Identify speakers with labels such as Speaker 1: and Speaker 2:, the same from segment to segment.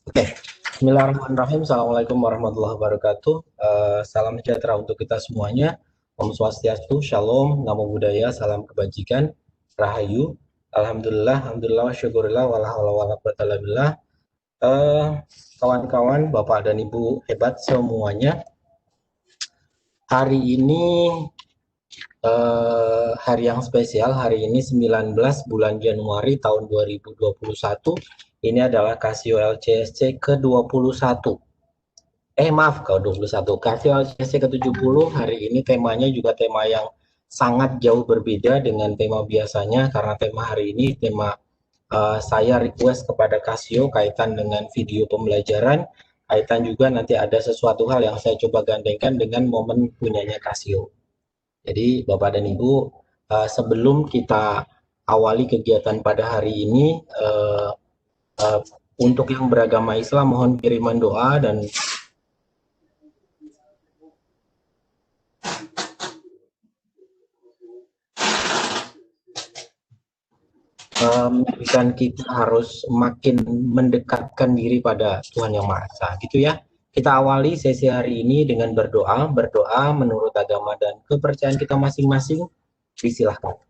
Speaker 1: Oke, Bismillahirrahmanirrahim. Assalamualaikum warahmatullahi wabarakatuh. Salam sejahtera untuk kita semuanya. Om Swastiastu, Shalom, Namo Buddhaya, Salam Kebajikan, Rahayu. Alhamdulillah, Alhamdulillah, Syukurillah, Wala haula wala quwata illa billah. Kawan-kawan, Bapak dan Ibu hebat semuanya. Hari ini hari yang spesial. Hari ini 19 bulan Januari tahun 2021. Ini adalah Casio LCSC ke-21. Maaf, ke-21. Casio LCSC ke-70 hari ini temanya juga tema yang sangat jauh berbeda dengan tema biasanya, karena tema hari ini tema saya request kepada Casio kaitan dengan video pembelajaran, kaitan juga nanti ada sesuatu hal yang saya coba gandengkan dengan momen punyanya Casio. Jadi Bapak dan Ibu, sebelum kita awali kegiatan pada hari ini, uh, untuk yang beragama Islam mohon kiriman doa dan menjadikan kita harus makin mendekatkan diri pada Tuhan Yang Maha Esa, gitu ya. Kita awali sesi hari ini dengan berdoa menurut agama dan kepercayaan kita masing-masing. Disilahkan.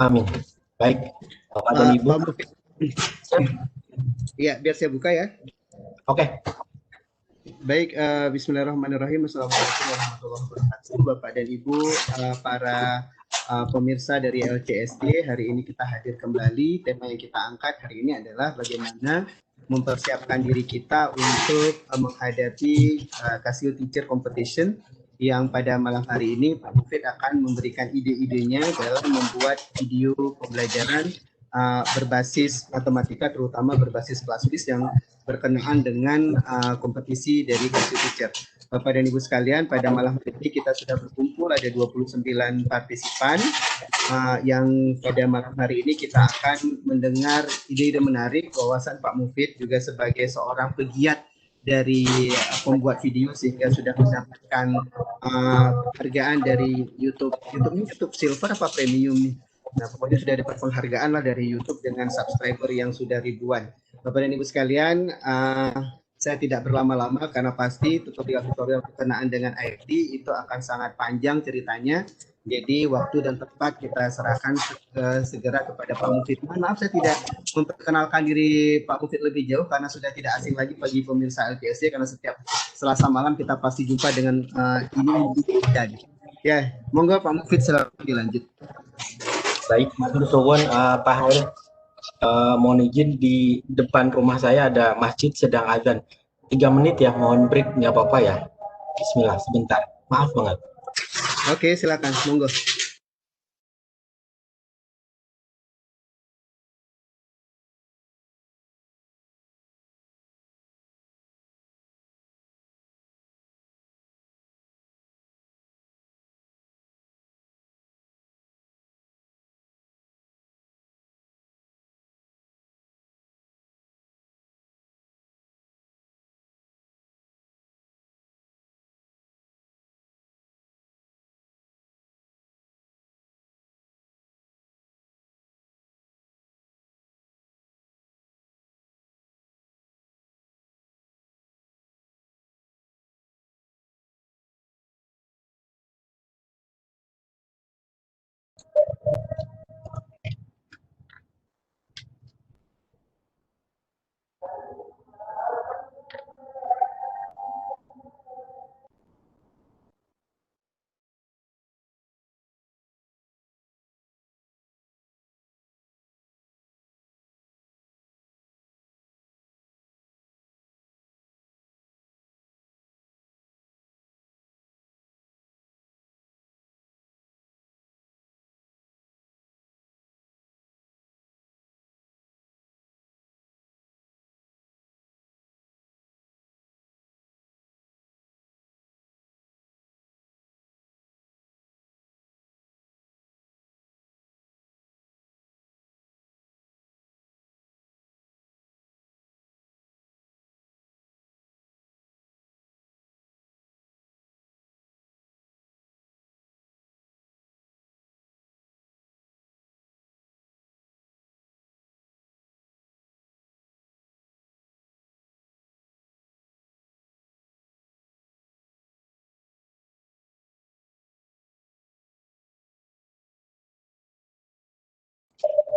Speaker 1: Amin. Baik, Bapak dan Ibu.
Speaker 2: Pak Mufid. Iya, biar saya buka ya.
Speaker 1: Oke.
Speaker 2: Baik, Bismillahirrahmanirrahim. Assalamualaikum warahmatullahi wabarakatuh, Bapak dan Ibu, para pemirsa dari LCSD. Hari ini kita hadir kembali. Tema yang kita angkat hari ini adalah bagaimana mempersiapkan diri kita untuk menghadapi Casio Teacher Competition, yang pada malam hari ini Pak Mufid akan memberikan ide-idenya dalam membuat video pembelajaran berbasis matematika, terutama berbasis kelas yang berkenaan dengan kompetisi dari Casio Teacher. Bapak dan Ibu sekalian, pada malam hari ini kita sudah berkumpul, ada 29 partisipan yang pada malam hari ini kita akan mendengar ide-ide menarik wawasan Pak Mufid juga sebagai seorang pegiat dari pembuat video, sehingga sudah mendapatkan penghargaan dari YouTube Silver apa Premium nih. Nah, pokoknya sudah dapat penghargaan lah dari YouTube dengan subscriber yang sudah ribuan. Bapak dan Ibu sekalian, saya tidak berlama-lama karena pasti tutorial-tutorial berkenaan dengan AFD itu akan sangat panjang ceritanya. Jadi waktu dan tempat kita serahkan segera kepada Pak Mufid. Maaf, saya tidak memperkenalkan diri Pak Mufid lebih jauh karena sudah tidak asing lagi bagi pemirsa LPSC, karena setiap Selasa malam kita pasti jumpa dengan ini dan ya, monggo Pak Mufid silakan dilanjut.
Speaker 1: Baik, Matur suwun, Pak Hair. Mohon izin, di depan rumah saya ada masjid sedang azan. 3 menit ya, mohon break, nggak apa-apa ya. Bismillah, sebentar. Maaf banget.
Speaker 2: Oke, silakan, monggo.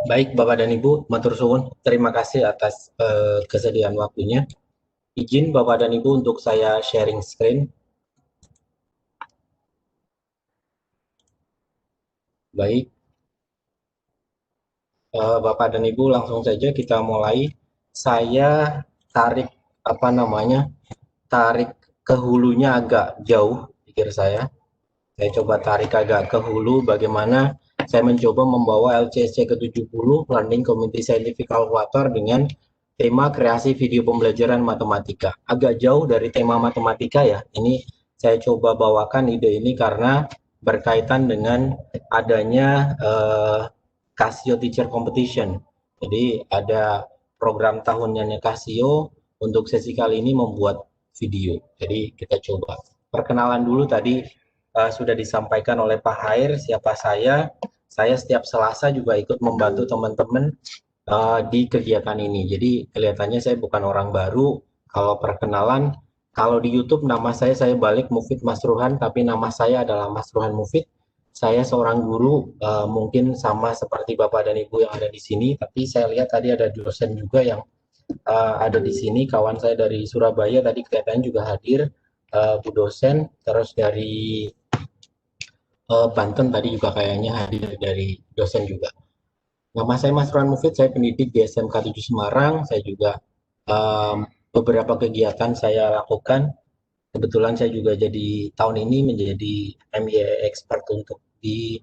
Speaker 1: Baik Bapak dan Ibu, matur suwun. Terima kasih atas kesediaan waktunya. Izin Bapak dan Ibu untuk saya sharing screen. Baik, Bapak dan Ibu langsung saja kita mulai. Saya tarik apa namanya? Tarik ke hulunya agak jauh pikir saya. Saya coba tarik agak ke hulu bagaimana saya mencoba membawa LCSC ke-70 Learning Community Scientific Calculator dengan tema kreasi video pembelajaran matematika. Agak jauh dari tema matematika ya. Ini saya coba bawakan ide ini karena berkaitan dengan adanya Casio Teacher Competition. Jadi ada program tahunannya Casio untuk sesi kali ini membuat video. Jadi kita coba. Perkenalan dulu tadi sudah disampaikan oleh Pak Hair siapa saya. Saya setiap Selasa juga ikut membantu teman-teman di kegiatan ini. Jadi kelihatannya saya bukan orang baru. Kalau perkenalan, kalau di YouTube nama saya balik Mufid Masruhan, tapi nama saya adalah Masruhan Mufid. Saya seorang guru, mungkin sama seperti Bapak dan Ibu yang ada di sini, tapi saya lihat tadi ada dosen juga yang ada di sini. Kawan saya dari Surabaya tadi kelihatannya juga hadir, Bu dosen. Terus dari Banten tadi juga kayaknya hadir dari dosen juga. Nama saya Mas Ron Mufid, saya pendidik di SMK 7 Semarang. Saya juga beberapa kegiatan saya lakukan. Kebetulan saya juga jadi tahun ini menjadi MBA expert untuk di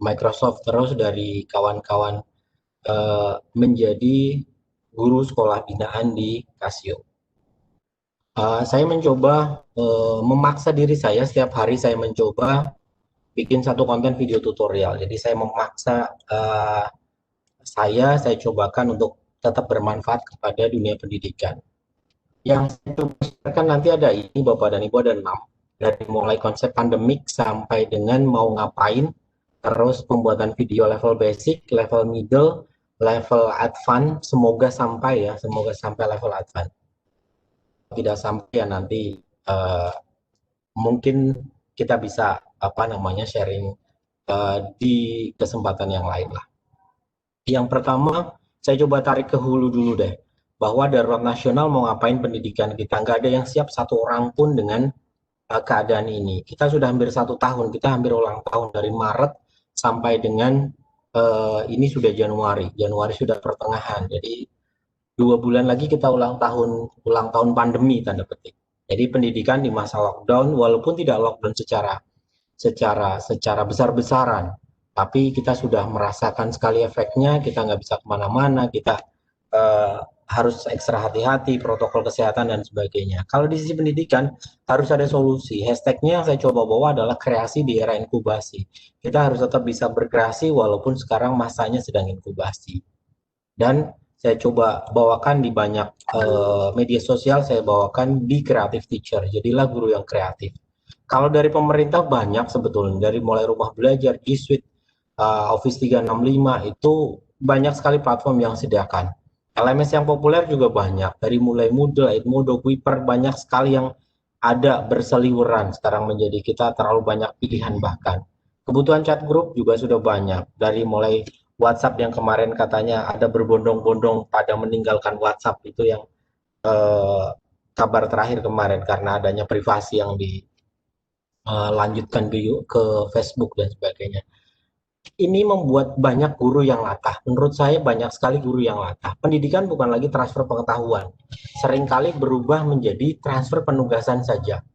Speaker 1: Microsoft, terus dari kawan-kawan menjadi guru sekolah binaan di Casio. Saya mencoba memaksa diri saya setiap hari saya mencoba bikin satu konten video tutorial. Jadi saya memaksa saya cobakan untuk tetap bermanfaat kepada dunia pendidikan. Yang saya coba nanti ada ini Bapak dan Ibu ada 6. Dari mulai konsep pandemik sampai dengan mau ngapain, terus pembuatan video level basic, level middle, level advance, semoga sampai level advance. Tidak sampai ya nanti mungkin kita bisa sharing di kesempatan yang lain lah. Yang pertama, saya coba tarik ke hulu dulu deh, bahwa darurat nasional mau ngapain pendidikan kita, nggak ada yang siap satu orang pun dengan keadaan ini. Kita sudah hampir 1 tahun, kita hampir ulang tahun dari Maret sampai dengan ini sudah Januari sudah pertengahan, jadi 2 bulan lagi kita ulang tahun pandemi tanda petik. Jadi pendidikan di masa lockdown, walaupun tidak lockdown secara besar-besaran, tapi kita sudah merasakan sekali efeknya. Kita nggak bisa kemana-mana, kita harus ekstra hati-hati, protokol kesehatan dan sebagainya. Kalau di sisi pendidikan harus ada solusi. Hashtagnya yang saya coba bawa adalah kreasi di era inkubasi. Kita harus tetap bisa berkreasi walaupun sekarang masanya sedang inkubasi. Dan saya coba bawakan di banyak media sosial, saya bawakan di Creative Teacher. Jadilah guru yang kreatif. Kalau dari pemerintah banyak sebetulnya, dari mulai rumah belajar, G Suite, Office 365, itu banyak sekali platform yang sediakan. LMS yang populer juga banyak, dari mulai Moodle, Edmodo, Kuiper, banyak sekali yang ada berseliweran. Sekarang menjadi kita terlalu banyak pilihan bahkan. Kebutuhan chat group juga sudah banyak, dari mulai WhatsApp yang kemarin katanya ada berbondong-bondong pada meninggalkan WhatsApp, itu yang kabar terakhir kemarin karena adanya privasi yang dilanjutkan ke Facebook dan sebagainya. Ini membuat banyak guru yang latah. Menurut saya banyak sekali guru yang latah. Pendidikan bukan lagi transfer pengetahuan. Seringkali berubah menjadi transfer penugasan saja.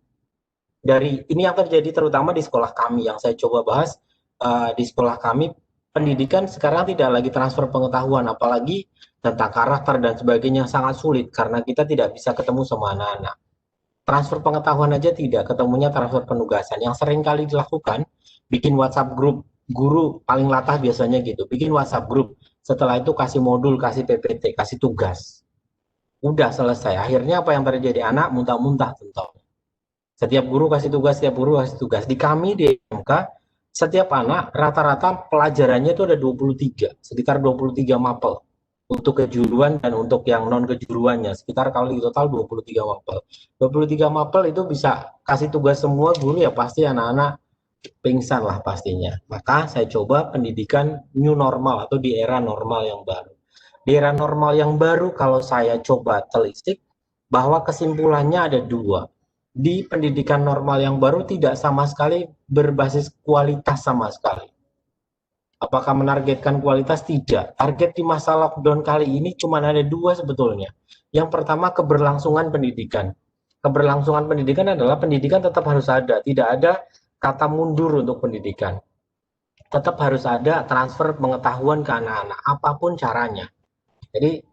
Speaker 1: Dari ini yang terjadi terutama di sekolah kami yang saya coba bahas, di sekolah kami pendidikan sekarang tidak lagi transfer pengetahuan, apalagi tentang karakter dan sebagainya sangat sulit karena kita tidak bisa ketemu sama anak-anak. Transfer pengetahuan aja tidak, ketemunya transfer penugasan. Yang sering kali dilakukan, bikin WhatsApp group. Guru paling latah biasanya gitu, bikin WhatsApp group. Setelah itu kasih modul, kasih PPT, kasih tugas. Udah selesai. Akhirnya apa yang terjadi? Anak muntah-muntah tentu. Setiap guru kasih tugas, setiap guru kasih tugas. Di kami di SMK, setiap anak rata-rata pelajarannya itu ada 23, sekitar 23 mapel. Untuk kejuruan dan untuk yang non kejuruannya sekitar kali total 23 mapel. 23 mapel itu bisa kasih tugas semua guru ya pasti anak-anak pingsan lah pastinya. Maka saya coba pendidikan new normal atau di era normal yang baru. Di era normal yang baru kalau saya coba telisik bahwa kesimpulannya ada dua. Di pendidikan normal yang baru tidak sama sekali berbasis kualitas sama sekali. Apakah menargetkan kualitas? Tidak. Target di masa lockdown kali ini cuma ada dua sebetulnya. Yang pertama keberlangsungan pendidikan. Keberlangsungan pendidikan adalah pendidikan tetap harus ada. Tidak ada kata mundur untuk pendidikan. Tetap harus ada transfer pengetahuan ke anak-anak, apapun caranya. Jadi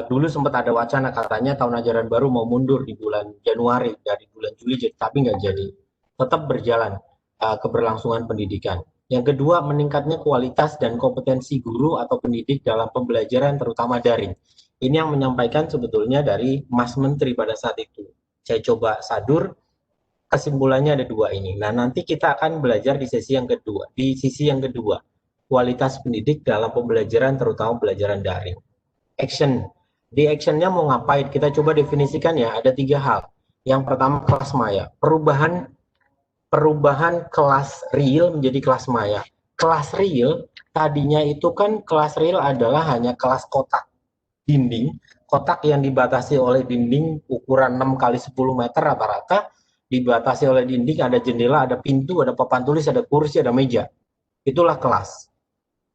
Speaker 1: dulu sempat ada wacana katanya tahun ajaran baru mau mundur di bulan Januari dari bulan Juli, tapi nggak jadi. Tetap berjalan keberlangsungan pendidikan. Yang kedua, meningkatnya kualitas dan kompetensi guru atau pendidik dalam pembelajaran terutama daring. Ini yang menyampaikan sebetulnya dari Mas Menteri pada saat itu. Saya coba sadur, kesimpulannya ada dua ini. Nah, nanti kita akan belajar di sesi yang kedua. Di sisi yang kedua, kualitas pendidik dalam pembelajaran terutama pembelajaran daring. Action. Di actionnya mau ngapain? Kita coba definisikan ya, ada tiga hal. Yang pertama kelas maya. Perubahan kelas real menjadi kelas maya. Kelas real tadinya itu kan kelas real adalah hanya kelas kotak dinding, kotak yang dibatasi oleh dinding ukuran 6 kali 10 meter rata-rata, dibatasi oleh dinding, ada jendela, ada pintu, ada papan tulis, ada kursi, ada meja. Itulah kelas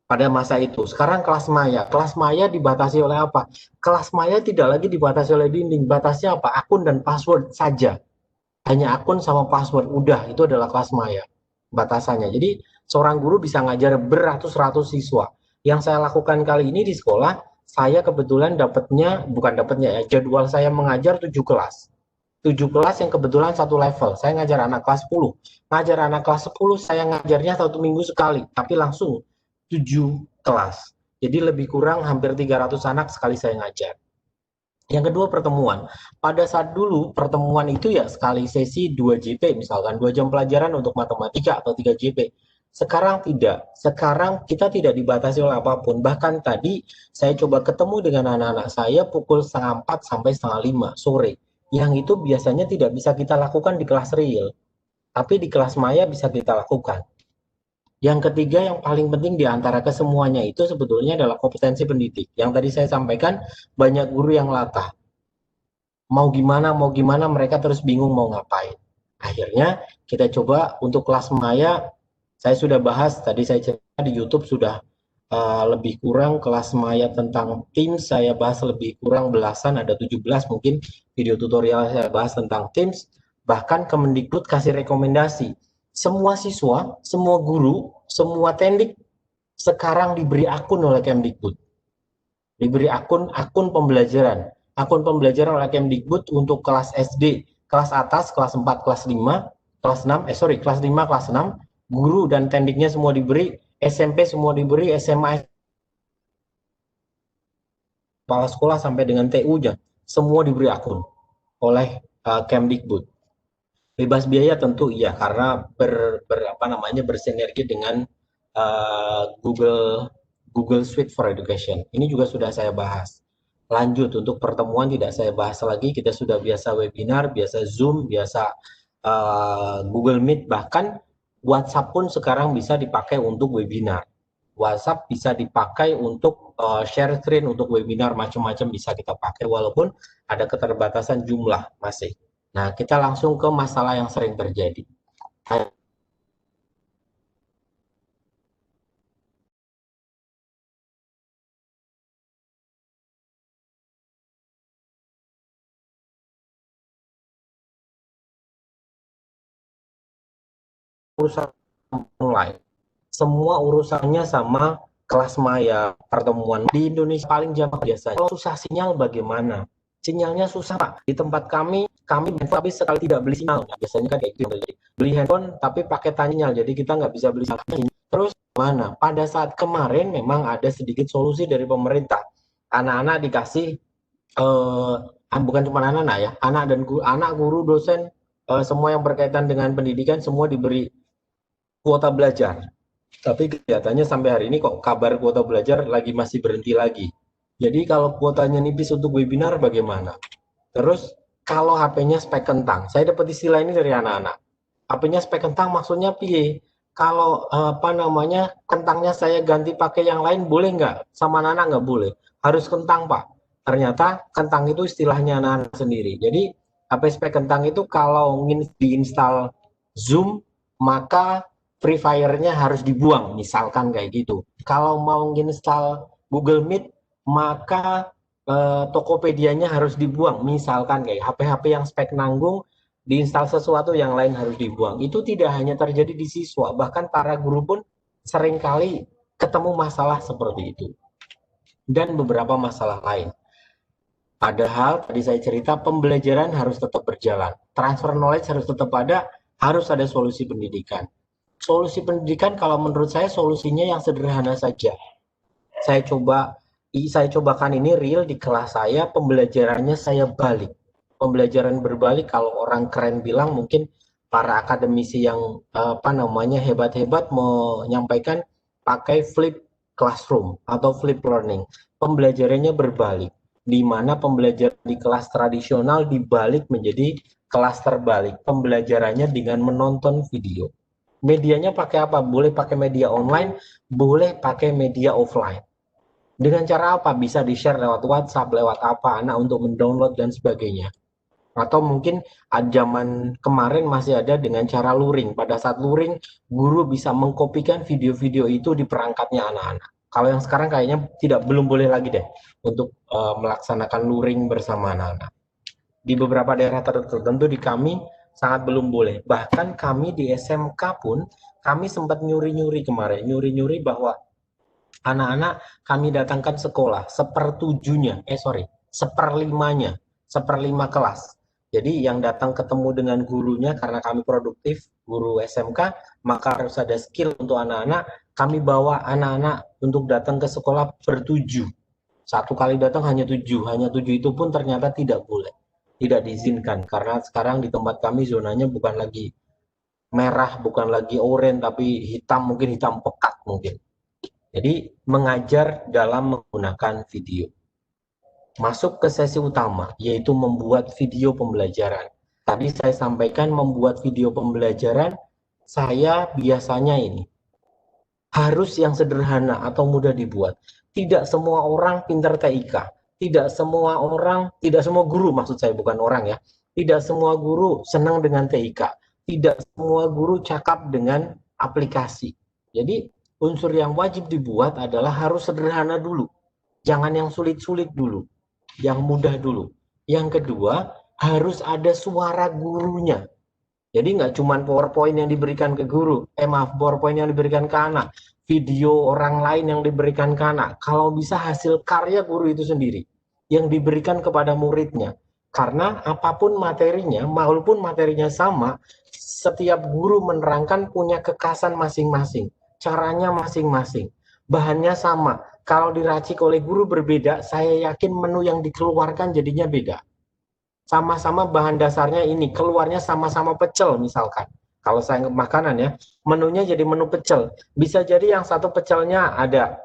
Speaker 1: pada masa itu. Sekarang kelas maya. Kelas maya dibatasi oleh apa? Kelas maya tidak lagi dibatasi oleh dinding. Batasnya apa? Akun dan password saja. Hanya akun sama password. Udah, itu adalah kelas maya. Batasannya. Jadi, seorang guru bisa ngajar beratus-ratus siswa. Yang saya lakukan kali ini di sekolah, saya kebetulan bukan dapatnya ya, jadwal saya mengajar 7 kelas. 7 kelas yang kebetulan satu level. Saya ngajar anak kelas 10. Ngajar anak kelas 10, saya ngajarnya 1 minggu sekali. Tapi langsung 7 kelas. Jadi lebih kurang hampir 300 anak sekali saya ngajar. Yang kedua pertemuan. Pada saat dulu pertemuan itu ya sekali sesi 2 JP misalkan 2 jam pelajaran untuk matematika atau 3 JP. Sekarang tidak. Sekarang kita tidak dibatasi oleh apapun. Bahkan tadi saya coba ketemu dengan anak-anak saya pukul 3:30 sampai 4:30 sore. Yang itu biasanya tidak bisa kita lakukan di kelas real. Tapi di kelas maya bisa kita lakukan. Yang ketiga yang paling penting di antara kesemuanya itu sebetulnya adalah kompetensi pendidik. Yang tadi saya sampaikan banyak guru yang latah. Mau gimana mereka terus bingung mau ngapain. Akhirnya kita coba untuk kelas maya, saya sudah bahas, tadi saya cerita di YouTube sudah lebih kurang kelas maya tentang Teams, saya bahas lebih kurang belasan, ada 17 mungkin video tutorial saya bahas tentang Teams, bahkan Kemendikbud kasih rekomendasi. Semua siswa, semua guru, semua tendik sekarang diberi akun oleh Kemdikbud. Diberi akun pembelajaran. Akun pembelajaran oleh Kemdikbud untuk kelas SD, kelas atas, kelas 4, kelas 5, kelas 6, kelas 5, kelas 6, guru dan tendiknya semua diberi, SMP semua diberi, SMA, kepala sekolah sampai dengan TU-nya, semua diberi akun oleh Kemdikbud. Bebas biaya tentu iya karena bersinergi dengan Google Suite for Education. Ini juga sudah saya bahas. Lanjut untuk pertemuan tidak saya bahas lagi. Kita sudah biasa webinar, biasa Zoom, biasa Google Meet, bahkan WhatsApp pun sekarang bisa dipakai untuk webinar. WhatsApp bisa dipakai untuk share screen untuk webinar, macam-macam bisa kita pakai walaupun ada keterbatasan jumlah masih. Nah, kita langsung ke masalah yang sering terjadi. Urusan mulai. Semua urusannya sama kelas maya, pertemuan. Di Indonesia paling jamaah biasanya. Kalau susah sinyal bagaimana? Sinyalnya susah, Pak. Di tempat kami tapi sekali tidak beli sinyal. Nah, biasanya kan kayak gitu. Beli handphone tapi pakai sinyal, jadi kita nggak bisa beli sinyal. Terus mana? Pada saat kemarin memang ada sedikit solusi dari pemerintah. Anak-anak dikasih, bukan cuma anak-anak ya, anak guru, dosen, semua yang berkaitan dengan pendidikan, semua diberi kuota belajar. Tapi kelihatannya sampai hari ini kok kabar kuota belajar masih berhenti lagi. Jadi kalau kuotanya nipis untuk webinar bagaimana? Terus kalau HP-nya spek kentang, saya dapat istilah ini dari anak-anak. HP-nya spek kentang maksudnya piye? Kalau kentangnya saya ganti pakai yang lain boleh nggak? Sama Nana nggak boleh. Harus kentang Pak. Ternyata kentang itu istilahnya Nana sendiri. Jadi HP spek kentang itu kalau ingin diinstal Zoom maka Free Fire-nya harus dibuang, misalkan kayak gitu. Kalau mau install Google Meet maka Tokopedia-nya harus dibuang, misalkan kayak HP-HP yang spek nanggung diinstal sesuatu yang lain harus dibuang. Itu tidak hanya terjadi di siswa, bahkan para guru pun seringkali ketemu masalah seperti itu. Dan beberapa masalah lain. Padahal tadi saya cerita pembelajaran harus tetap berjalan. Transfer knowledge harus tetap ada, harus ada solusi pendidikan. Solusi pendidikan kalau menurut saya solusinya yang sederhana saja. Saya cobakan ini real di kelas saya, pembelajarannya saya balik. Pembelajaran berbalik kalau orang keren bilang mungkin para akademisi yang hebat-hebat menyampaikan pakai flip classroom atau flip learning. Pembelajarannya berbalik, di mana pembelajaran di kelas tradisional dibalik menjadi kelas terbalik. Pembelajarannya dengan menonton video. Medianya pakai apa? Boleh pakai media online, boleh pakai media offline. Dengan cara apa? Bisa di-share lewat WhatsApp, lewat apa, anak untuk mendownload dan sebagainya. Atau mungkin zaman kemarin masih ada dengan cara luring. Pada saat luring, guru bisa mengkopikan video-video itu di perangkatnya anak-anak. Kalau yang sekarang kayaknya belum boleh lagi deh untuk melaksanakan luring bersama anak-anak. Di beberapa daerah tertentu di kami sangat belum boleh. Bahkan kami di SMK pun, kami sempat nyuri-nyuri kemarin, nyuri-nyuri bahwa anak-anak kami datangkan sekolah seperlima kelas. Jadi yang datang ketemu dengan gurunya karena kami produktif, guru SMK, maka harus ada skill untuk anak-anak. Kami bawa anak-anak untuk datang ke sekolah bertujuh. Satu kali datang hanya tujuh itu pun ternyata tidak boleh, tidak diizinkan karena sekarang di tempat kami zonanya bukan lagi merah, bukan lagi oranye, tapi hitam, mungkin hitam pekat mungkin. Jadi mengajar dalam menggunakan video. Masuk ke sesi utama, yaitu membuat video pembelajaran. Tadi saya sampaikan membuat video pembelajaran, saya biasanya ini harus yang sederhana atau mudah dibuat. Tidak semua orang pintar TIK. Tidak semua guru, maksud saya bukan orang ya. Tidak semua guru senang dengan TIK. Tidak semua guru cakap dengan aplikasi. Jadi unsur yang wajib dibuat adalah harus sederhana dulu. Jangan yang sulit-sulit dulu. Yang mudah dulu. Yang kedua, harus ada suara gurunya. Jadi nggak cuma PowerPoint yang diberikan ke guru, PowerPoint yang diberikan ke anak, video orang lain yang diberikan ke anak. Kalau bisa hasil karya guru itu sendiri, yang diberikan kepada muridnya. Karena apapun materinya, walaupun materinya sama, setiap guru menerangkan punya kekhasan masing-masing. Caranya masing-masing. Bahannya sama. Kalau diracik oleh guru berbeda, saya yakin menu yang dikeluarkan jadinya beda. Sama-sama bahan dasarnya ini, keluarnya sama-sama pecel misalkan. Kalau saya makanan ya, menunya jadi menu pecel. Bisa jadi yang satu pecelnya ada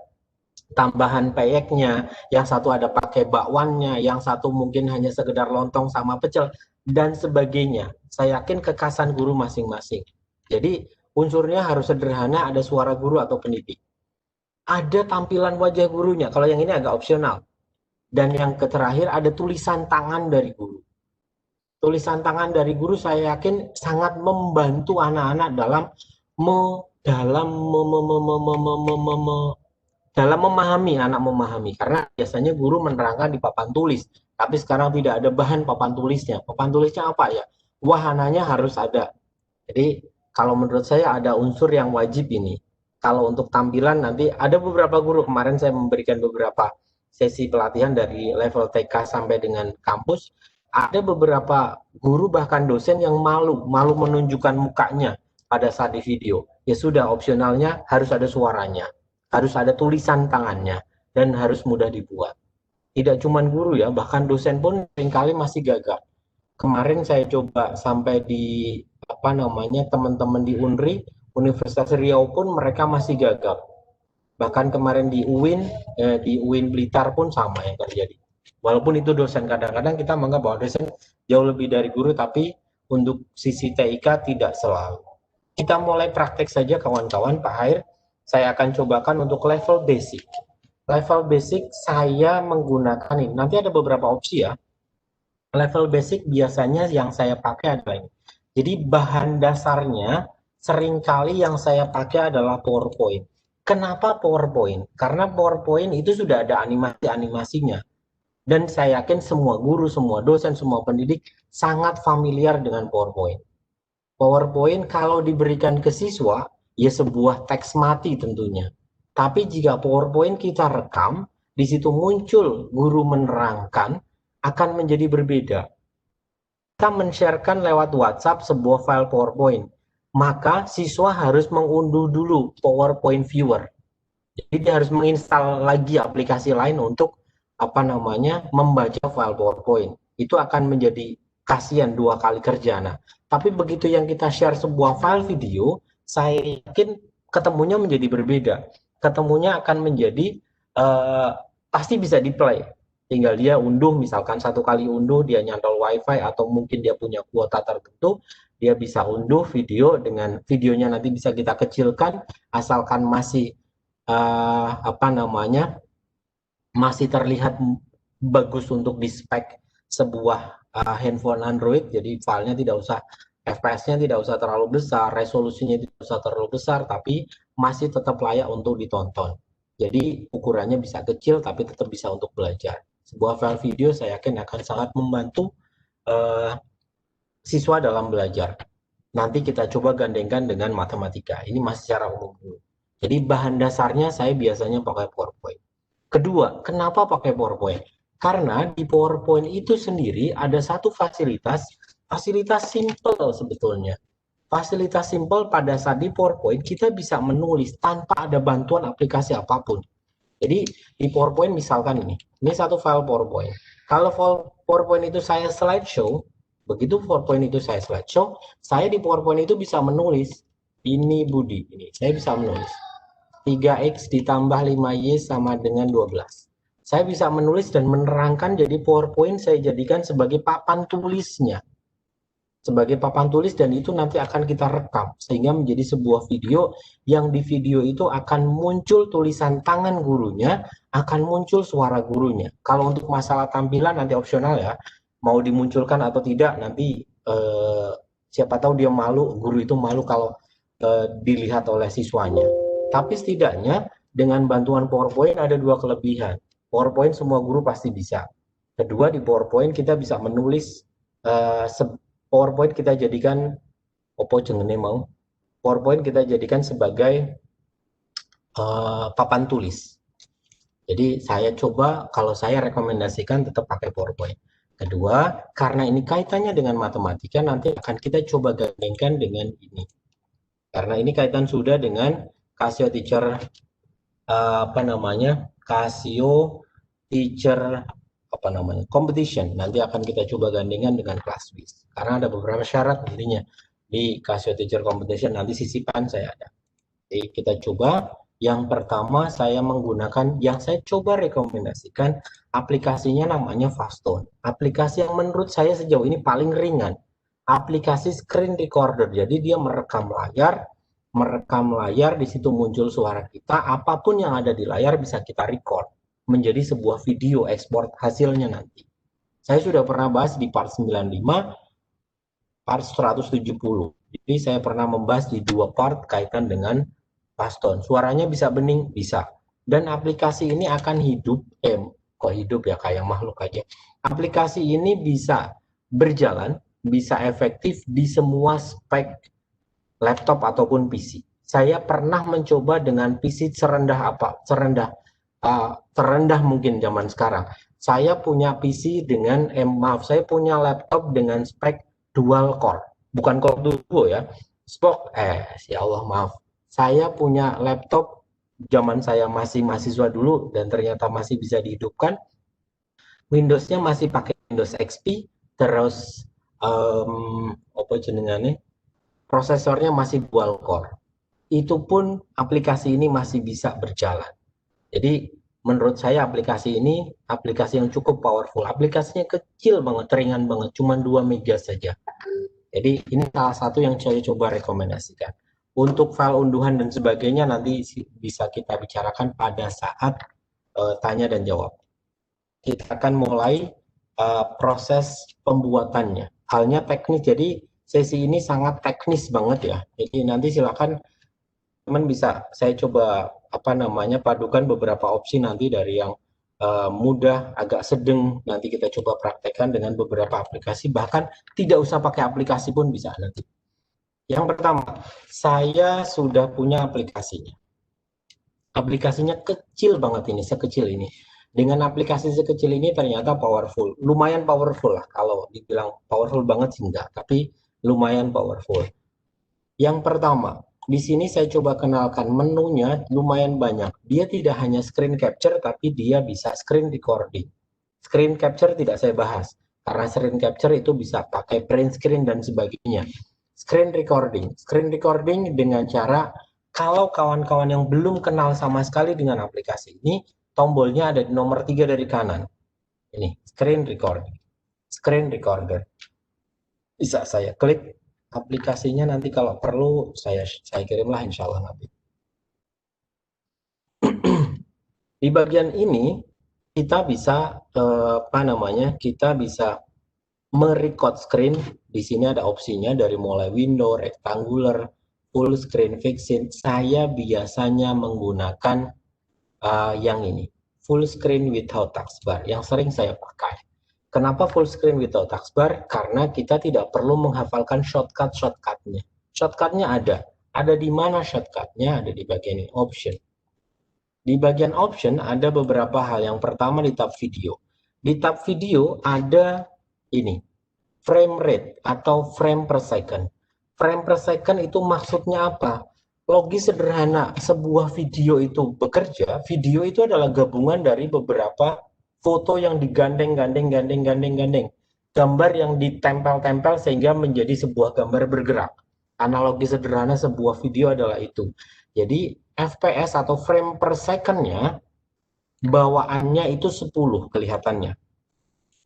Speaker 1: tambahan peyeknya, yang satu ada pakai bakwannya, yang satu mungkin hanya sekedar lontong sama pecel, dan sebagainya. Saya yakin kekhasan guru masing-masing. Jadi unsurnya harus sederhana, ada suara guru atau pendidik. Ada tampilan wajah gurunya, kalau yang ini agak opsional. Dan yang terakhir ada tulisan tangan dari guru. Tulisan tangan dari guru saya yakin sangat membantu anak-anak dalam memahami, karena biasanya guru menerangkan di papan tulis, tapi sekarang tidak ada bahan papan tulisnya. Papan tulisnya apa ya? Wahananya harus ada. Jadi kalau menurut saya ada unsur yang wajib ini. Kalau untuk tampilan nanti ada beberapa guru, kemarin saya memberikan beberapa sesi pelatihan dari level TK sampai dengan kampus, ada beberapa guru bahkan dosen yang malu menunjukkan mukanya pada saat di video. Ya sudah, opsionalnya harus ada suaranya, harus ada tulisan tangannya, dan harus mudah dibuat. Tidak cuma guru ya, bahkan dosen pun seringkali masih gagal. Kemarin saya coba sampai di teman-teman di UNRI, Universitas Riau pun mereka masih gagal. Bahkan kemarin di UIN Blitar pun sama yang terjadi. Walaupun itu dosen, kadang-kadang kita menganggap bahwa dosen jauh lebih dari guru, tapi untuk sisi TIK tidak selalu. Kita mulai praktek saja kawan-kawan. Pak Hair, saya akan cobakan untuk level basic. Level basic saya menggunakan ini. Nanti ada beberapa opsi ya. Level basic biasanya yang saya pakai adalah ini. Jadi bahan dasarnya seringkali yang saya pakai adalah PowerPoint. Kenapa PowerPoint? Karena PowerPoint itu sudah ada animasi-animasinya. Dan saya yakin semua guru, semua dosen, semua pendidik sangat familiar dengan PowerPoint. PowerPoint kalau diberikan ke siswa, ya sebuah teks mati tentunya. Tapi jika PowerPoint kita rekam, di situ muncul guru menerangkan, akan menjadi berbeda. Kita men-sharekan lewat WhatsApp sebuah file PowerPoint, maka siswa harus mengunduh dulu PowerPoint Viewer. Jadi dia harus menginstal lagi aplikasi lain untuk membaca file PowerPoint. Itu akan menjadi kasihan 2 kali kerja. Nah, tapi begitu yang kita share sebuah file video, saya yakin ketemunya menjadi berbeda. Ketemunya akan menjadi pasti bisa di-play. Tinggal dia unduh, misalkan 1 kali unduh, dia nyantol wifi atau mungkin dia punya kuota tertentu, dia bisa unduh video dengan videonya nanti bisa kita kecilkan, asalkan masih masih terlihat bagus untuk di spek sebuah handphone Android. Jadi filenya tidak usah, FPS-nya tidak usah terlalu besar, resolusinya tidak usah terlalu besar, tapi masih tetap layak untuk ditonton. Jadi ukurannya bisa kecil tapi tetap bisa untuk belajar. Sebuah file video saya yakin akan sangat membantu siswa dalam belajar. Nanti kita coba gandengkan dengan matematika. Ini masih secara umum dulu. Jadi bahan dasarnya saya biasanya pakai PowerPoint. Kedua, kenapa pakai PowerPoint? Karena di PowerPoint itu sendiri ada satu fasilitas simple sebetulnya. Fasilitas simple pada saat di PowerPoint kita bisa menulis tanpa ada bantuan aplikasi apapun. Jadi di PowerPoint misalkan ini satu file PowerPoint. Kalau PowerPoint itu saya slideshow, begitu PowerPoint itu saya slideshow, saya di PowerPoint itu bisa menulis, ini Budi, ini saya bisa menulis 3X ditambah 5Y sama dengan 12. Saya bisa menulis dan menerangkan, jadi PowerPoint saya jadikan sebagai papan tulisnya. Sebagai papan tulis, dan itu nanti akan kita rekam sehingga menjadi sebuah video yang di video itu akan muncul tulisan tangan gurunya, akan muncul suara gurunya. Kalau untuk masalah tampilan nanti opsional ya, mau dimunculkan atau tidak nanti siapa tahu dia malu, guru itu malu kalau dilihat oleh siswanya. Tapi setidaknya dengan bantuan PowerPoint ada 2 kelebihan. PowerPoint semua guru pasti bisa. Kedua, di PowerPoint kita bisa menulis PowerPoint kita jadikan PowerPoint kita jadikan sebagai papan tulis. Jadi saya coba, kalau saya rekomendasikan tetap pakai PowerPoint. Kedua, karena ini kaitannya dengan matematika, nanti akan kita coba gandengkan dengan ini. Karena ini kaitan sudah dengan Casio Teacher Casio Teacher competition. Nanti akan kita coba gandengan dengan Classwiz. Karena ada beberapa syarat intinya di Casio Teacher Competition, nanti sisipan saya ada. Jadi kita coba. Yang pertama saya menggunakan, yang saya coba rekomendasikan, aplikasinya namanya Fastone. Aplikasi yang menurut saya sejauh ini paling ringan. Aplikasi screen recorder. Jadi dia merekam layar, di situ muncul suara kita, apapun yang ada di layar bisa kita record menjadi sebuah video, ekspor hasilnya nanti. Saya sudah pernah bahas di part 95, part 170. Jadi saya pernah membahas di 2 part kaitan dengan Fastone. Suaranya bisa bening? Bisa. Dan aplikasi ini akan hidup, kok hidup ya, kayak makhluk aja. Aplikasi ini bisa berjalan, bisa efektif di semua spek laptop ataupun PC. Saya pernah mencoba dengan PC terendah mungkin zaman sekarang. Saya punya PC dengan saya punya laptop dengan spek dual core, bukan core duo ya. Ya Allah maaf. Saya punya laptop zaman saya masih mahasiswa dulu dan ternyata masih bisa dihidupkan. Windows-nya masih pakai Windows XP, terus prosesornya masih dual core. Itu pun aplikasi ini masih bisa berjalan. Jadi menurut saya aplikasi ini aplikasi yang cukup powerful. Aplikasinya kecil banget, ringan banget, cuma 2 mega saja. Jadi ini salah satu yang saya coba rekomendasikan. Untuk file unduhan dan sebagainya nanti bisa kita bicarakan pada saat tanya dan jawab. Kita akan mulai proses pembuatannya. Halnya teknis, jadi sesi ini sangat teknis banget ya. Jadi nanti silakan teman bisa saya coba padukan beberapa opsi nanti dari yang mudah, agak sedang, nanti kita coba praktekkan dengan beberapa aplikasi, bahkan tidak usah pakai aplikasi pun bisa nanti. Yang pertama, saya sudah punya aplikasinya. Aplikasinya kecil banget ini, sekecil ini. Dengan aplikasi sekecil ini ternyata powerful, lumayan powerful lah. Kalau dibilang powerful banget sih enggak, tapi lumayan powerful. Yang pertama, di sini saya coba kenalkan menunya lumayan banyak. Dia tidak hanya screen capture, tapi dia bisa screen recording. Screen capture tidak saya bahas, karena screen capture itu bisa pakai print screen dan sebagainya. Screen recording dengan cara, kalau kawan-kawan yang belum kenal sama sekali dengan aplikasi ini, tombolnya ada di nomor 3 dari kanan. Ini, screen recording. Screen recorder. Bisa saya klik aplikasinya, nanti kalau perlu saya kirimlah insya Allah nanti. Di bagian ini kita bisa kita bisa merecord screen. Di sini ada opsinya dari mulai window, rectangular, full screen, fixed. Saya biasanya menggunakan yang ini, full screen without taskbar, yang sering saya pakai. Kenapa full screen without taskbar? Karena kita tidak perlu menghafalkan shortcut-shortcutnya. Shortcutnya ada di mana shortcutnya? Ada di bagian ini, option. Di bagian option ada beberapa hal. Yang pertama di tab video. Di tab video ada ini, frame rate atau frame per second. Frame per second itu maksudnya apa? Logis sederhana, sebuah video itu bekerja, video itu adalah gabungan dari beberapa foto yang digandeng-gandeng, gambar yang ditempel-tempel sehingga menjadi sebuah gambar bergerak. Analogi sederhana sebuah video adalah itu. Jadi FPS atau frame per second-nya bawaannya itu 10 kelihatannya.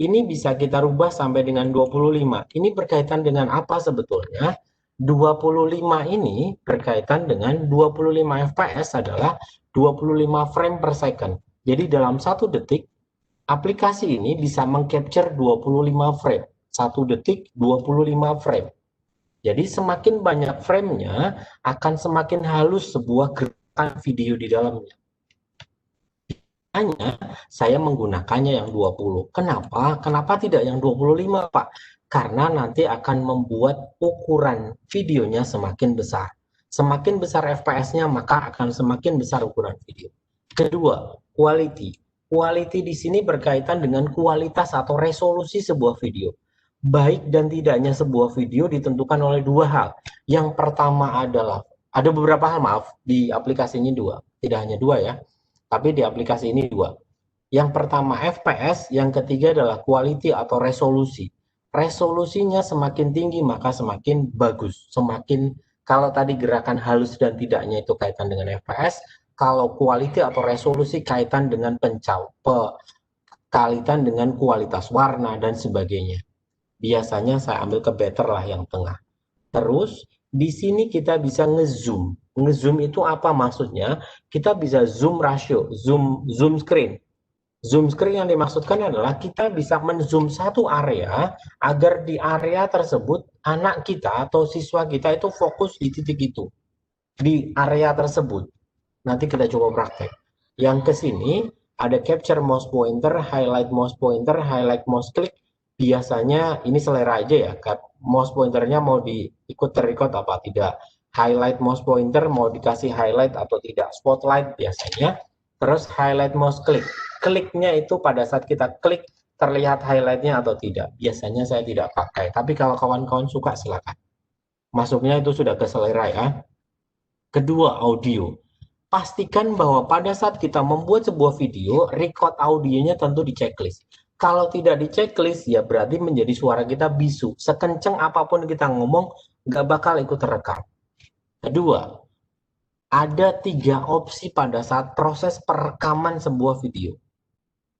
Speaker 1: Ini bisa kita rubah sampai dengan 25. Ini berkaitan dengan apa sebetulnya? 25 ini berkaitan dengan 25 FPS adalah 25 frame per second. Jadi dalam 1 detik, aplikasi ini bisa mengcapture 25 frame. 1 detik 25 frame. Jadi semakin banyak frame-nya, akan semakin halus sebuah gerakan video di dalamnya. Hanya saya menggunakannya yang 20. Kenapa? Kenapa tidak yang 25, Pak? Karena nanti akan membuat ukuran videonya semakin besar. Semakin besar FPS-nya, maka akan semakin besar ukuran video. Kedua, quality. Quality di sini berkaitan dengan kualitas atau resolusi sebuah video. Baik dan tidaknya sebuah video ditentukan oleh dua hal. Yang pertama adalah, ada beberapa hal, maaf, di aplikasi ini dua. Tidak hanya dua ya, tapi di aplikasi ini dua. Yang pertama FPS, yang ketiga adalah quality atau resolusi. Resolusinya semakin tinggi maka semakin bagus. Semakin, kalau tadi gerakan halus dan tidaknya itu kaitan dengan FPS, kalau quality atau resolusi kaitan dengan kaitan dengan kualitas warna dan sebagainya. Biasanya saya ambil ke better lah yang tengah. Terus di sini kita bisa ngezoom. Ngezoom itu apa maksudnya? Kita bisa zoom ratio, zoom screen. Zoom screen yang dimaksudkan adalah kita bisa menzoom satu area agar di area tersebut anak kita atau siswa kita itu fokus di titik itu, di area tersebut. Nanti kita coba praktek. Yang ke sini ada capture mouse pointer, highlight mouse pointer, highlight mouse click. Biasanya ini selera aja ya, mouse pointernya mau diikut terrecord apa tidak, highlight mouse pointer mau dikasih highlight atau tidak, spotlight biasanya. Terus highlight mouse click, kliknya itu pada saat kita klik terlihat highlightnya atau tidak. Biasanya saya tidak pakai, tapi kalau kawan-kawan suka silakan. Masuknya itu sudah ke selera ya. Kedua, audio. Pastikan bahwa pada saat kita membuat sebuah video, record audionya tentu di checklist. Kalau tidak di checklist, ya berarti menjadi suara kita bisu. Sekenceng apapun kita ngomong, nggak bakal ikut terekam. Kedua, ada 3 opsi pada saat proses perekaman sebuah video.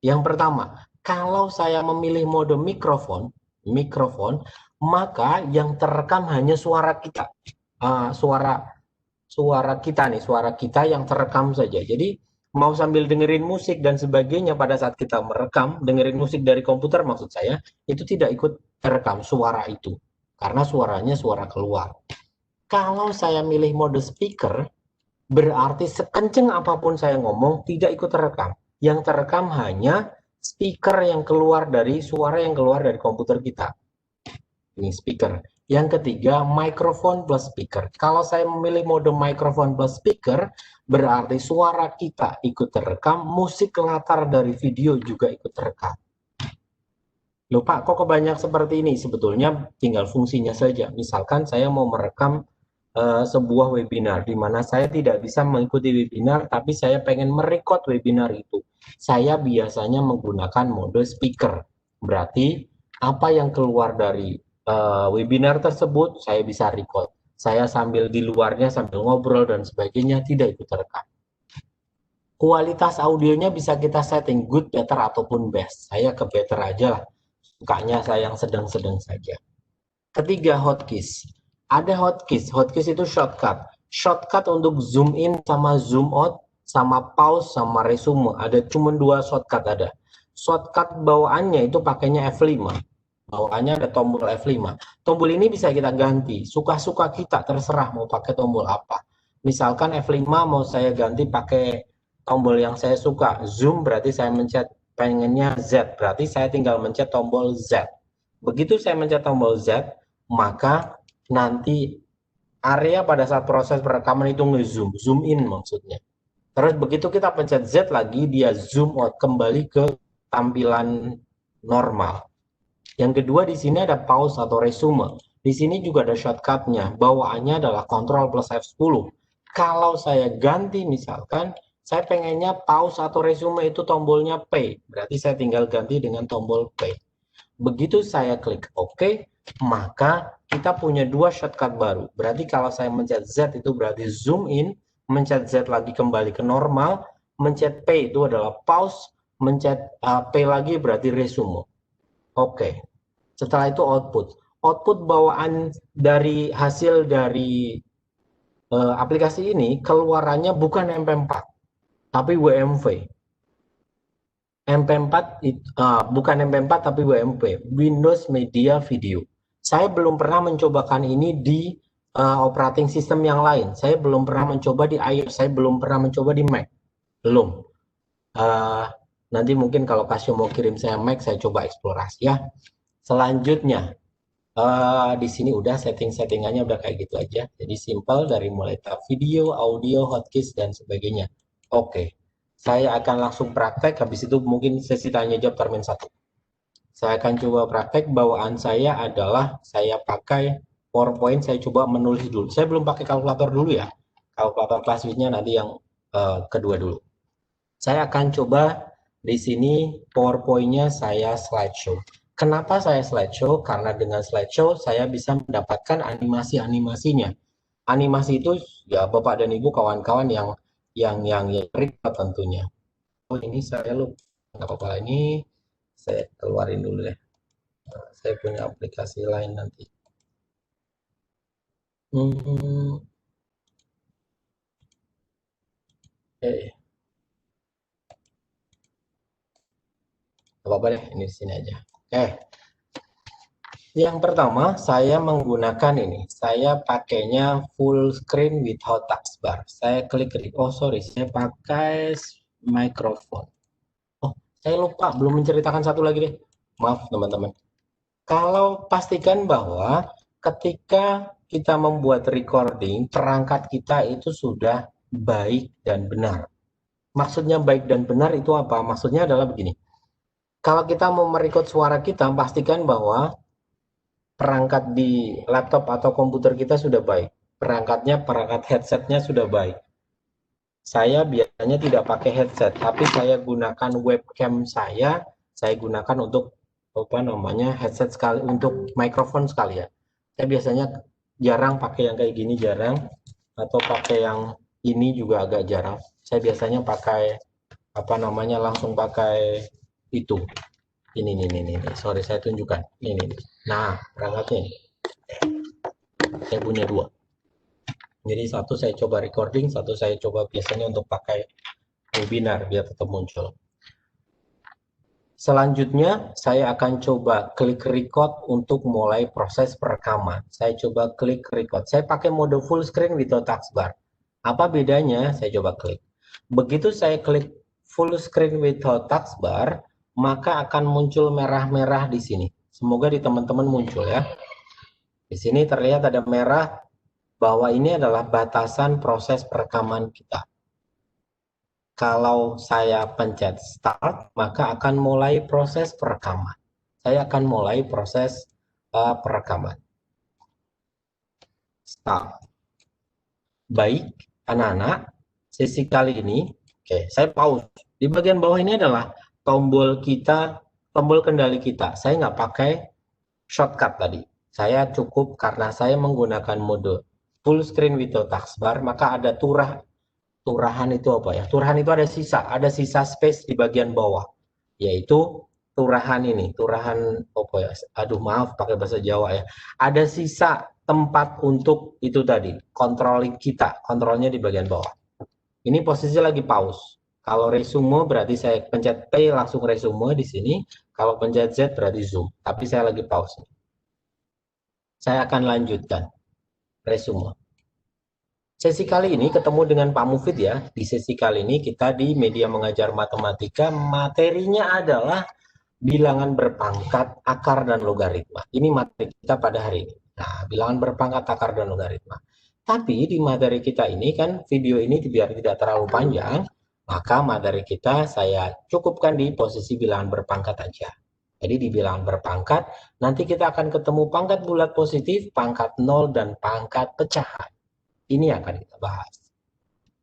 Speaker 1: Yang pertama, kalau saya memilih mode mikrofon, maka yang terekam hanya suara kita. Suara kita nih, suara kita yang terekam saja. Jadi mau sambil dengerin musik dan sebagainya pada saat kita merekam, dengerin musik dari komputer maksud saya, itu tidak ikut terekam suara itu. Karena suaranya suara keluar. Kalau saya milih mode speaker, berarti sekenceng apapun saya ngomong tidak ikut terekam. Yang terekam hanya speaker yang keluar dari suara yang keluar dari komputer kita. Ini speaker. Yang ketiga, microphone plus speaker. Kalau saya memilih mode microphone plus speaker, berarti suara kita ikut terekam, musik latar dari video juga ikut terekam. Loh Pak, kok kebanyak seperti ini? Sebetulnya tinggal fungsinya saja. Misalkan saya mau merekam sebuah webinar di mana saya tidak bisa mengikuti webinar tapi saya pengen merekod webinar itu. Saya biasanya menggunakan mode speaker. Berarti apa yang keluar dari webinar tersebut saya bisa record. Saya sambil di luarnya sambil ngobrol dan sebagainya tidak ikut terekam. Kualitas audionya bisa kita setting good, better ataupun best. Saya ke better aja lah. Sukanya saya yang sedang-sedang saja. Ketiga, hotkeys. Ada hotkeys. Hotkeys itu shortcut. Shortcut untuk zoom in sama zoom out, sama pause, sama resume. Ada cuma 2 shortcut ada. Shortcut bawaannya itu pakainya F5. Bawaannya ada tombol F5. Tombol ini bisa kita ganti. Suka-suka kita, terserah mau pakai tombol apa. Misalkan F5 mau saya ganti pakai tombol yang saya suka. Zoom berarti saya mencet pengennya Z. Berarti saya tinggal mencet tombol Z. Begitu saya mencet tombol Z, maka nanti area pada saat proses perekaman itu nge-zoom, zoom in maksudnya. Terus begitu kita pencet Z lagi, dia zoom out kembali ke tampilan normal. Yang kedua di sini ada pause atau resume. Di sini juga ada shortcutnya. Bawaannya adalah Ctrl plus F10. Kalau saya ganti misalkan, saya pengennya pause atau resume itu tombolnya P. Berarti saya tinggal ganti dengan tombol P. Begitu saya klik OK, maka kita punya 2 shortcut baru. Berarti kalau saya mencet Z itu berarti zoom in, mencet Z lagi kembali ke normal, mencet P itu adalah pause, mencet P lagi berarti resume. Oke. Setelah itu output. Output bawaan dari hasil dari aplikasi ini keluarannya bukan MP4, tapi WMV. MP4 bukan MP4 tapi WMV, Windows Media Video. Saya belum pernah mencobakan ini di operating system yang lain. Saya belum pernah mencoba di iOS, saya belum pernah mencoba di Mac. Belum. Nanti mungkin kalau Casio mau kirim saya Mac, saya coba eksplorasi ya. Selanjutnya, di sini udah setting-settingannya udah kayak gitu aja. Jadi simple dari mulai tab video, audio, hotkeys dan sebagainya. Oke. Saya akan langsung praktek, habis itu mungkin sesi tanya jawab termin 1. Saya akan coba praktek, bawaan saya adalah saya pakai PowerPoint, saya coba menulis dulu. Saya belum pakai kalkulator dulu ya. Kalkulator Classwitch-nya nanti yang kedua dulu. Saya akan coba di sini PowerPoint-nya saya slideshow. Kenapa saya slideshow? Karena dengan slideshow saya bisa mendapatkan animasi-animasinya. Animasi itu ya Bapak dan Ibu kawan-kawan yang record tentunya. Oh ini saya lupa, nggak apa-apa, ini saya keluarin dulu deh. Saya punya aplikasi lain nanti. Apa-apa deh, ini di sini aja. Yang pertama saya menggunakan ini. Saya pakainya full screen without taskbar. Saya klik, saya pakai microphone. Oh, saya lupa belum menceritakan satu lagi deh. Maaf teman-teman. Kalau pastikan bahwa ketika kita membuat recording, perangkat kita itu sudah baik dan benar. Maksudnya baik dan benar itu apa? Maksudnya adalah begini. Kalau kita mau merekod suara kita, pastikan bahwa perangkat di laptop atau komputer kita sudah baik. Perangkat headsetnya sudah baik. Saya biasanya tidak pakai headset, tapi saya gunakan webcam saya gunakan untuk headset sekali, untuk mikrofon sekali ya. Saya biasanya jarang pakai yang kayak gini, jarang, atau pakai yang ini juga agak jarang. Saya biasanya pakai langsung pakai itu. Ini. Sorry, saya tunjukkan. Ini. Nah, perangkatnya ini. Saya punya dua. Jadi satu saya coba recording, satu saya coba biasanya untuk pakai webinar biar tetap muncul. Selanjutnya, saya akan coba klik record untuk mulai proses perekaman. Saya coba klik record. Saya pakai mode full screen without taskbar. Apa bedanya? Saya coba klik. Begitu saya klik full screen without taskbar, maka akan muncul merah-merah di sini. Semoga di teman-teman muncul ya. Di sini terlihat ada merah bahwa ini adalah batasan proses perekaman kita. Kalau saya pencet start, maka akan mulai proses perekaman. Saya akan mulai proses perekaman. Start. Baik, anak-anak, sesi kali ini, oke, saya pause. Di bagian bawah ini adalah tombol kita, tombol kendali kita. Saya nggak pakai shortcut tadi. Saya cukup karena saya menggunakan mode full screen without taskbar, maka ada turahan itu apa ya? Turahan itu ada sisa space di bagian bawah, yaitu turahan ini, turahan apa ya? Aduh maaf pakai bahasa Jawa ya. Ada sisa tempat untuk itu tadi, controlling kita, kontrolnya di bagian bawah. Ini posisi lagi pause. Kalau resume berarti saya pencet P langsung resume di sini. Kalau pencet Z berarti zoom. Tapi saya lagi pause. Saya akan lanjutkan resume. Sesi kali ini ketemu dengan Pak Mufid ya. Di sesi kali ini kita di media mengajar matematika, materinya adalah bilangan berpangkat, akar, dan logaritma. Ini materi kita pada hari ini. Nah, bilangan berpangkat, akar, dan logaritma. Tapi di materi kita ini kan video ini biar tidak terlalu panjang, maka materi kita saya cukupkan di posisi bilangan berpangkat aja. Jadi di bilangan berpangkat, nanti kita akan ketemu pangkat bulat positif, pangkat 0, dan pangkat pecahan. Ini akan kita bahas.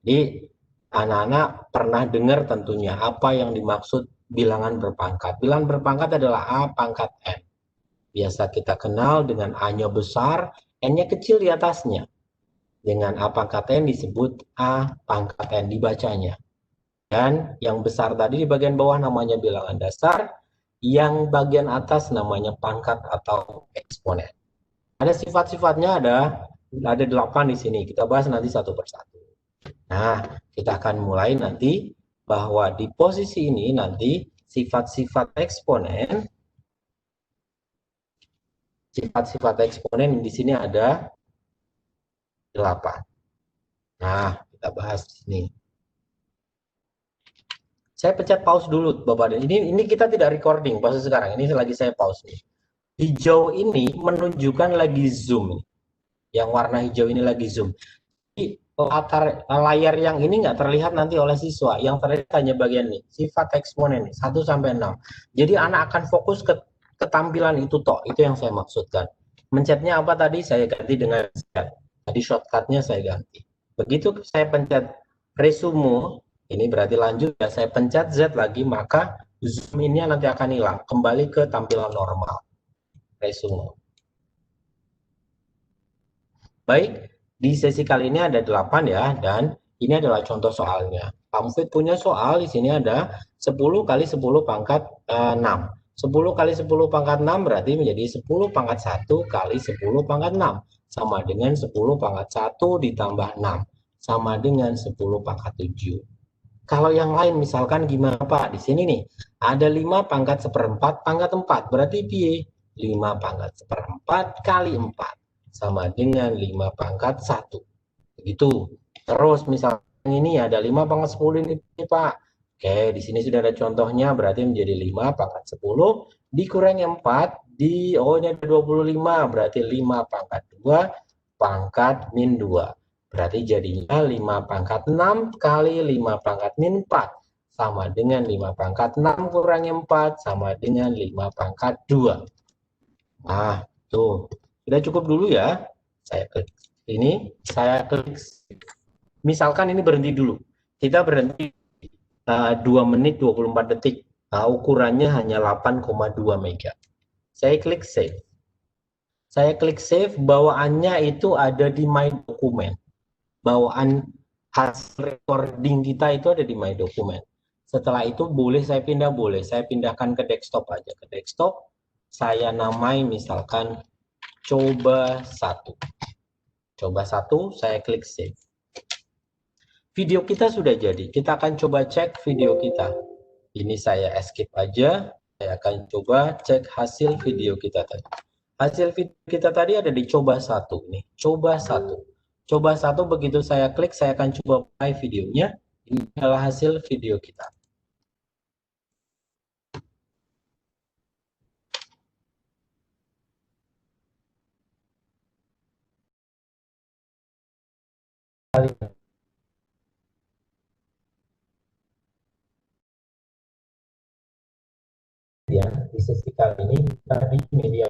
Speaker 1: Jadi anak-anak pernah dengar tentunya apa yang dimaksud bilangan berpangkat. Bilangan berpangkat adalah A pangkat N. Biasa kita kenal dengan A-nya besar, N-nya kecil di atasnya. Dengan A pangkat N disebut A pangkat N dibacanya. Dan yang besar tadi di bagian bawah namanya bilangan dasar, yang bagian atas namanya pangkat atau eksponen. Ada sifat-sifatnya, ada 8 di sini. Kita bahas nanti satu persatu. Nah, kita akan mulai nanti bahwa di posisi ini nanti sifat-sifat eksponen di sini ada 8. Nah, kita bahas di sini. Saya pencet pause dulu, Bapak dan ini kita tidak recording pause sekarang. Ini lagi saya pause nih. Hijau ini menunjukkan lagi zoom. Yang warna hijau ini lagi zoom. Jadi latar layar yang ini nggak terlihat nanti oleh siswa. Yang terlihat hanya bagian ini, sifat eksponen 1 sampai 6. Jadi anak akan fokus ke ketampilan itu toh. Itu yang saya maksudkan. Mencetnya apa tadi? Saya ganti dengan Z. Tadi shortcutnya saya ganti. Begitu saya pencet resume, ini berarti lanjut ya. Saya pencet Z lagi, maka zoom ini nanti akan hilang. Kembali ke tampilan normal. Resume. Baik, di sesi kali ini ada 8 ya, dan ini adalah contoh soalnya. Pak Mufid punya soal, di sini ada 10 kali 10 pangkat 6. 10 kali 10 pangkat 6 berarti menjadi 10 pangkat 1 kali 10 pangkat 6. Sama dengan 10 pangkat 1 ditambah 6. Sama dengan 10 pangkat 7. Kalau yang lain misalkan gimana Pak? Di sini nih, ada 5 pangkat 1/4 pangkat 4. Berarti piye? 5 pangkat 1/4 kali 4. Sama dengan 5 pangkat 1. Begitu. Terus misalnya ini ada 5 pangkat 10 ini Pak. Oke, di sini sudah ada contohnya, berarti menjadi 5 pangkat 10 dikurangi 4 ini ada 25, berarti 5 pangkat 2 pangkat min 2. Berarti jadinya 5 pangkat 6 kali 5 pangkat min 4 sama dengan 5 pangkat 6 kurangi 4 sama dengan 5 pangkat 2. Nah, tuh. Sudah cukup dulu ya. Saya klik ini, saya klik. Misalkan ini berhenti dulu. Kita berhenti 2 menit 24 detik. Ukurannya hanya 8,2 mega. Saya klik save. Saya klik save, bawaannya itu ada di My Document. Bawaan hasil recording kita itu ada di My Document. Setelah itu boleh saya pindah, boleh. Saya pindahkan ke desktop aja. Ke desktop, saya namai misalkan coba 1. Coba 1, saya klik save. Video kita sudah jadi. Kita akan coba cek video kita. Ini saya escape aja. Saya akan coba cek hasil video kita tadi. Hasil video kita tadi ada di coba 1 nih. Coba 1. Coba 1 begitu saya klik, saya akan coba play videonya. Ini adalah hasil video kita. Ya, di sesi kali ini tadi media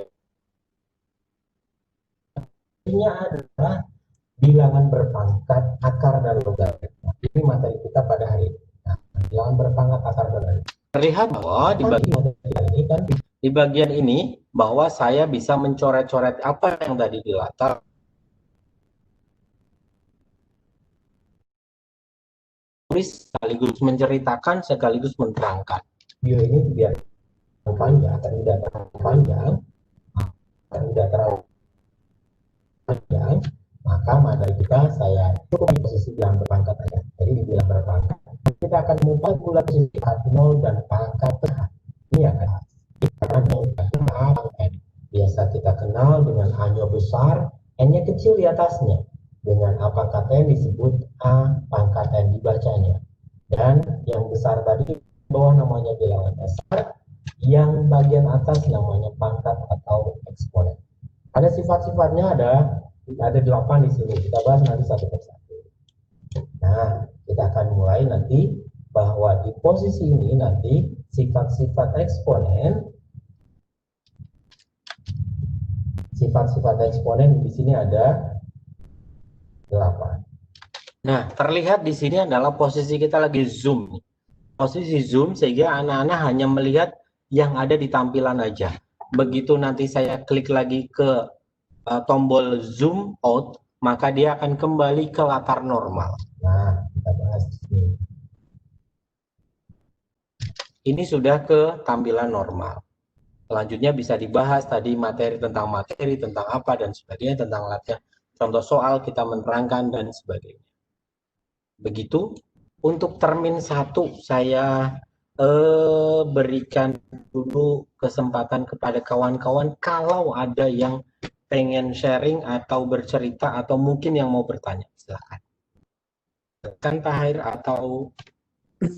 Speaker 1: ini adalah bilangan berpangkat akar dan logaritma. Ini materi kita pada hari ini. Nah, bilangan berpangkat akar dan logaritma. Terlihat bahwa di bagian materi ini kan di bagian ini bahwa saya bisa mencoret-coret apa yang tadi di latar. Tulis sekaligus menceritakan sekaligus menerangkan. Video ini biar panjang, tidak terlalu panjang, tidak terlalu panjang, maka materi kita saya cukup di posisi bilangan berpangkat aja. Jadi di bilangan berpangkat kita akan memulai bulat posisi nol dan pangkat H. Ini akan A, N. Biasa kita kenal dengan A-nya besar, N-nya kecil di atasnya. Dengan A pangkat N disebut A pangkat N dibacanya. Dan yang besar tadi bawah namanya bilangan dasar, yang bagian atas namanya pangkat atau eksponen. Ada sifat-sifatnya, ada 8 di sini. Kita bahas nanti satu persatu. Nah, kita akan mulai nanti bahwa di posisi ini nanti sifat-sifat eksponen di sini ada 8. Nah, terlihat di sini adalah posisi kita lagi zoom. Posisi zoom sehingga anak-anak hanya melihat yang ada di tampilan aja. Begitu nanti saya klik lagi ke tombol zoom out, maka dia akan kembali ke latar normal. Nah, kita bahas ini. Ini sudah ke tampilan normal. Selanjutnya bisa dibahas tadi materi, tentang apa dan sebagainya, tentang latihan, contoh soal, kita menerangkan dan sebagainya. Begitu. Untuk termin 1 saya berikan dulu kesempatan kepada kawan-kawan kalau ada yang pengen sharing atau bercerita atau mungkin yang mau bertanya, silakan. Kan Pak Hair atau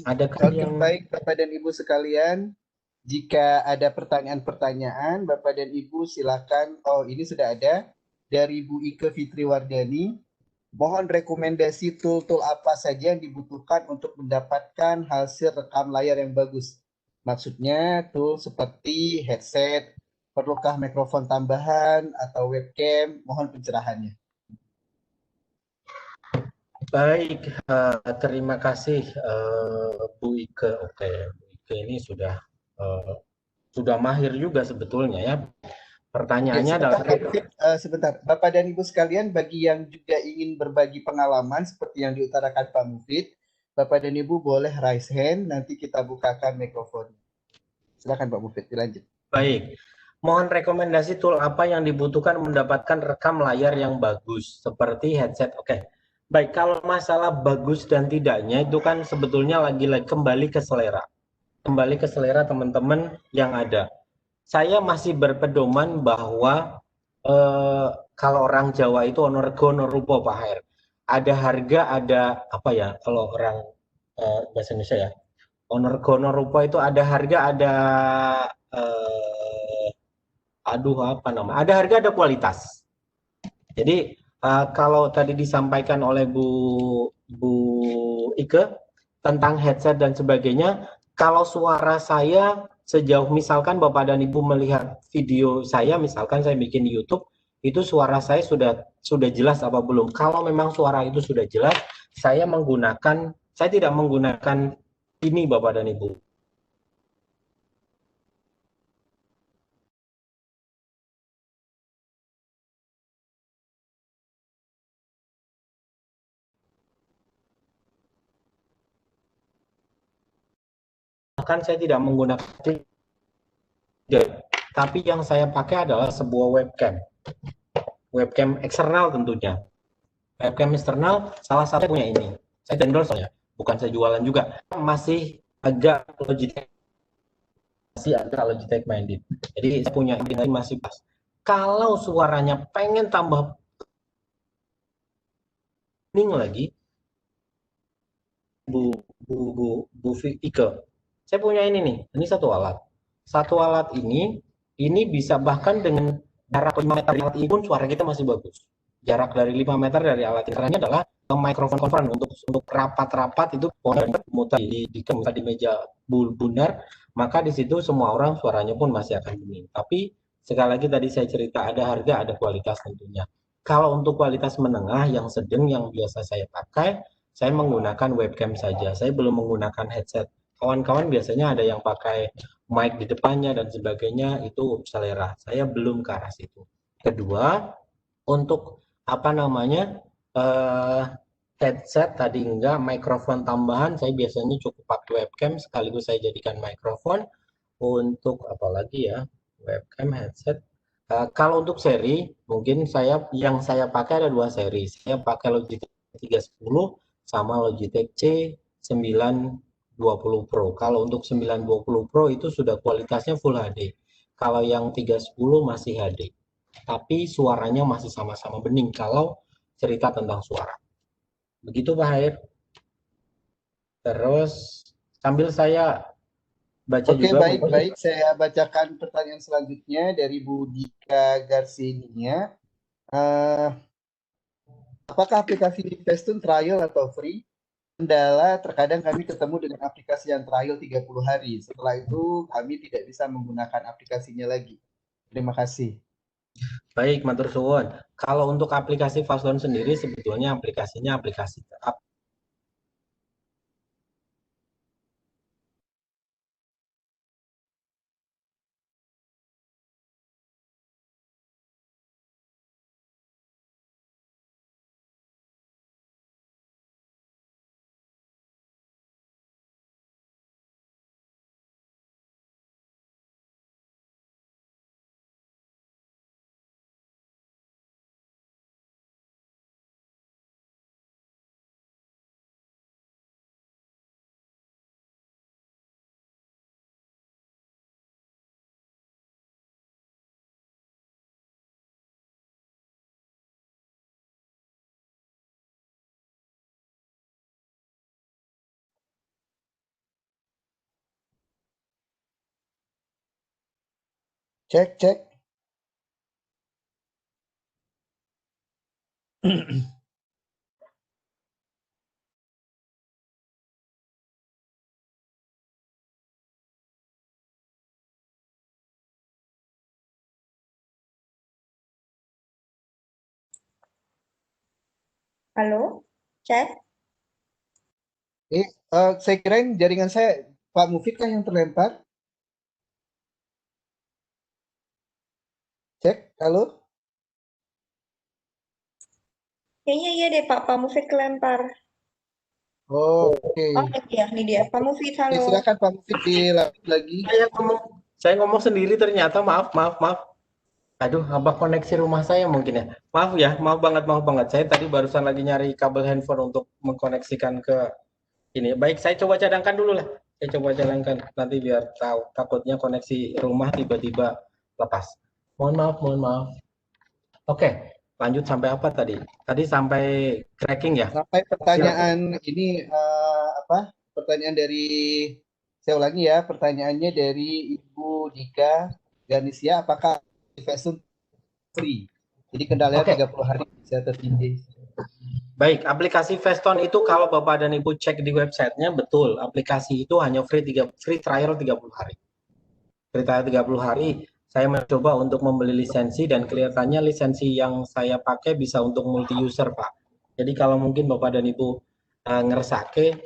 Speaker 1: ada yang
Speaker 2: baik Bapak dan Ibu sekalian, jika ada pertanyaan-pertanyaan Bapak dan Ibu silakan. Oh, ini sudah ada dari Bu Ike Fitri Wardani. Mohon rekomendasi tool-tool apa saja yang dibutuhkan untuk mendapatkan hasil rekam layar yang bagus. Maksudnya tool seperti headset, perlukah mikrofon tambahan atau webcam? Mohon pencerahannya.
Speaker 1: Baik, terima kasih Bu Ike. Oke, Bu Ike ini sudah mahir juga sebetulnya ya. Pertanyaannya adalah
Speaker 2: sebentar, Bapak dan Ibu sekalian, bagi yang juga ingin berbagi pengalaman seperti yang diutarakan Pak Mufid, Bapak dan Ibu boleh raise hand, nanti kita bukakan mikrofon. Silakan Pak Mufid, dilanjut.
Speaker 1: Baik, mohon rekomendasi tool apa yang dibutuhkan mendapatkan rekam layar yang bagus seperti headset. Oke, baik, kalau masalah bagus dan tidaknya itu kan sebetulnya lagi-lagi kembali ke selera teman-teman yang ada. Saya masih berpedoman bahwa kalau orang Jawa itu ono rego ono rupa Pak Hair. Ada harga, ada apa ya kalau orang bahasa Indonesia ya. Ono rego ono rupa itu ada harga, ada ada harga, ada kualitas. Jadi kalau tadi disampaikan oleh Bu Ike tentang headset dan sebagainya, kalau suara saya sejauh misalkan Bapak dan Ibu melihat video saya, misalkan saya bikin YouTube, itu suara saya sudah jelas apa belum? Kalau memang suara itu sudah jelas, saya tidak menggunakan ini Bapak dan Ibu. Bahkan saya tidak menggunakan tapi yang saya pakai adalah sebuah webcam eksternal tentunya. webcam eksternal salah satu punya ini. Saya endorse soalnya, bukan saya jualan juga. Masih agak Logitech minded. Jadi saya punya ini masih pas. Kalau suaranya pengen tambah pening lagi, Bu Bu Bu Bu Ike, saya punya ini nih. Ini satu alat. Satu alat ini bisa bahkan dengan jarak 5 meter dari alat ini pun suara kita masih bagus. Jarak dari 5 meter dari alat ini adalah mikrofon konferensi untuk rapat-rapat itu muter di meja bundar, maka di situ semua orang suaranya pun masih akan bening. Tapi sekali lagi tadi saya cerita ada harga, ada kualitas tentunya. Kalau untuk kualitas menengah yang sedang yang biasa saya pakai, saya menggunakan webcam saja. Saya belum menggunakan headset. Kawan-kawan biasanya ada yang pakai mic di depannya dan sebagainya, itu selera. Saya belum ke arah situ. Kedua, untuk apa namanya headset tadi enggak, mikrofon tambahan saya biasanya cukup pakai webcam sekaligus saya jadikan mikrofon. Untuk apa lagi ya, webcam headset. Kalau untuk seri mungkin saya pakai ada 2 seri. Saya pakai Logitech 310 sama Logitech C920 Pro. Kalau untuk 920 Pro itu sudah kualitasnya Full HD. Kalau yang 310 masih HD. Tapi suaranya masih sama-sama bening kalau cerita tentang suara. Begitu Pak Hair. Terus sambil saya baca
Speaker 2: Oke,
Speaker 1: juga
Speaker 2: baik. Saya bacakan pertanyaan selanjutnya dari Bu Dika Garcinia. Apakah aplikasi Investun trial atau free? Kendala terkadang kami ketemu dengan aplikasi yang trial 30 hari. Setelah itu kami tidak bisa menggunakan aplikasinya lagi. Terima kasih.
Speaker 1: Baik, matur suwun. Kalau untuk aplikasi Fastdown sendiri sebetulnya aplikasinya aplikasi
Speaker 2: Cek.
Speaker 3: Halo, cek.
Speaker 2: Saya kira jaringan saya, Pak Mufid kah yang terlempar? Cek, halo?
Speaker 3: Kayaknya iya deh Pak, Pak Mufid kelempar.
Speaker 2: Oke.
Speaker 3: Oh iya, ini dia. Pak Mufid,
Speaker 2: Oke,
Speaker 3: halo.
Speaker 2: silakan Pak Mufid dilanjut lagi.
Speaker 1: saya ngomong sendiri ternyata maaf. Aduh, apa koneksi rumah saya mungkin ya. Maaf banget. Saya tadi barusan lagi nyari kabel handphone untuk mengkoneksikan ke ini. Baik, saya coba cadangkan dulu lah. Saya coba cadangkan nanti biar tahu. Takutnya koneksi rumah tiba-tiba lepas. Mohon maaf. Oke, lanjut sampai apa tadi? Tadi sampai tracking ya?
Speaker 2: Sampai pertanyaan ini Pertanyaan dari saya ulangi ya, pertanyaannya dari Ibu Dika Ganisia, apakah investment free? Jadi kendalanya
Speaker 1: Oke.
Speaker 2: 30 hari bisa tertindih.
Speaker 1: Baik, aplikasi Feston itu kalau Bapak dan Ibu cek di websitenya betul, aplikasi itu hanya free trial 30 hari. Free trial 30 hari, saya mencoba untuk membeli lisensi dan kelihatannya lisensi yang saya pakai bisa untuk multi user, Pak. Jadi kalau mungkin Bapak dan Ibu ngeresake,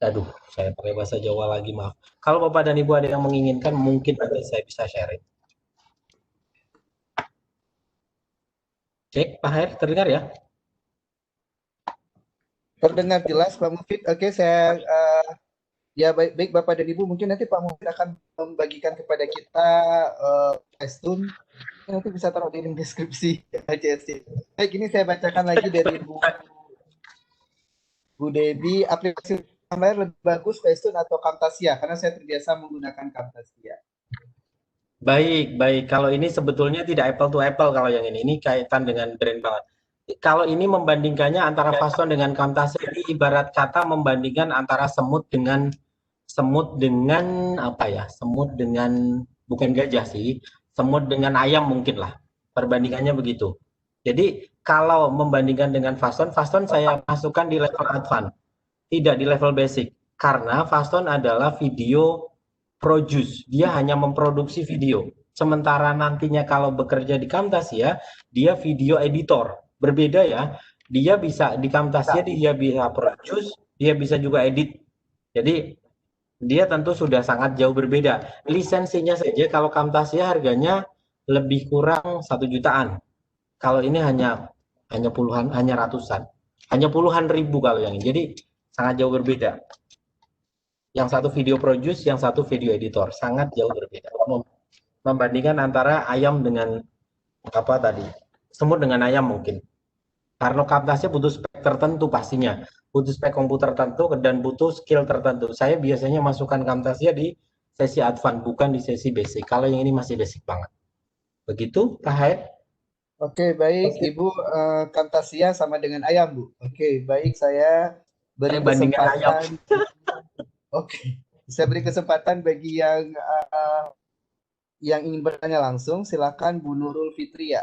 Speaker 1: aduh, saya pakai bahasa Jawa lagi, maaf. Kalau Bapak dan Ibu ada yang menginginkan, mungkin nanti saya bisa sharing. Cek, Pak Her, terdengar ya?
Speaker 2: Terdengar jelas Pak Mufid. Oke, saya ya baik Bapak dan Ibu, mungkin nanti Pak Mufid akan membagikan kepada kita Festun. Nanti bisa taruh di link deskripsi HCSC. Baik, ini saya bacakan lagi dari Ibu Bu Debbie, aplikasi gambar lebih bagus Facetune atau Camtasia? Karena saya terbiasa menggunakan Camtasia.
Speaker 1: Baik, baik. Kalau ini sebetulnya tidak apple to apple kalau yang ini kaitan dengan brand banget. Kalau ini membandingkannya antara Fastone dengan Camtasia, ini ibarat kata membandingkan antara semut dengan apa ya? Semut dengan bukan gajah sih, semut dengan ayam mungkin lah. Perbandingannya begitu. Jadi kalau membandingkan dengan Fastone, Fastone saya masukkan di level advance, tidak di level basic. Karena Fastone adalah video produce, dia hanya memproduksi video. Sementara nantinya kalau bekerja di Camtasia, dia video editor. Berbeda ya, dia bisa di Camtasia dia bisa produce, dia bisa juga edit. Jadi dia tentu sudah sangat jauh berbeda. Lisensinya saja kalau Camtasia harganya lebih kurang 1 jutaan. Kalau ini hanya puluhan, hanya ratusan, hanya puluhan ribu kalau yang ini. Jadi sangat jauh berbeda. Yang satu video produce, yang satu video editor, sangat jauh berbeda. Membandingkan antara ayam dengan apa tadi, semut dengan ayam mungkin. Karena Camtasia butuh spek tertentu pastinya, butuh spek komputer tertentu dan butuh skill tertentu. Saya biasanya masukkan Camtasia di sesi advance, bukan di sesi basic. Kalau yang ini masih basic banget. Begitu, Kak Haid?
Speaker 2: Oke, baik. Ibu, Camtasia sama dengan ayam, Bu. Oke, baik. Saya beri
Speaker 1: bandingkan ayam.
Speaker 2: kesempatan. Oke, saya beri kesempatan bagi yang ingin bertanya langsung. Silakan Bu Nurul Fitria.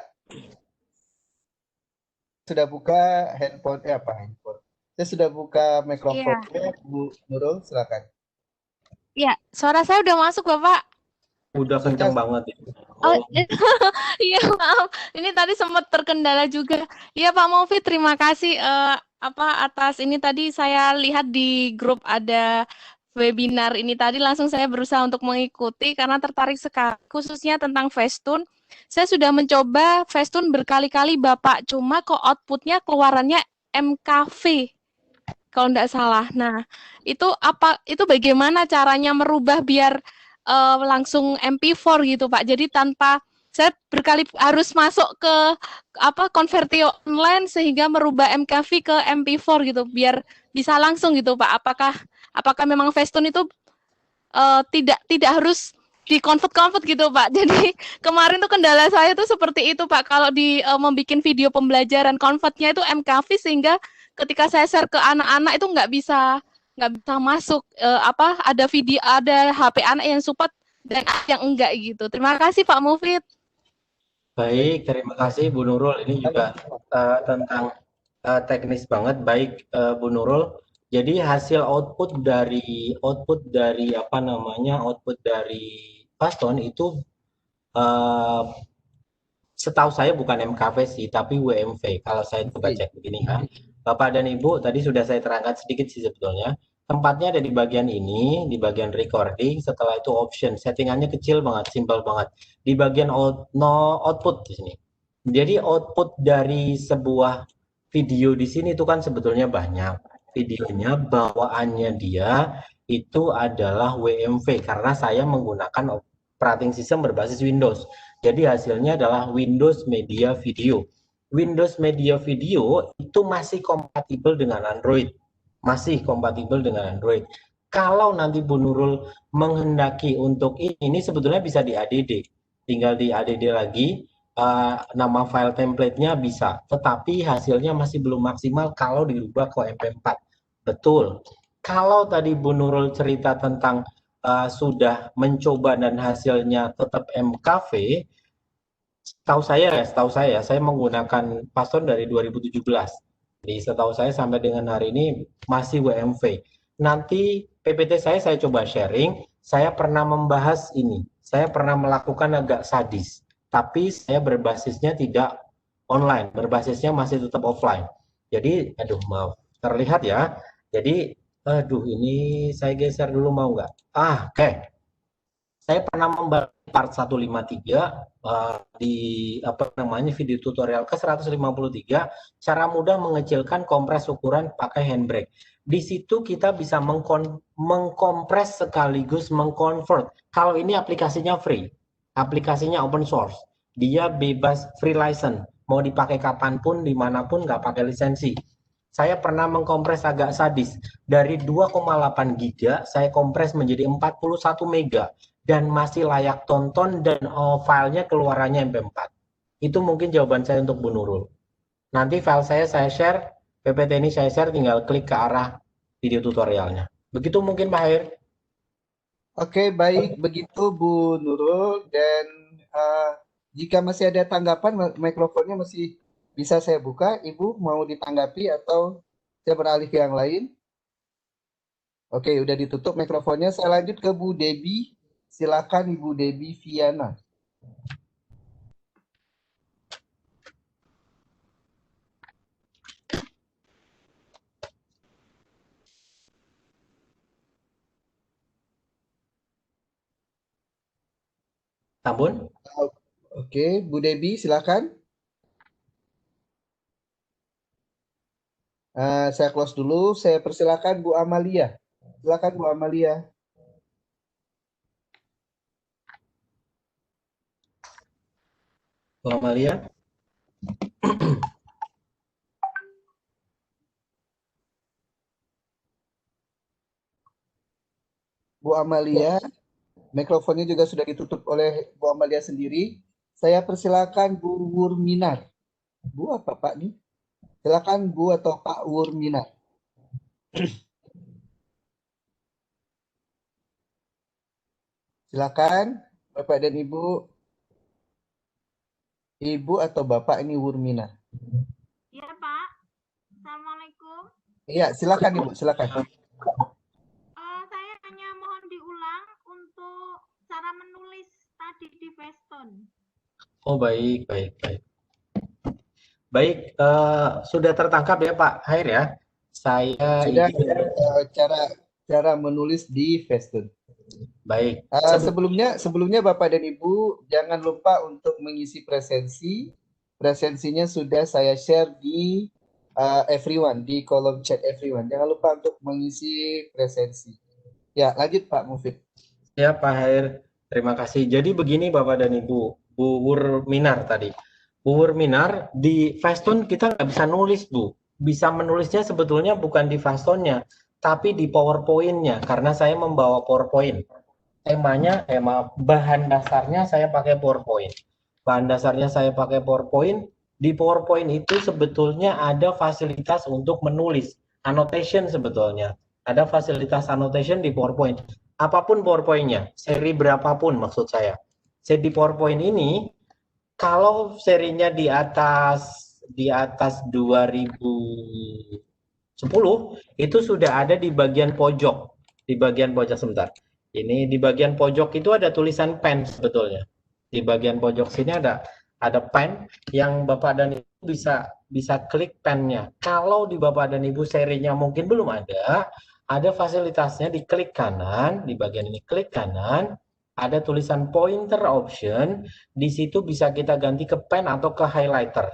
Speaker 2: Sudah buka handphone, handphone? Saya sudah buka mikrofonnya, Bu Nurul, silakan.
Speaker 4: Iya, suara saya udah masuk, Bapak.
Speaker 1: Udah kenceng banget.
Speaker 4: Oh, iya maaf. Ini tadi sempat terkendala juga. Iya Pak Maufi, terima kasih atas ini tadi saya lihat di grup ada webinar ini tadi langsung saya berusaha untuk mengikuti karena tertarik sekali khususnya tentang Facetune. Saya sudah mencoba Facetune berkali-kali Bapak, cuma kok outputnya keluarannya MKV kalau tidak salah. Nah, itu bagaimana caranya merubah biar langsung MP4 gitu Pak. Jadi tanpa saya berkali harus masuk ke konversi online sehingga merubah MKV ke MP4 gitu biar bisa langsung gitu Pak. Apakah memang Facetune itu tidak harus di-convert gitu Pak. Jadi kemarin tuh kendala saya tuh seperti itu Pak. Kalau membuat video pembelajaran convertnya itu MKV sehingga ketika saya share ke anak-anak itu nggak bisa masuk ada video ada HP anak yang support dan yang enggak gitu. Terima kasih Pak Mufid.
Speaker 1: Baik, terima kasih Bu Nurul. Ini juga tentang teknis banget. Baik Bu Nurul. Jadi hasil output dari Fastone itu setahu saya bukan MKV sih, tapi WMV. Kalau saya coba cek begini kan, Bapak dan Ibu tadi sudah saya terangkan sedikit sih sebetulnya. Tempatnya ada di bagian ini, di bagian recording. Setelah itu option, settingannya kecil banget, simpel banget. Di bagian output di sini. Jadi output dari sebuah video di sini itu kan sebetulnya banyak. Videonya bawaannya dia itu adalah WMV karena saya menggunakan operating system berbasis Windows. Jadi hasilnya adalah Windows Media Video. Windows Media Video itu masih kompatibel dengan Android. Masih kompatibel dengan Android. Kalau nanti Bu Nurul menghendaki untuk ini sebetulnya bisa di ADD. Tinggal di ADD lagi, nama file template-nya bisa. Tetapi hasilnya masih belum maksimal kalau dirubah ke MP4. Betul. Kalau tadi Bu Nurul cerita tentang sudah mencoba dan hasilnya tetap MKV, setahu saya menggunakan Fastone dari 2017. Jadi setahu saya sampai dengan hari ini masih WMV. Nanti PPT saya coba sharing. Saya pernah membahas ini. Saya pernah melakukan agak sadis. Tapi saya berbasisnya tidak online. Berbasisnya masih tetap offline. Jadi, maaf. Terlihat ya. Jadi, ini saya geser dulu mau nggak? Oke. Saya pernah membahas part 153 di video tutorial ke 153 cara mudah mengecilkan kompres ukuran pakai handbrake. Di situ kita bisa mengkompres sekaligus mengconvert. Kalau ini aplikasinya free, aplikasinya open source, dia bebas free license, mau dipakai kapanpun, dimanapun, nggak pakai lisensi. Saya pernah mengkompres agak sadis. Dari 2,8 giga, saya kompres menjadi 41 mega. Dan masih layak tonton dan filenya keluarannya MP4. Itu mungkin jawaban saya untuk Bu Nurul. Nanti file saya share, PPT ini saya share, tinggal klik ke arah video tutorialnya. Begitu mungkin Pak Hair.
Speaker 2: Oke, baik. Begitu Bu Nurul. Dan jika masih ada tanggapan, mikrofonnya masih bisa saya buka. Ibu mau ditanggapi atau saya beralih ke yang lain? Oke, udah ditutup mikrofonnya. Saya lanjut ke Bu Debi. Silakan Ibu Debi Viana.
Speaker 1: Sampun?
Speaker 2: Oke, Bu Debi silakan. Saya close dulu. Saya persilakan Bu Amalia. Silakan Bu Amalia.
Speaker 1: Bu Amalia.
Speaker 2: Bu Amalia, mikrofonnya juga sudah ditutup oleh Bu Amalia sendiri. Saya persilakan Bu Wurminar. Bu apa Pak nih? Silakan Bu atau Pak Wurminar. Silakan Bapak dan Ibu. Ibu atau Bapak ini Wurminar.
Speaker 5: Iya Pak. Assalamualaikum.
Speaker 2: Iya, silakan Ibu, silakan.
Speaker 5: Saya hanya mohon diulang untuk cara menulis tadi di Feston.
Speaker 1: Oh baik. Baik, sudah tertangkap ya Pak Hair ya. Saya
Speaker 2: Sudah
Speaker 1: izin.
Speaker 2: cara menulis di Feston.
Speaker 1: Baik.
Speaker 2: Sebelumnya Bapak dan Ibu jangan lupa untuk mengisi presensi. Presensinya sudah saya share di everyone, di kolom chat everyone. Jangan lupa untuk mengisi presensi. Ya, lanjut Pak Mufid.
Speaker 1: Ya Pak Hair, terima kasih. Jadi begini Bapak dan Ibu, Bu Wurminar tadi. Bu Wurminar, di Feston kita nggak bisa nulis Bu. Bisa menulisnya sebetulnya bukan di Festonnya, tapi di PowerPoint-nya. Karena saya membawa PowerPoint. Bahan dasarnya saya pakai PowerPoint. Bahan dasarnya saya pakai PowerPoint. Di PowerPoint itu sebetulnya ada fasilitas untuk menulis. Annotation sebetulnya. Ada fasilitas annotation di PowerPoint. Apapun PowerPoint-nya, seri berapapun maksud saya. Di PowerPoint ini, kalau serinya di atas 2010, itu sudah ada di bagian pojok. Di bagian pojok sebentar. Ini di bagian pojok itu ada tulisan pen sebetulnya. Di bagian pojok sini ada pen yang Bapak dan Ibu bisa klik pennya. Kalau di Bapak dan Ibu serinya mungkin belum ada fasilitasnya di klik kanan, di bagian ini klik kanan, ada tulisan pointer option, di situ bisa kita ganti ke pen atau ke highlighter.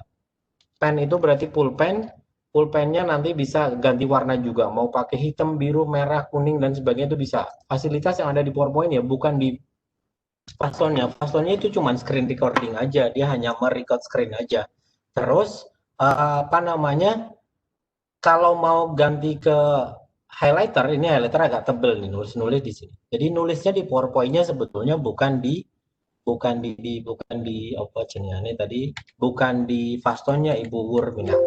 Speaker 1: Pen itu berarti pulpennya nanti bisa ganti warna juga, mau pakai hitam, biru, merah, kuning, dan sebagainya itu bisa. Fasilitas yang ada di PowerPoint ya bukan di Fastonnya. Fastonnya itu cuma screen recording aja, dia hanya merecord screen aja. Terus, kalau mau ganti ke highlighter, ini highlighter agak tebel nih, nulis di sini. Jadi nulisnya di PowerPoint-nya sebetulnya bukan di Fastonnya Ibu Wurminar.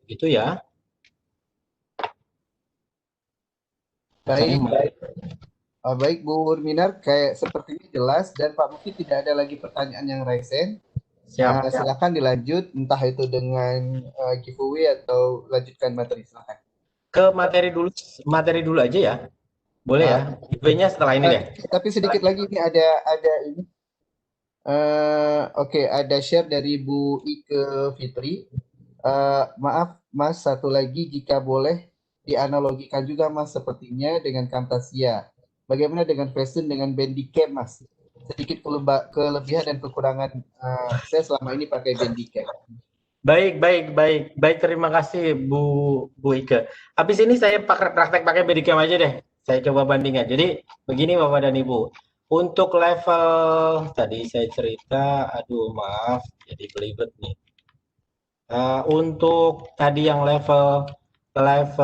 Speaker 1: Gitu ya.
Speaker 2: Baik Bu Wurminar, kayak sepertinya jelas dan Pak Mufid tidak ada lagi pertanyaan yang resen. Silakan dilanjut, entah itu dengan giveaway atau lanjutkan materi, silakan.
Speaker 1: Ke materi dulu aja ya. Boleh ya? Giveaway-nya setelah ini deh.
Speaker 2: Tapi sedikit lagi ini ada ini. Oke, ada share dari Bu Ike Fitri. Maaf Mas, satu lagi jika boleh dianalogikan juga Mas sepertinya dengan Camtasia. Bagaimana dengan Fashion dengan Bandicam Mas? Sedikit kelebihan dan kekurangan saya selama ini pakai Bandicam.
Speaker 1: Baik, terima kasih Bu Ike. Habis ini saya praktek pakai Bandicam aja deh. Saya coba bandingkan. Jadi begini Bapak dan Ibu. Untuk level tadi saya cerita, aduh maaf, jadi belibet nih. Untuk tadi yang level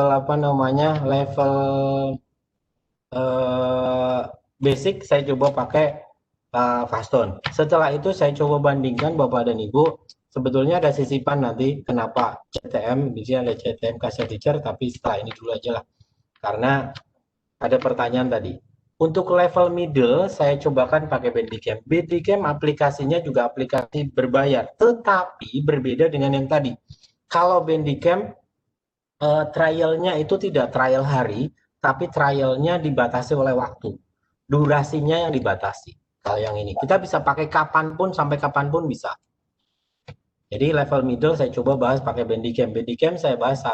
Speaker 1: apa namanya, level basic saya coba pakai Fastone. Setelah itu saya coba bandingkan Bapak dan Ibu. Sebetulnya ada sisipan nanti kenapa CTM, di sini ada CTM Casio Teacher, tapi setelah ini dulu aja lah. Karena ada pertanyaan tadi. Untuk level middle, saya cobakan pakai Bandicam. Bandicam aplikasinya juga aplikasi berbayar, tetapi berbeda dengan yang tadi. Kalau Bandicam, trialnya itu tidak trial hari, tapi trialnya dibatasi oleh waktu. Durasinya yang dibatasi. Kalau yang ini, kita bisa pakai kapanpun, sampai kapanpun bisa. Jadi level middle saya coba bahas pakai Bandicam. Bandicam saya bahas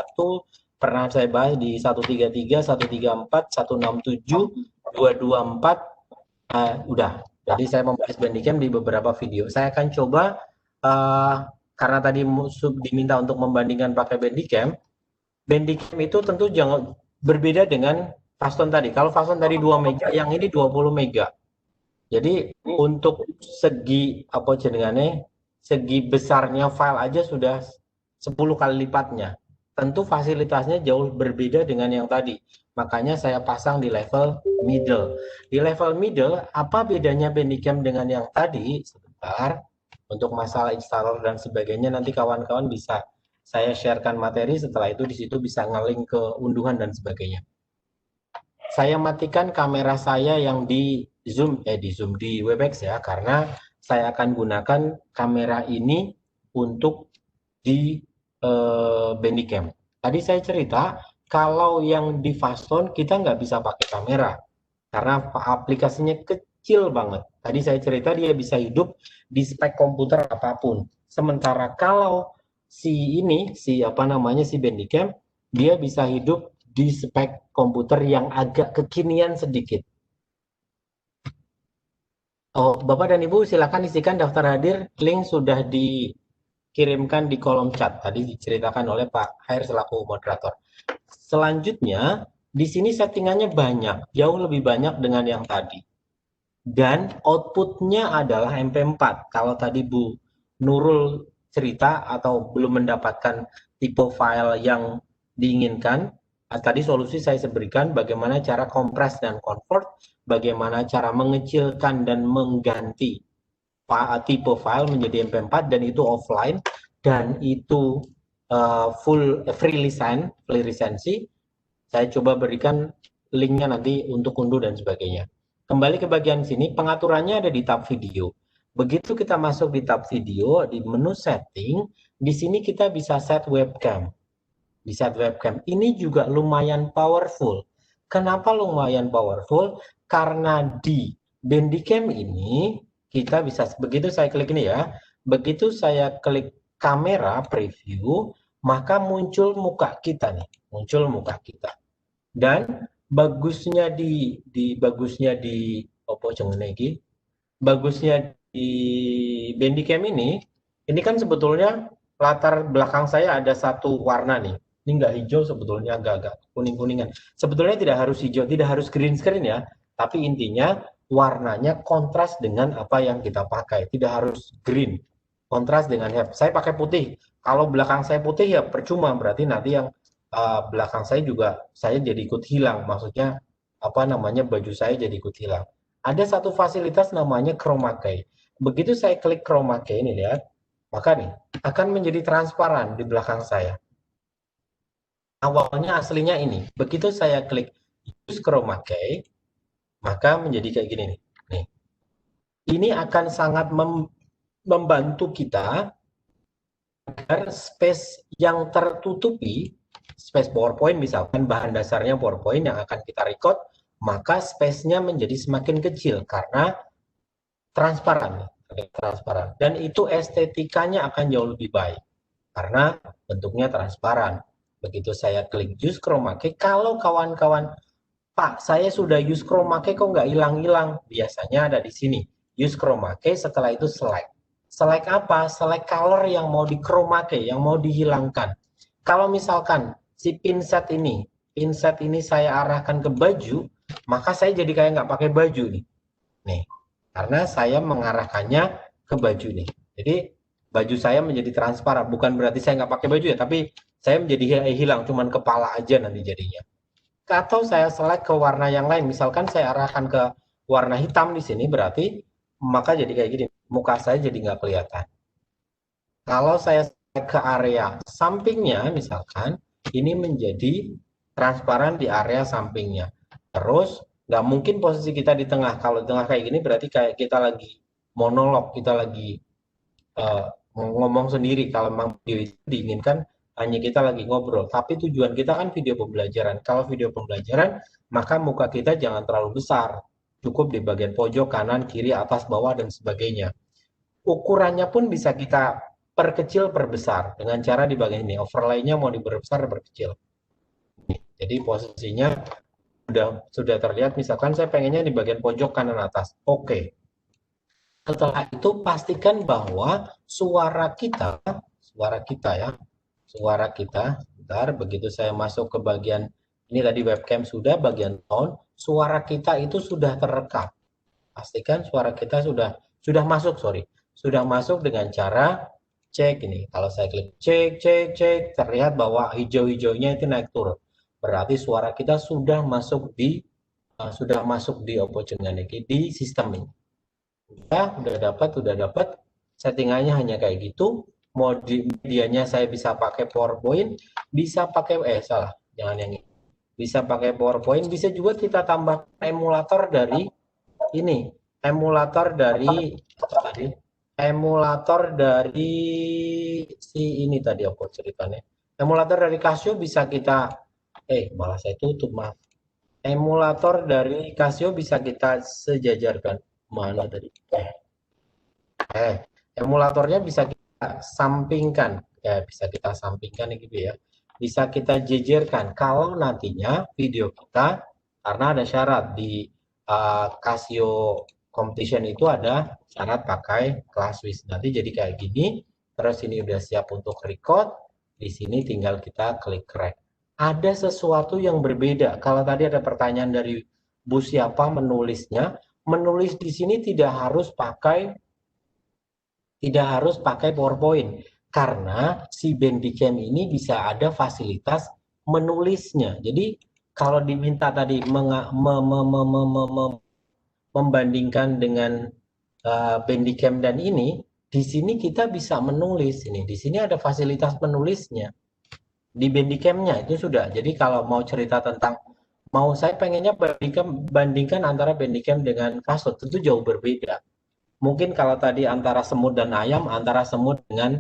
Speaker 1: pernah saya bahas di 133, 134, 167, 224, udah. Jadi saya membahas Bandicam di beberapa video. Saya akan coba, karena tadi diminta untuk membandingkan pakai Bandicam. Bandicam itu tentu jangan berbeda dengan Fastone tadi. Kalau Fastone tadi 2 mega, yang ini 20 mega. Jadi untuk segi apa jenengannya, segi besarnya file aja sudah 10 kali lipatnya. Tentu fasilitasnya jauh berbeda dengan yang tadi. Makanya saya pasang di level middle. Di level middle, apa bedanya Bandicam dengan yang tadi? Sebentar. Untuk masalah installer dan sebagainya, nanti kawan-kawan bisa saya sharekan materi. Setelah itu di situ bisa nge-link ke unduhan dan sebagainya. Saya matikan kamera saya yang di Webex ya, karena saya akan gunakan kamera ini untuk di Bandicam. Tadi saya cerita, kalau yang di Fastone kita nggak bisa pakai kamera, karena aplikasinya kecil banget. Tadi saya cerita dia bisa hidup di spek komputer apapun. Sementara kalau si Bandicam, dia bisa hidup di spek komputer yang agak kekinian sedikit. Oh, Bapak dan Ibu silakan isikan daftar hadir, link sudah dikirimkan di kolom chat. Tadi diceritakan oleh Pak Hair selaku moderator. Selanjutnya, di sini settingannya banyak, jauh lebih banyak dengan yang tadi. Dan outputnya adalah MP4. Kalau tadi Bu Nurul cerita atau belum mendapatkan tipe file yang diinginkan, tadi solusi saya berikan bagaimana cara kompres dan convert, bagaimana cara mengecilkan dan mengganti tipe file menjadi MP4 dan itu offline dan itu free lisensi. Saya coba berikan linknya nanti untuk unduh dan sebagainya. Kembali ke bagian sini, pengaturannya ada di tab video. Begitu kita masuk di tab video, di menu setting, di sini kita bisa set webcam. Di set webcam ini juga lumayan powerful. Kenapa lumayan powerful? Karena di Bandicam ini kita bisa, begitu saya klik ini ya, begitu saya klik kamera preview, maka muncul muka kita nih, muncul muka kita. Dan bagusnya di Bandicam ini kan sebetulnya latar belakang saya ada satu warna nih. Ini nggak hijau, sebetulnya agak-agak kuning-kuningan. Sebetulnya tidak harus hijau, tidak harus green screen ya. Tapi intinya warnanya kontras dengan apa yang kita pakai. Tidak harus green. Kontras dengan saya pakai putih. Kalau belakang saya putih ya percuma. Berarti nanti yang belakang saya juga saya jadi ikut hilang. Maksudnya baju saya jadi ikut hilang. Ada satu fasilitas namanya chroma key. Begitu saya klik chroma key ini lihat, maka nih akan menjadi transparan di belakang saya. Awalnya aslinya ini. Begitu saya klik use chroma key, maka menjadi kayak gini nih. Ini akan sangat membantu kita agar space yang tertutupi, space PowerPoint misalkan bahan dasarnya PowerPoint yang akan kita record, maka space-nya menjadi semakin kecil karena transparan. Dan itu estetikanya akan jauh lebih baik karena bentuknya transparan. Begitu saya klik use chroma key, kalau kawan-kawan, Pak, saya sudah use chroma key kok nggak hilang-hilang? Biasanya ada di sini. Use chroma key, setelah itu select. Select apa? Select color yang mau di chroma key, yang mau dihilangkan. Kalau misalkan si pinset ini saya arahkan ke baju, maka saya jadi kayak nggak pakai baju nih. Karena saya mengarahkannya ke baju nih. Jadi baju saya menjadi transparan. Bukan berarti saya nggak pakai baju ya, tapi saya menjadi hilang, cuman kepala aja nanti jadinya. Atau saya select ke warna yang lain, misalkan saya arahkan ke warna hitam di sini, berarti maka jadi kayak gini, muka saya jadi nggak kelihatan. Kalau saya select ke area sampingnya, misalkan ini menjadi transparan di area sampingnya. Terus nggak mungkin posisi kita di tengah. Kalau di tengah kayak gini berarti kayak kita lagi monolog, kita lagi ngomong sendiri. Kalau memang video itu diinginkan hanya kita lagi ngobrol, tapi tujuan kita kan video pembelajaran. Kalau video pembelajaran, maka muka kita jangan terlalu besar, cukup di bagian pojok, kanan, kiri, atas, bawah, dan sebagainya. Ukurannya pun bisa kita perkecil, perbesar, dengan cara di bagian ini, overlay-nya mau diperbesar, diperkecil. Jadi posisinya sudah terlihat, misalkan saya pengennya di bagian pojok kanan atas, oke. Setelah itu pastikan bahwa suara kita ya, suara kita, bentar, begitu saya masuk ke bagian ini tadi webcam sudah, bagian tone, suara kita itu sudah terekam. Pastikan suara kita sudah masuk, sudah masuk dengan cara cek ini. Kalau saya klik cek, terlihat bahwa hijau-hijaunya itu naik turun. Berarti suara kita sudah masuk di di sistem ini. Udah dapat settingannya hanya kayak gitu. Medianya saya bisa pakai PowerPoint, bisa pakai jangan yang ini. Bisa pakai PowerPoint, bisa juga kita tambah emulator dari ini, emulator dari si ini tadi apa ceritanya. Emulator dari Casio bisa kita malah saya tutup, maaf. Emulator dari Casio bisa kita sejajarkan. Mana tadi? Emulatornya bisa sampingkan ya, bisa kita sampingkan gitu ya, bisa kita jejerkan. Kalau nantinya video kita, karena ada syarat di Casio Competition itu ada syarat pakai ClassWiz, nanti jadi kayak gini. Terus ini udah siap untuk record, di sini tinggal kita klik rec. Ada sesuatu yang berbeda. Kalau tadi ada pertanyaan dari Bu siapa menulisnya, menulis di sini tidak harus pakai PowerPoint, karena si Bandicam ini bisa ada fasilitas menulisnya. Jadi kalau diminta tadi membandingkan dengan Bandicam dan ini, di sini kita bisa menulis ini. Di sini ada fasilitas menulisnya. Di Bandicam-nya itu sudah. Jadi kalau mau cerita tentang saya pengennya bandingkan antara Bandicam dengan Casio, tentu jauh berbeda. Mungkin kalau tadi antara semut dan ayam, antara semut dengan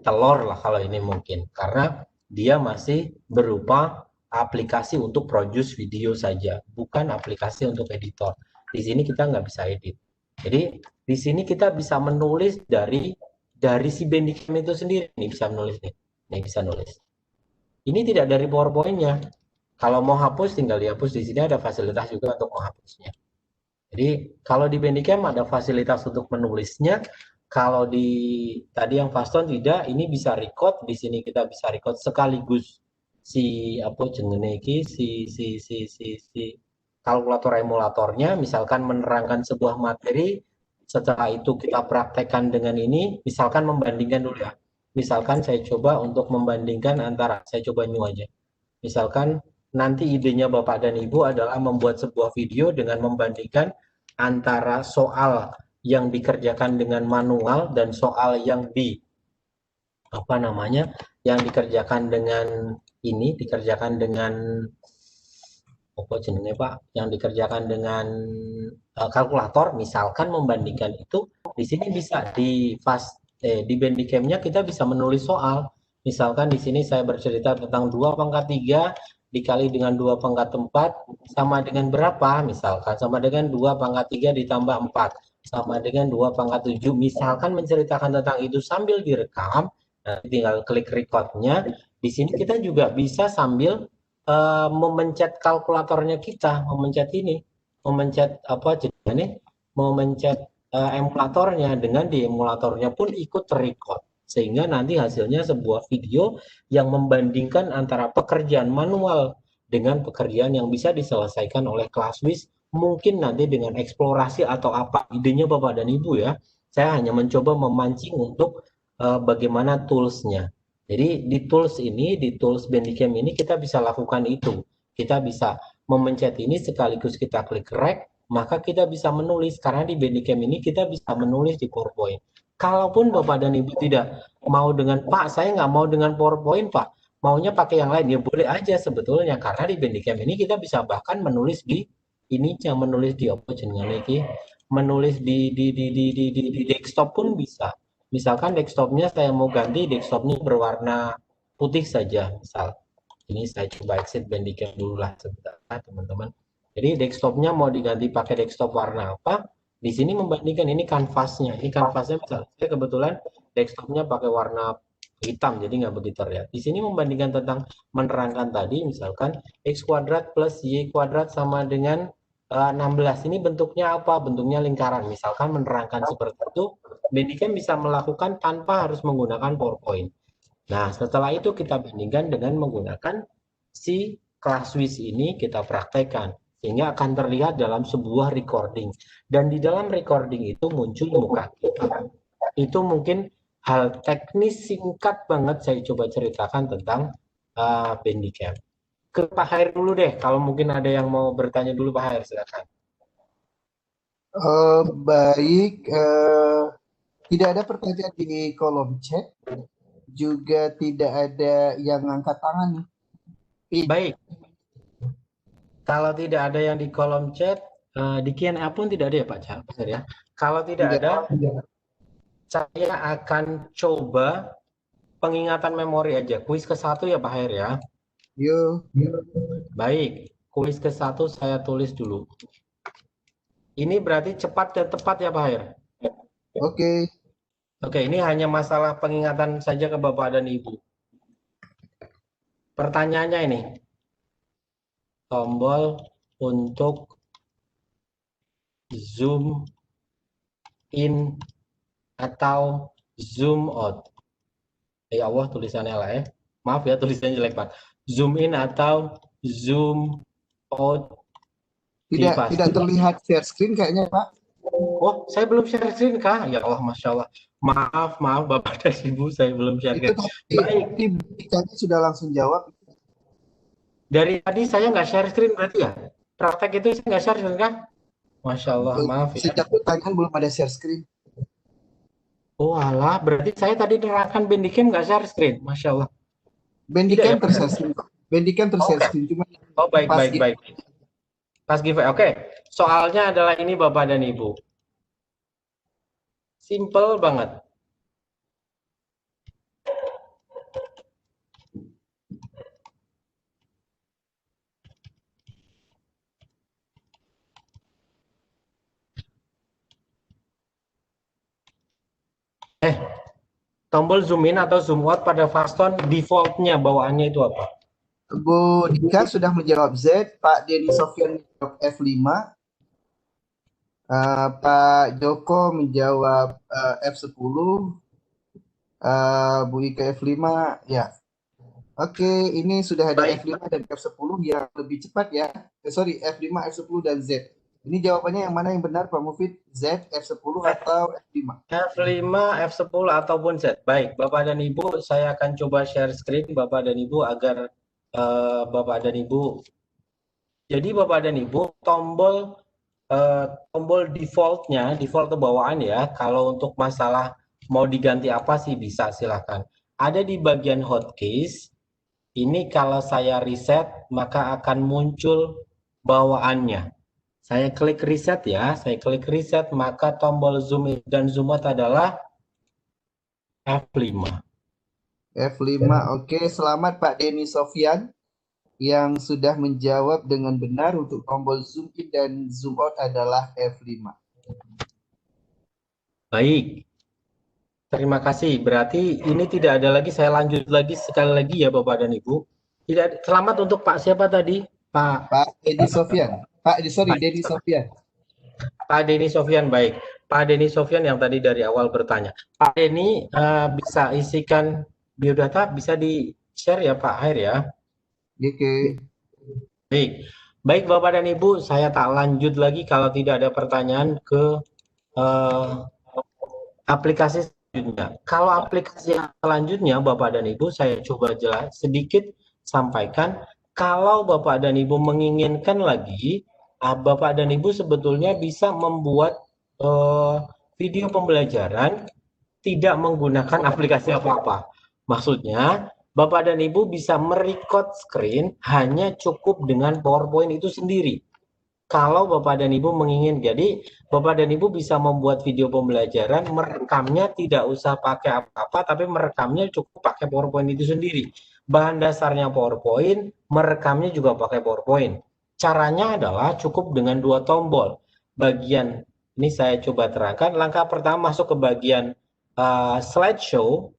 Speaker 1: telur lah kalau ini mungkin. Karena dia masih berupa aplikasi untuk produce video saja, bukan aplikasi untuk editor. Di sini kita nggak bisa edit. Jadi di sini kita bisa menulis dari si Bandicam itu sendiri. Ini bisa menulis nih. Ini bisa nulis. Ini tidak dari PowerPoint-nya. Kalau mau hapus tinggal dihapus, di sini ada fasilitas juga untuk menghapusnya. Jadi kalau di Bandicam ada fasilitas untuk menulisnya. Kalau di tadi yang Faston tidak, ini bisa record. Di sini kita bisa record sekaligus si kalkulator emulatornya. Misalkan menerangkan sebuah materi, setelah itu kita praktekkan dengan ini. Misalkan membandingkan dulu ya. Misalkan saya coba untuk membandingkan antara, saya coba new aja. Misalkan nanti idenya Bapak dan Ibu adalah membuat sebuah video dengan membandingkan antara soal yang dikerjakan dengan manual dan soal yang yang dikerjakan dengan yang dikerjakan dengan kalkulator. Misalkan membandingkan itu, di sini bisa di Bandicam-nya kita bisa menulis soal. Misalkan di sini saya bercerita tentang 2/3 dikali dengan 2/4 sama dengan berapa? Misalkan sama dengan 2/3 ditambah 4 sama dengan 2/7. Misalkan menceritakan tentang itu sambil direkam, tinggal klik record-nya. Di sini kita juga bisa sambil memencet kalkulatornya kita, memencet emulatornya, dengan di emulatornya pun ikut terrecord. Sehingga nanti hasilnya sebuah video yang membandingkan antara pekerjaan manual dengan pekerjaan yang bisa diselesaikan oleh ClassWiz, mungkin nanti dengan eksplorasi atau apa idenya Bapak dan Ibu ya. Saya hanya mencoba memancing untuk bagaimana tools-nya. Jadi di tools ini, di tools Bandicam ini kita bisa lakukan itu. Kita bisa memencet ini sekaligus kita klik rec, maka kita bisa menulis. Karena di Bandicam ini kita bisa menulis di PowerPoint. Kalaupun Bapak dan Ibu tidak mau dengan, Pak, saya nggak mau dengan PowerPoint, Pak, maunya pakai yang lain, ya boleh aja sebetulnya. Karena di Bandicam ini kita bisa bahkan menulis di ini, yang menulis di apa jenengan iki, menulis di desktop pun bisa. Misalkan desktopnya saya mau ganti, desktopnya berwarna putih saja, misal. Ini saya coba exit Bandicam dulu lah sebentar, teman-teman. Jadi desktopnya mau diganti pakai desktop warna apa? Di sini membandingkan ini kanvasnya. Ini kanvasnya misalnya saya kebetulan desktopnya pakai warna hitam, jadi nggak begitu terlihat. Di sini membandingkan tentang menerangkan tadi, misalkan x kuadrat plus y kuadrat sama dengan 16. Ini bentuknya apa? Bentuknya lingkaran. Misalkan menerangkan seperti itu, Bandicam bisa melakukan tanpa harus menggunakan PowerPoint. Nah, setelah itu kita bandingkan dengan menggunakan si ClassWiz ini, kita praktekkan. Sehingga akan terlihat dalam sebuah recording. Dan di dalam recording itu muncul muka kita. Itu mungkin hal teknis singkat banget saya coba ceritakan tentang Bandicam. Ke Pak Hair dulu deh, kalau mungkin ada yang mau bertanya dulu Pak Hair, silakan.
Speaker 2: Baik, tidak ada pertanyaan di kolom chat, juga tidak ada yang angkat tangan nih.
Speaker 1: Baik, kalau tidak ada yang di kolom chat, di Q&A pun tidak ada ya Pak Hair ya. Kalau tidak ada, saya akan coba pengingatan memori aja. Kuis ke-1 ya Pak Hair ya.
Speaker 2: Yuk.
Speaker 1: Baik, kuis ke-1 saya tulis dulu. Ini berarti cepat dan tepat ya Pak Hair.
Speaker 2: Oke.
Speaker 1: Oke, ini hanya masalah pengingatan saja ke Bapak dan Ibu. Pertanyaannya ini. Tombol untuk zoom in atau zoom out. Ya Allah tulisannya lah ya. Maaf ya tulisannya jelek Pak. Zoom in atau zoom out.
Speaker 2: Tidak terlihat share screen kayaknya Pak.
Speaker 1: Oh, saya belum share screen Kak. Ya Allah, Masya Allah. Maaf Bapak dan Ibu, saya belum share screen.
Speaker 2: Baik. Tadi sudah langsung jawab.
Speaker 1: Dari tadi saya nggak share screen berarti ya? Praktek itu saya nggak share screen kan? Masya Allah, maaf ya.
Speaker 2: Sejak pertanyaan belum ada share screen.
Speaker 1: Oh alah, berarti saya tadi nerangkan Bandicam nggak share screen, Masya Allah.
Speaker 2: Bandicam ter-share screen. Bandicam ter-share screen. Cuma
Speaker 1: oh baik. Pas giveaway, oke. Soalnya adalah ini Bapak dan Ibu. Simple banget. Tombol zoom in atau zoom out pada Faston defaultnya bawaannya itu apa?
Speaker 2: Bu Dika sudah menjawab Z, Pak Denny Sofyan menjawab F5, Pak Joko menjawab F10, Bu Ika F5, ya. Oke, ini sudah ada
Speaker 1: Baik.
Speaker 2: F5 dan F10 yang lebih cepat ya. Sorry, F5, F10 dan Z. Ini jawabannya yang mana yang benar Pak Mufid? Z, F10 atau F5?
Speaker 1: F5, F10 ataupun Z. Baik, Bapak dan Ibu, saya akan coba share screen Bapak dan Ibu agar Bapak dan Ibu. Jadi Bapak dan Ibu, tombol defaultnya, default kebawaan ya. Kalau untuk masalah mau diganti apa sih bisa silahkan. Ada di bagian hotkeys. Ini kalau saya reset maka akan muncul bawaannya. Saya klik reset ya, saya klik reset maka tombol zoom in dan zoom out adalah F5.
Speaker 2: F5, oke. Selamat Pak Denny Sofyan yang sudah menjawab dengan benar untuk tombol zoom in dan zoom out adalah F5.
Speaker 1: Baik. Terima kasih. Berarti ini tidak ada lagi, saya lanjut lagi sekali lagi ya Bapak dan Ibu. Tidak, selamat untuk Pak siapa tadi? Pak
Speaker 2: Denny Sofyan. Denny Sofyan.
Speaker 1: Pak Denny Sofyan, baik. Pak Denny Sofyan yang tadi dari awal bertanya. Pak Denny bisa isikan biodata, bisa di-share ya Pak Hair ya?
Speaker 2: Oke.
Speaker 1: Baik Bapak dan Ibu, saya tak lanjut lagi kalau tidak ada pertanyaan ke aplikasi selanjutnya. Kalau aplikasi yang selanjutnya, Bapak dan Ibu, saya coba sedikit sampaikan. Kalau Bapak dan Ibu menginginkan lagi, Bapak dan Ibu sebetulnya bisa membuat video pembelajaran tidak menggunakan aplikasi apa-apa. Maksudnya, Bapak dan Ibu bisa merecord screen hanya cukup dengan PowerPoint itu sendiri. Kalau Bapak dan Ibu menginginkan, jadi Bapak dan Ibu bisa membuat video pembelajaran, merekamnya tidak usah pakai apa-apa, tapi merekamnya cukup pakai PowerPoint itu sendiri. Bahan dasarnya PowerPoint, merekamnya juga pakai PowerPoint. Caranya adalah cukup dengan 2 tombol. Bagian, ini saya coba terangkan, langkah pertama masuk ke bagian slideshow,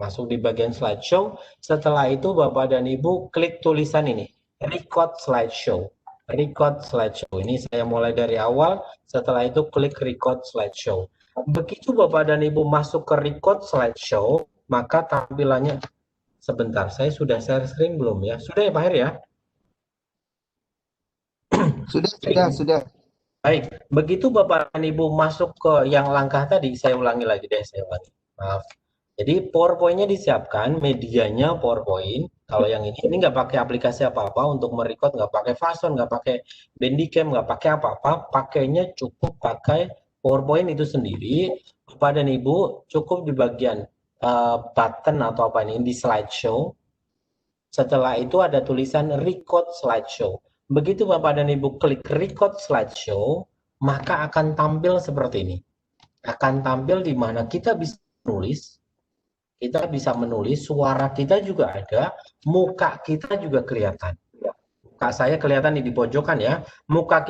Speaker 1: masuk di bagian slideshow, setelah itu Bapak dan Ibu klik tulisan ini, record slideshow. Record slideshow. Ini saya mulai dari awal, setelah itu klik record slideshow. Begitu Bapak dan Ibu masuk ke record slideshow, maka tampilannya, sebentar, saya sudah share screen belum ya? Sudah ya Pak Heri ya?
Speaker 2: Sudah.
Speaker 1: Baik, begitu Bapak dan Ibu masuk ke yang langkah tadi, saya ulangi lagi deh, maaf. Jadi PowerPoint-nya disiapkan, medianya PowerPoint. Kalau yang ini nggak pakai aplikasi apa-apa untuk merecord, nggak pakai Fason, nggak pakai Bandicam, nggak pakai apa-apa, pakainya cukup pakai PowerPoint itu sendiri. Bapak dan Ibu cukup di bagian button atau apa ini di slideshow. Setelah itu ada tulisan record slideshow. Begitu Bapak dan Ibu klik record slideshow, maka akan tampil seperti ini. Akan tampil di mana kita bisa menulis, suara kita juga ada, muka kita juga kelihatan. Muka saya kelihatan di pojokan ya. Muka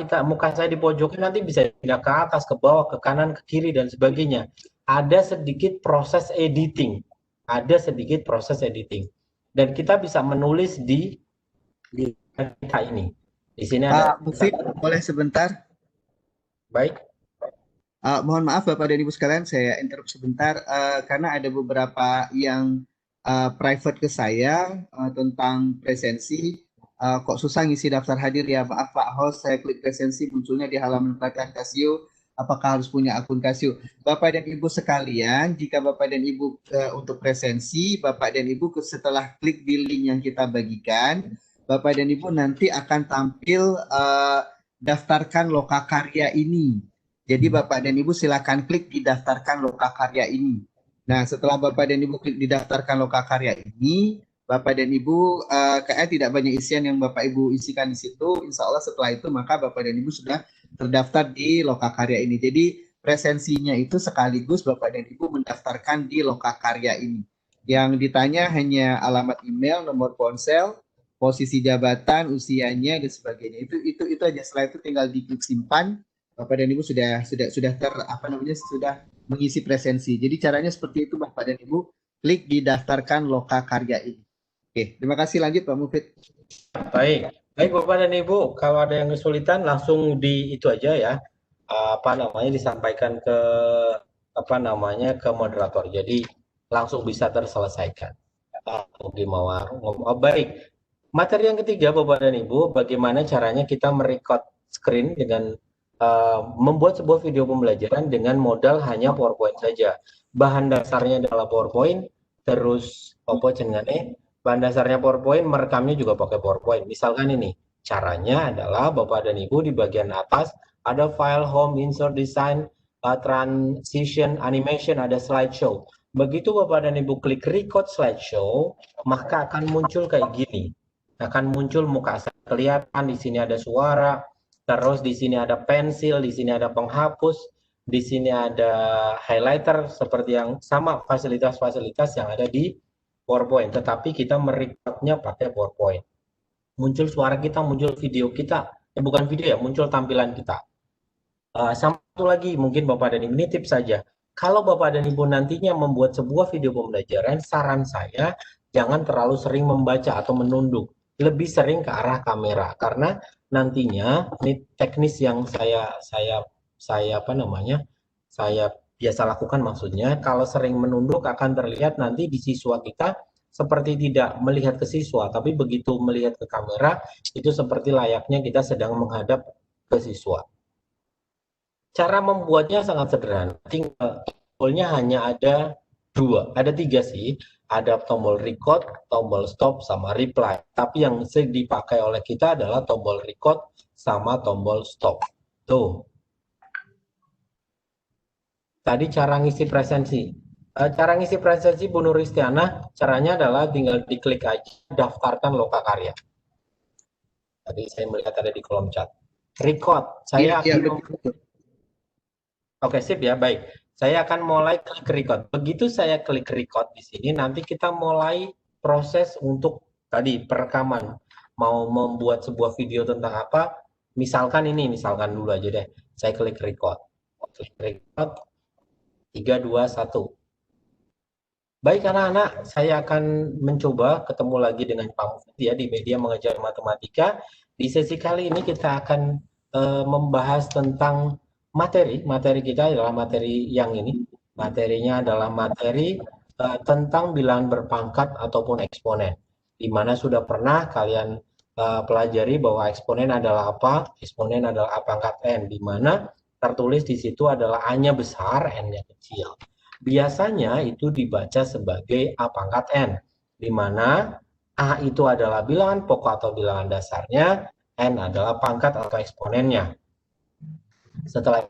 Speaker 1: saya di pojokan nanti bisa pindah ke atas, ke bawah, ke kanan, ke kiri dan sebagainya. Ada sedikit proses editing. Dan kita bisa menulis di kita ini. Di sini ada.
Speaker 2: Pak Mufid, boleh sebentar?
Speaker 1: Baik.
Speaker 2: Mohon maaf Bapak dan Ibu sekalian, saya interrupt sebentar karena ada beberapa yang private ke saya tentang presensi. Kok susah ngisi daftar hadir ya, maaf Pak host, saya klik presensi munculnya di halaman pelatihan Casio. Apakah harus punya akun Casio? Bapak dan Ibu sekalian, jika Bapak dan Ibu untuk presensi, Bapak dan Ibu setelah klik di link yang kita bagikan, Bapak dan Ibu nanti akan tampil daftarkan lokakarya ini. Jadi Bapak dan Ibu silakan klik didaftarkan lokakarya ini. Nah, setelah Bapak dan Ibu klik didaftarkan lokakarya ini, Bapak dan Ibu kayaknya tidak banyak isian yang Bapak Ibu isikan di situ. Insya Allah setelah itu maka Bapak dan Ibu sudah terdaftar di lokakarya ini. Jadi presensinya itu sekaligus Bapak dan Ibu mendaftarkan di lokakarya ini. Yang ditanya hanya alamat email, nomor ponsel, posisi jabatan, usianya dan sebagainya. Itu aja. Setelah itu tinggal diklik simpan. Bapak dan Ibu sudah mengisi presensi. Jadi caranya seperti itu Bapak dan Ibu, klik didaftarkan lokakarya ini. Oke, terima kasih, lanjut Pak Mufid.
Speaker 1: Baik Bapak dan Ibu, kalau ada yang kesulitan langsung di itu aja ya. Disampaikan ke ke moderator. Jadi langsung bisa terselesaikan. Baik. Materi yang ketiga Bapak dan Ibu, bagaimana caranya kita merecord screen dengan membuat sebuah video pembelajaran dengan modal hanya PowerPoint saja. Bahan dasarnya adalah PowerPoint, terus bahan dasarnya PowerPoint, merekamnya juga pakai PowerPoint. Misalkan ini, caranya adalah Bapak dan Ibu di bagian atas ada file, home, insert, design, transition, animation, ada slideshow. Begitu Bapak dan Ibu klik record slideshow, maka akan muncul kayak gini. Akan muncul muka saya kelihatan, di sini ada suara, terus di sini ada pensil, di sini ada penghapus, di sini ada highlighter seperti yang sama fasilitas-fasilitas yang ada di PowerPoint, tetapi kita merecordnya pakai PowerPoint. Muncul suara kita, muncul video kita, bukan video ya, muncul tampilan kita. Satu lagi mungkin Bapak dan Ibu, ini tips saja. Kalau Bapak dan Ibu nantinya membuat sebuah video pembelajaran, saran saya jangan terlalu sering membaca atau menunduk, lebih sering ke arah kamera, karena nantinya ini teknis yang saya biasa lakukan, maksudnya kalau sering menunduk akan terlihat nanti di siswa kita seperti tidak melihat ke siswa, tapi begitu melihat ke kamera itu seperti layaknya kita sedang menghadap ke siswa. Cara membuatnya sangat sederhana, tinggal tombolnya hanya ada tiga sih. Ada tombol record, tombol stop, sama reply. Tapi yang sering dipakai oleh kita adalah tombol record sama tombol stop. Tuh. Tadi cara ngisi presensi. Cara ngisi presensi Bu Nuristiana, caranya adalah tinggal diklik aja daftarkan lokakarya. Tadi saya melihat ada di kolom chat. Record. Saya akan Oke, sip ya, baik. Saya akan mulai klik record. Begitu saya klik record di sini, nanti kita mulai proses untuk tadi perekaman. Mau membuat sebuah video tentang apa? Misalkan dulu aja deh. Saya klik record. Klik record. 3, 2, 1. Baik anak-anak, saya akan mencoba ketemu lagi dengan Pak Mufid ya di Media Mengajar Matematika. Di sesi kali ini kita akan membahas tentang materi kita adalah materi yang ini. Materinya adalah materi tentang bilangan berpangkat ataupun eksponen. Di mana sudah pernah kalian pelajari bahwa eksponen adalah apa? Eksponen adalah A pangkat N, di mana tertulis di situ adalah A-nya besar, N-nya kecil. Biasanya itu dibaca sebagai A pangkat N, di mana A itu adalah bilangan pokok atau bilangan dasarnya, N adalah pangkat atau eksponennya. Setelah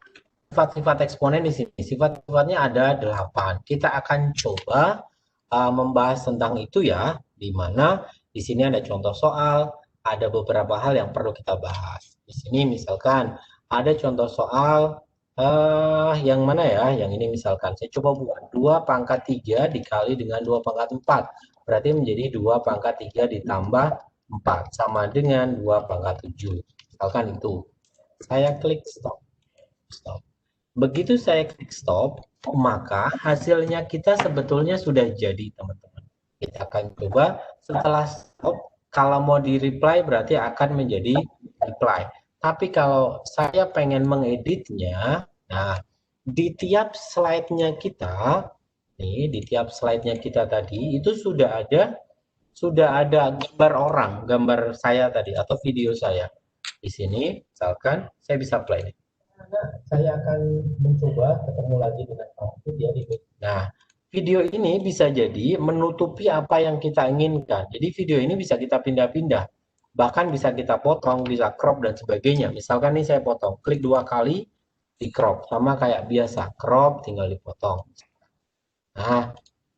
Speaker 1: sifat-sifat eksponen di sini, sifat-sifatnya ada 8. Kita akan coba membahas tentang itu ya, di mana di sini ada contoh soal, ada beberapa hal yang perlu kita bahas. Di sini misalkan ada contoh soal yang mana ya? Yang ini misalkan saya coba buat 2 pangkat 3 dikali dengan 2 pangkat 4. Berarti menjadi 2 pangkat 3 ditambah 4 sama dengan 2 pangkat 7. Misalkan itu. Saya klik stop. Begitu saya klik stop, maka hasilnya kita sebetulnya sudah jadi, teman-teman. Kita akan coba setelah stop, kalau mau di reply berarti akan menjadi reply. Tapi kalau saya pengen mengeditnya, nah di tiap slide-nya kita, nih di tiap slide-nya kita tadi itu sudah ada gambar orang, gambar saya tadi atau video saya. Di sini, misalkan saya bisa play nih. Saya akan mencoba ketemu lagi dengan Pak Mufid ya. Nah, video ini bisa jadi menutupi apa yang kita inginkan. Jadi video ini bisa kita pindah-pindah. Bahkan bisa kita potong, bisa crop dan sebagainya. Misalkan nih saya potong, klik 2 kali di crop. Sama kayak biasa, crop tinggal dipotong. Nah,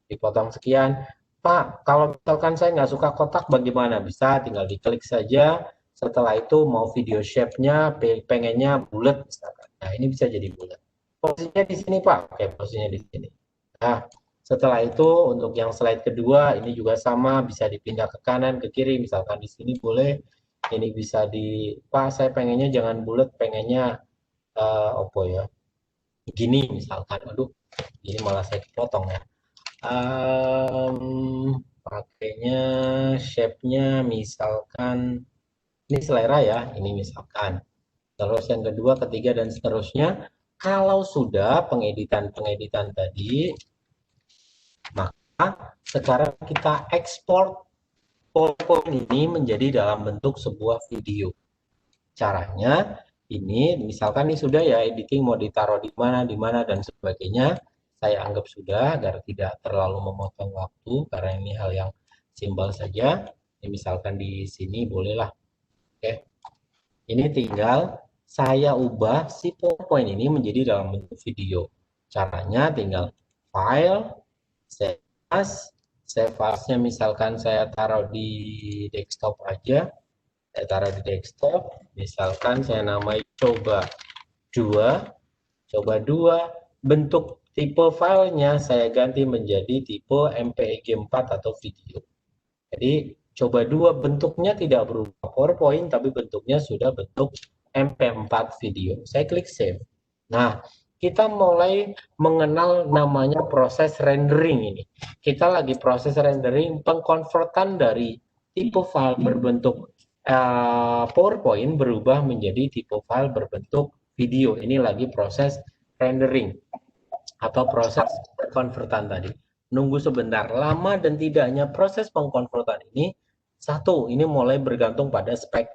Speaker 1: dipotong sekian. Pak, kalau misalkan saya nggak suka kotak bagaimana? Bisa tinggal diklik saja. Setelah itu mau video shape-nya pengennya bulat misalkan. Nah, ini bisa jadi bulat. Posisinya di sini, Pak. Oke, posisinya di sini. Nah, setelah itu untuk yang slide kedua ini juga sama, bisa dipindah ke kanan, ke kiri. Misalkan di sini boleh. Ini bisa Pak, saya pengennya jangan bulat, pengennya apa ya? Gini misalkan. Aduh, ini malah saya potong ya. Pakainya shape-nya misalkan ini selera ya, ini misalkan. Terus yang kedua, ketiga, dan seterusnya. Kalau sudah pengeditan tadi, maka sekarang kita ekspor PowerPoint ini menjadi dalam bentuk sebuah video. Caranya ini, misalkan ini sudah ya, editing mau ditaruh di mana, dan sebagainya. Saya anggap sudah, agar tidak terlalu memotong waktu, karena ini hal yang simpel saja. Ini misalkan di sini bolehlah. Oke, ini tinggal saya ubah si PowerPoint ini menjadi dalam bentuk video. Caranya tinggal file, save as-nya misalkan saya taruh di desktop aja. Saya taruh di desktop, misalkan saya namai coba 2. Bentuk tipe filenya saya ganti menjadi tipe MPEG 4 atau video. Jadi coba 2 bentuknya tidak berubah PowerPoint, tapi bentuknya sudah bentuk MP4 video. Saya klik save. Nah, kita mulai mengenal namanya proses rendering ini. Kita lagi proses rendering pengkonvertan dari tipe file berbentuk PowerPoint berubah menjadi tipe file berbentuk video. Ini lagi proses rendering atau proses konvertan tadi. Nunggu sebentar, lama dan tidaknya proses pengkonvertan ini. Satu, ini mulai bergantung pada spek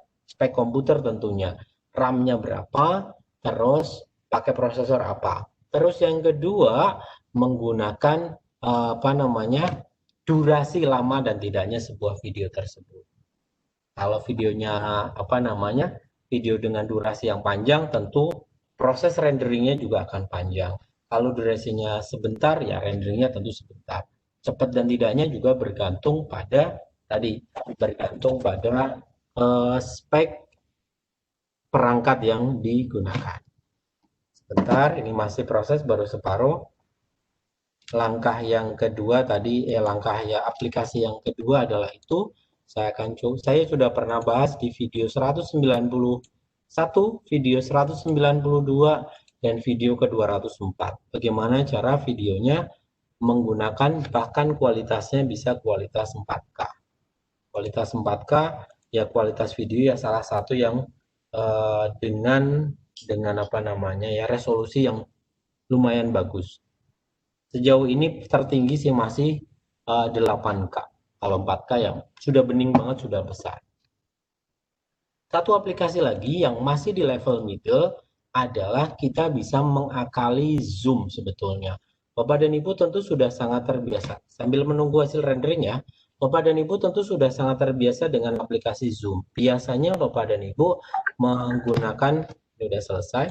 Speaker 1: komputer tentunya. RAM-nya berapa, terus pakai prosesor apa. Terus yang kedua, menggunakan durasi lama dan tidaknya sebuah video tersebut. Kalau videonya video dengan durasi yang panjang, tentu proses renderingnya juga akan panjang. Kalau durasinya sebentar, ya renderingnya tentu sebentar. Cepat dan tidaknya juga bergantung pada spek perangkat yang digunakan. Sebentar, ini masih proses, baru separuh. Langkah yang kedua aplikasi yang kedua adalah itu. Saya sudah pernah bahas di video 191, video 192, dan video ke-204. Bagaimana cara videonya menggunakan, bahkan kualitasnya bisa kualitas 4K. Kualitas 4K, ya kualitas video ya salah satu yang dengan resolusi yang lumayan bagus. Sejauh ini tertinggi sih masih 8K. Kalau 4K yang sudah bening banget, sudah besar. Satu aplikasi lagi yang masih di level middle adalah kita bisa mengakali zoom sebetulnya. Bapak dan Ibu tentu sudah sangat terbiasa. Sambil menunggu hasil rendering ya, Bapak dan Ibu tentu sudah sangat terbiasa dengan aplikasi Zoom. Biasanya Bapak dan Ibu menggunakan, ini sudah selesai.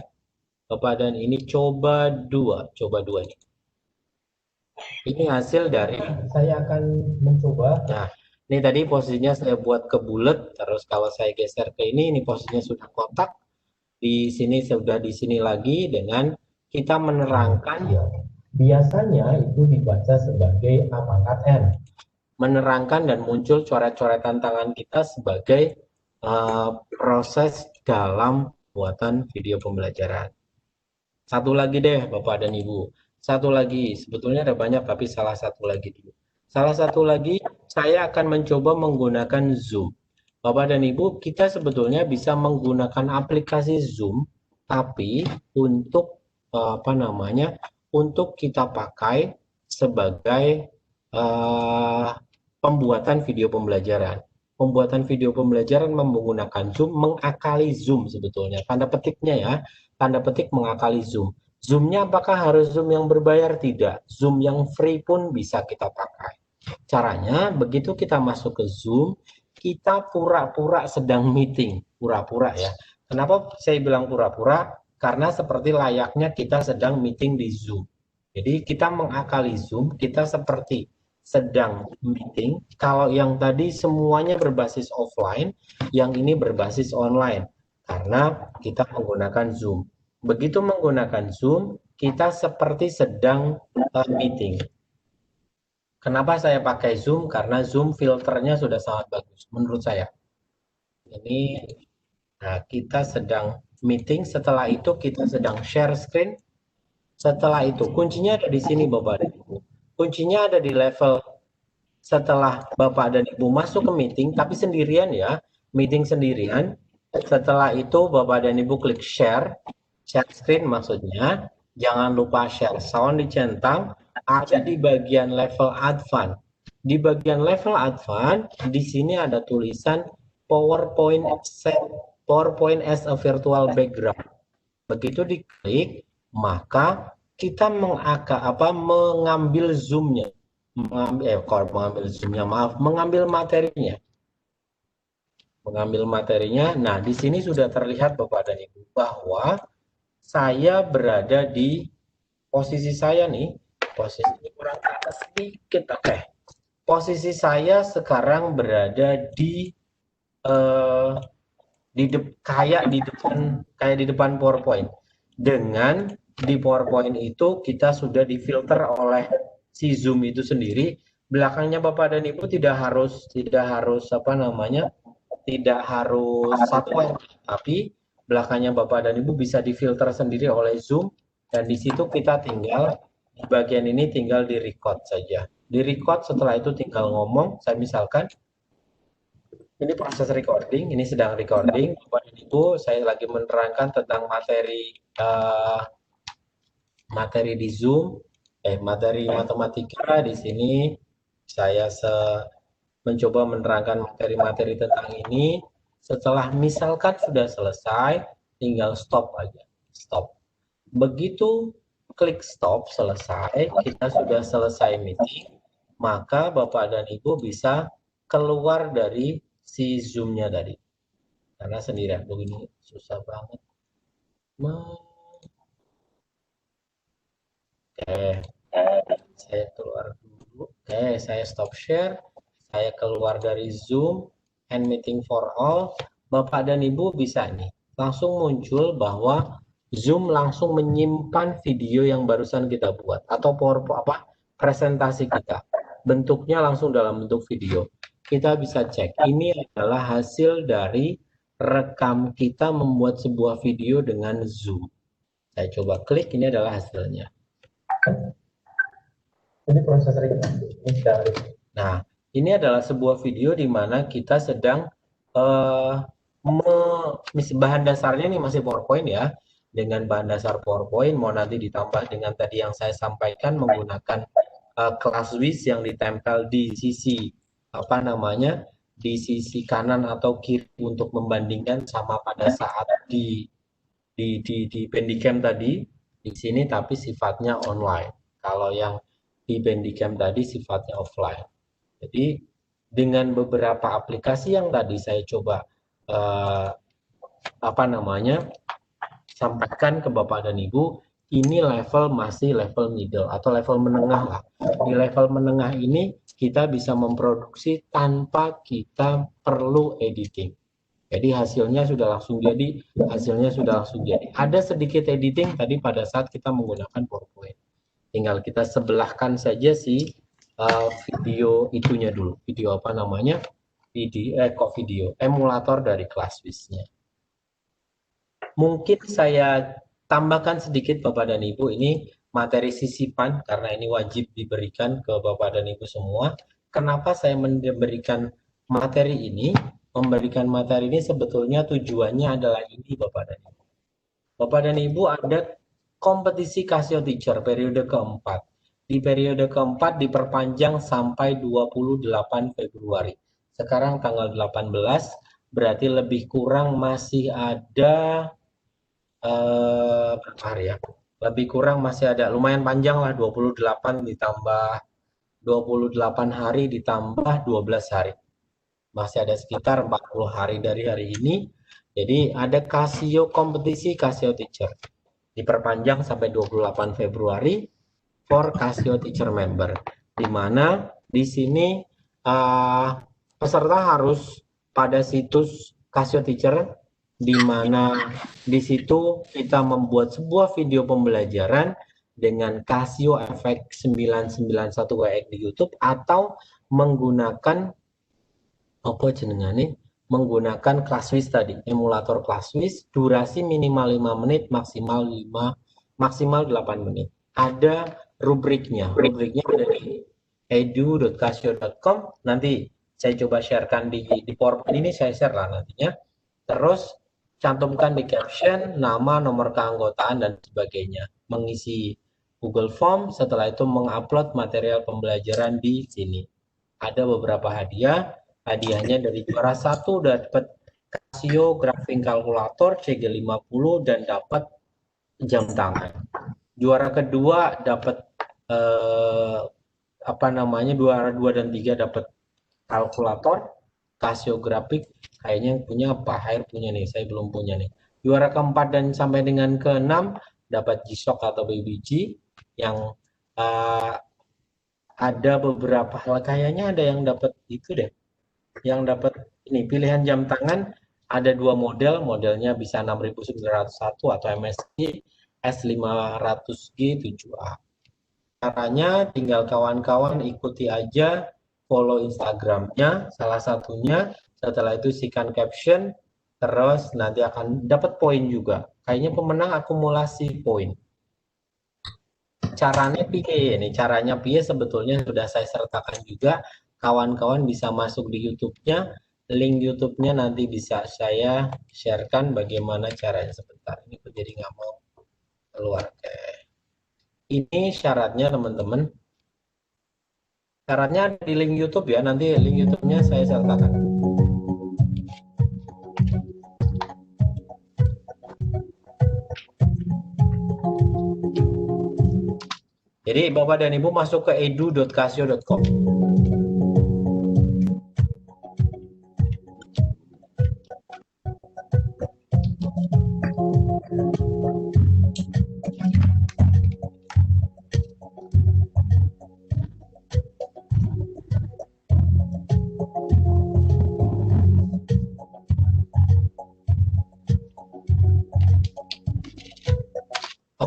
Speaker 1: Bapak dan ini coba dua ini. Ini hasil dari, saya akan mencoba. Nah, ini tadi posisinya saya buat ke bulat, terus kalau saya geser ke ini posisinya sudah kotak. Di sini sudah di sini lagi dengan kita menerangkan. Biasanya itu dibaca sebagai pangkat N. Menerangkan dan muncul coret-coretan tangan kita sebagai proses dalam buatan video pembelajaran. Satu lagi deh Bapak dan Ibu. Satu lagi, sebetulnya ada banyak tapi salah satu lagi dulu. Salah satu lagi, saya akan mencoba menggunakan Zoom. Bapak dan Ibu, kita sebetulnya bisa menggunakan aplikasi Zoom, tapi untuk untuk kita pakai sebagai pembuatan video pembelajaran. Pembuatan video pembelajaran menggunakan Zoom, mengakali Zoom sebetulnya. Tanda petiknya ya, tanda petik mengakali Zoom. Zoom-nya apakah harus Zoom yang berbayar? Tidak. Zoom yang free pun bisa kita pakai. Caranya, begitu kita masuk ke Zoom, kita pura-pura sedang meeting. Pura-pura ya. Kenapa saya bilang pura-pura? Karena seperti layaknya kita sedang meeting di Zoom. Jadi kita mengakali Zoom, kita seperti sedang meeting. Kalau yang tadi semuanya berbasis offline, yang ini berbasis online. Karena kita menggunakan Zoom. Begitu menggunakan Zoom, kita seperti sedang meeting. Kenapa saya pakai Zoom? Karena Zoom filternya sudah sangat bagus, menurut saya. Ini, nah kita sedang meeting, setelah itu kita sedang share screen. Setelah itu, kuncinya ada di sini Bapak dan Ibu. Kuncinya ada di level setelah Bapak dan Ibu masuk ke meeting, tapi sendirian ya, meeting sendirian. Setelah itu Bapak dan Ibu klik share screen maksudnya, jangan lupa share sound dicentang, ada di bagian level advance. Di bagian level advance, di sini ada tulisan PowerPoint as a virtual background. Begitu diklik, maka kita mengambil zoom-nya. Mengambil materinya. Mengambil materinya. Nah, di sini sudah terlihat Bapak dan Ibu bahwa saya berada di posisi saya nih, posisi kurang ke atas sedikit, oke. Posisi saya sekarang berada di kayak di depan PowerPoint. Dengan di PowerPoint itu kita sudah difilter oleh si Zoom itu sendiri. Belakangnya Bapak dan Ibu tidak harus satu, tapi belakangnya Bapak dan Ibu bisa difilter sendiri oleh Zoom, dan di situ kita tinggal di bagian ini tinggal di record saja. Di record, setelah itu tinggal ngomong. Saya misalkan ini proses recording, ini sedang recording. Bapak dan Ibu, saya lagi menerangkan tentang materi di Zoom, materi matematika. Di sini saya mencoba menerangkan materi-materi tentang ini. Setelah misalkan sudah selesai, tinggal stop aja, stop. Begitu klik stop, selesai, kita sudah selesai meeting, maka Bapak dan Ibu bisa keluar dari si Zoom-nya tadi. Karena sendirian begini susah banget. Oke, saya keluar dulu. Oke, saya stop share. Saya keluar dari Zoom, end meeting for all. Bapak dan Ibu bisa nih, langsung muncul bahwa Zoom langsung menyimpan video yang barusan kita buat atau presentasi kita. Bentuknya langsung dalam bentuk video. Kita bisa cek. Ini adalah hasil dari rekam kita membuat sebuah video dengan Zoom. Saya coba klik, ini adalah hasilnya. Ini proses registrasi. Nah, ini adalah sebuah video di mana kita sedang bahan dasarnya nih masih PowerPoint ya, dengan bahan dasar PowerPoint, mau nanti ditambah dengan tadi yang saya sampaikan menggunakan ClassWiz yang ditempel di sisi di sisi kanan atau kiri untuk membandingkan sama pada saat di Bandicam tadi di sini, tapi sifatnya online. Kalau yang di Bandicam tadi sifatnya offline. Jadi dengan beberapa aplikasi yang tadi saya coba sampaikan ke Bapak dan Ibu, ini masih level middle atau level menengah lah. Di level menengah ini kita bisa memproduksi tanpa kita perlu editing. Jadi hasilnya sudah langsung jadi, Ada sedikit editing tadi pada saat kita menggunakan PowerPoint. Tinggal kita sebelahkan saja si video itunya dulu. Video emulator dari ClassWiz-nya. Mungkin saya tambahkan sedikit Bapak dan Ibu, ini materi sisipan karena ini wajib diberikan ke Bapak dan Ibu semua. Kenapa saya memberikan materi ini? Memberikan materi ini sebetulnya tujuannya adalah ini Bapak dan Ibu. Bapak dan Ibu ada kompetisi Casio Teacher periode keempat. Di periode keempat diperpanjang sampai 28 Februari. Sekarang tanggal 18, berarti lebih kurang masih ada berapa hari ya? Lebih kurang masih ada lumayan panjang lah, 28 ditambah 28 hari ditambah 12 hari. Masih ada sekitar 40 hari dari hari ini. Jadi ada kompetisi Casio Teacher. Diperpanjang sampai 28 Februari for Casio Teacher member. Di mana di sini peserta harus pada situs Casio Teacher, di mana di situ kita membuat sebuah video pembelajaran dengan Casio FX 991WX di YouTube atau menggunakan menggunakan ClassWiz tadi, emulator ClassWiz, durasi minimal 5 menit, maksimal 8 menit. Ada rubriknya ada di edu.casio.com. Nanti saya coba sharekan di PowerPoint ini, saya share lah nantinya. Terus cantumkan di caption nama, nomor keanggotaan dan sebagainya. Mengisi Google Form, setelah itu mengupload material pembelajaran di sini. Ada beberapa hadiah. Hadiahnya dari juara 1 dapat Casio Graphing Calculator CG50 dan dapat jam tangan. Juara kedua dapat juara 2 dan 3 dapat kalkulator Casio Graphic. Kayaknya yang punya Pak Hair punya nih, saya belum punya nih. Juara keempat dan sampai dengan ke-6 dapat G-Shock atau BBG yang ada beberapa, kayaknya ada yang dapat itu deh. Yang dapat ini pilihan jam tangan ada 2 model, modelnya bisa 6901 atau MSI S500G 7A. Caranya tinggal kawan-kawan ikuti aja, follow Instagramnya salah satunya, setelah itu isikan caption, terus nanti akan dapat poin juga. Kayaknya pemenang akumulasi poin. Caranya piye sebetulnya sudah saya sertakan juga. Kawan-kawan bisa masuk di YouTube-nya, link YouTube-nya nanti bisa saya sharekan bagaimana caranya sebentar. Ini kok jadi nggak mau keluar. Ini syaratnya teman-teman. Syaratnya di link YouTube ya, nanti link YouTube-nya saya sertakan. Jadi Bapak dan Ibu masuk ke edu.casio.com.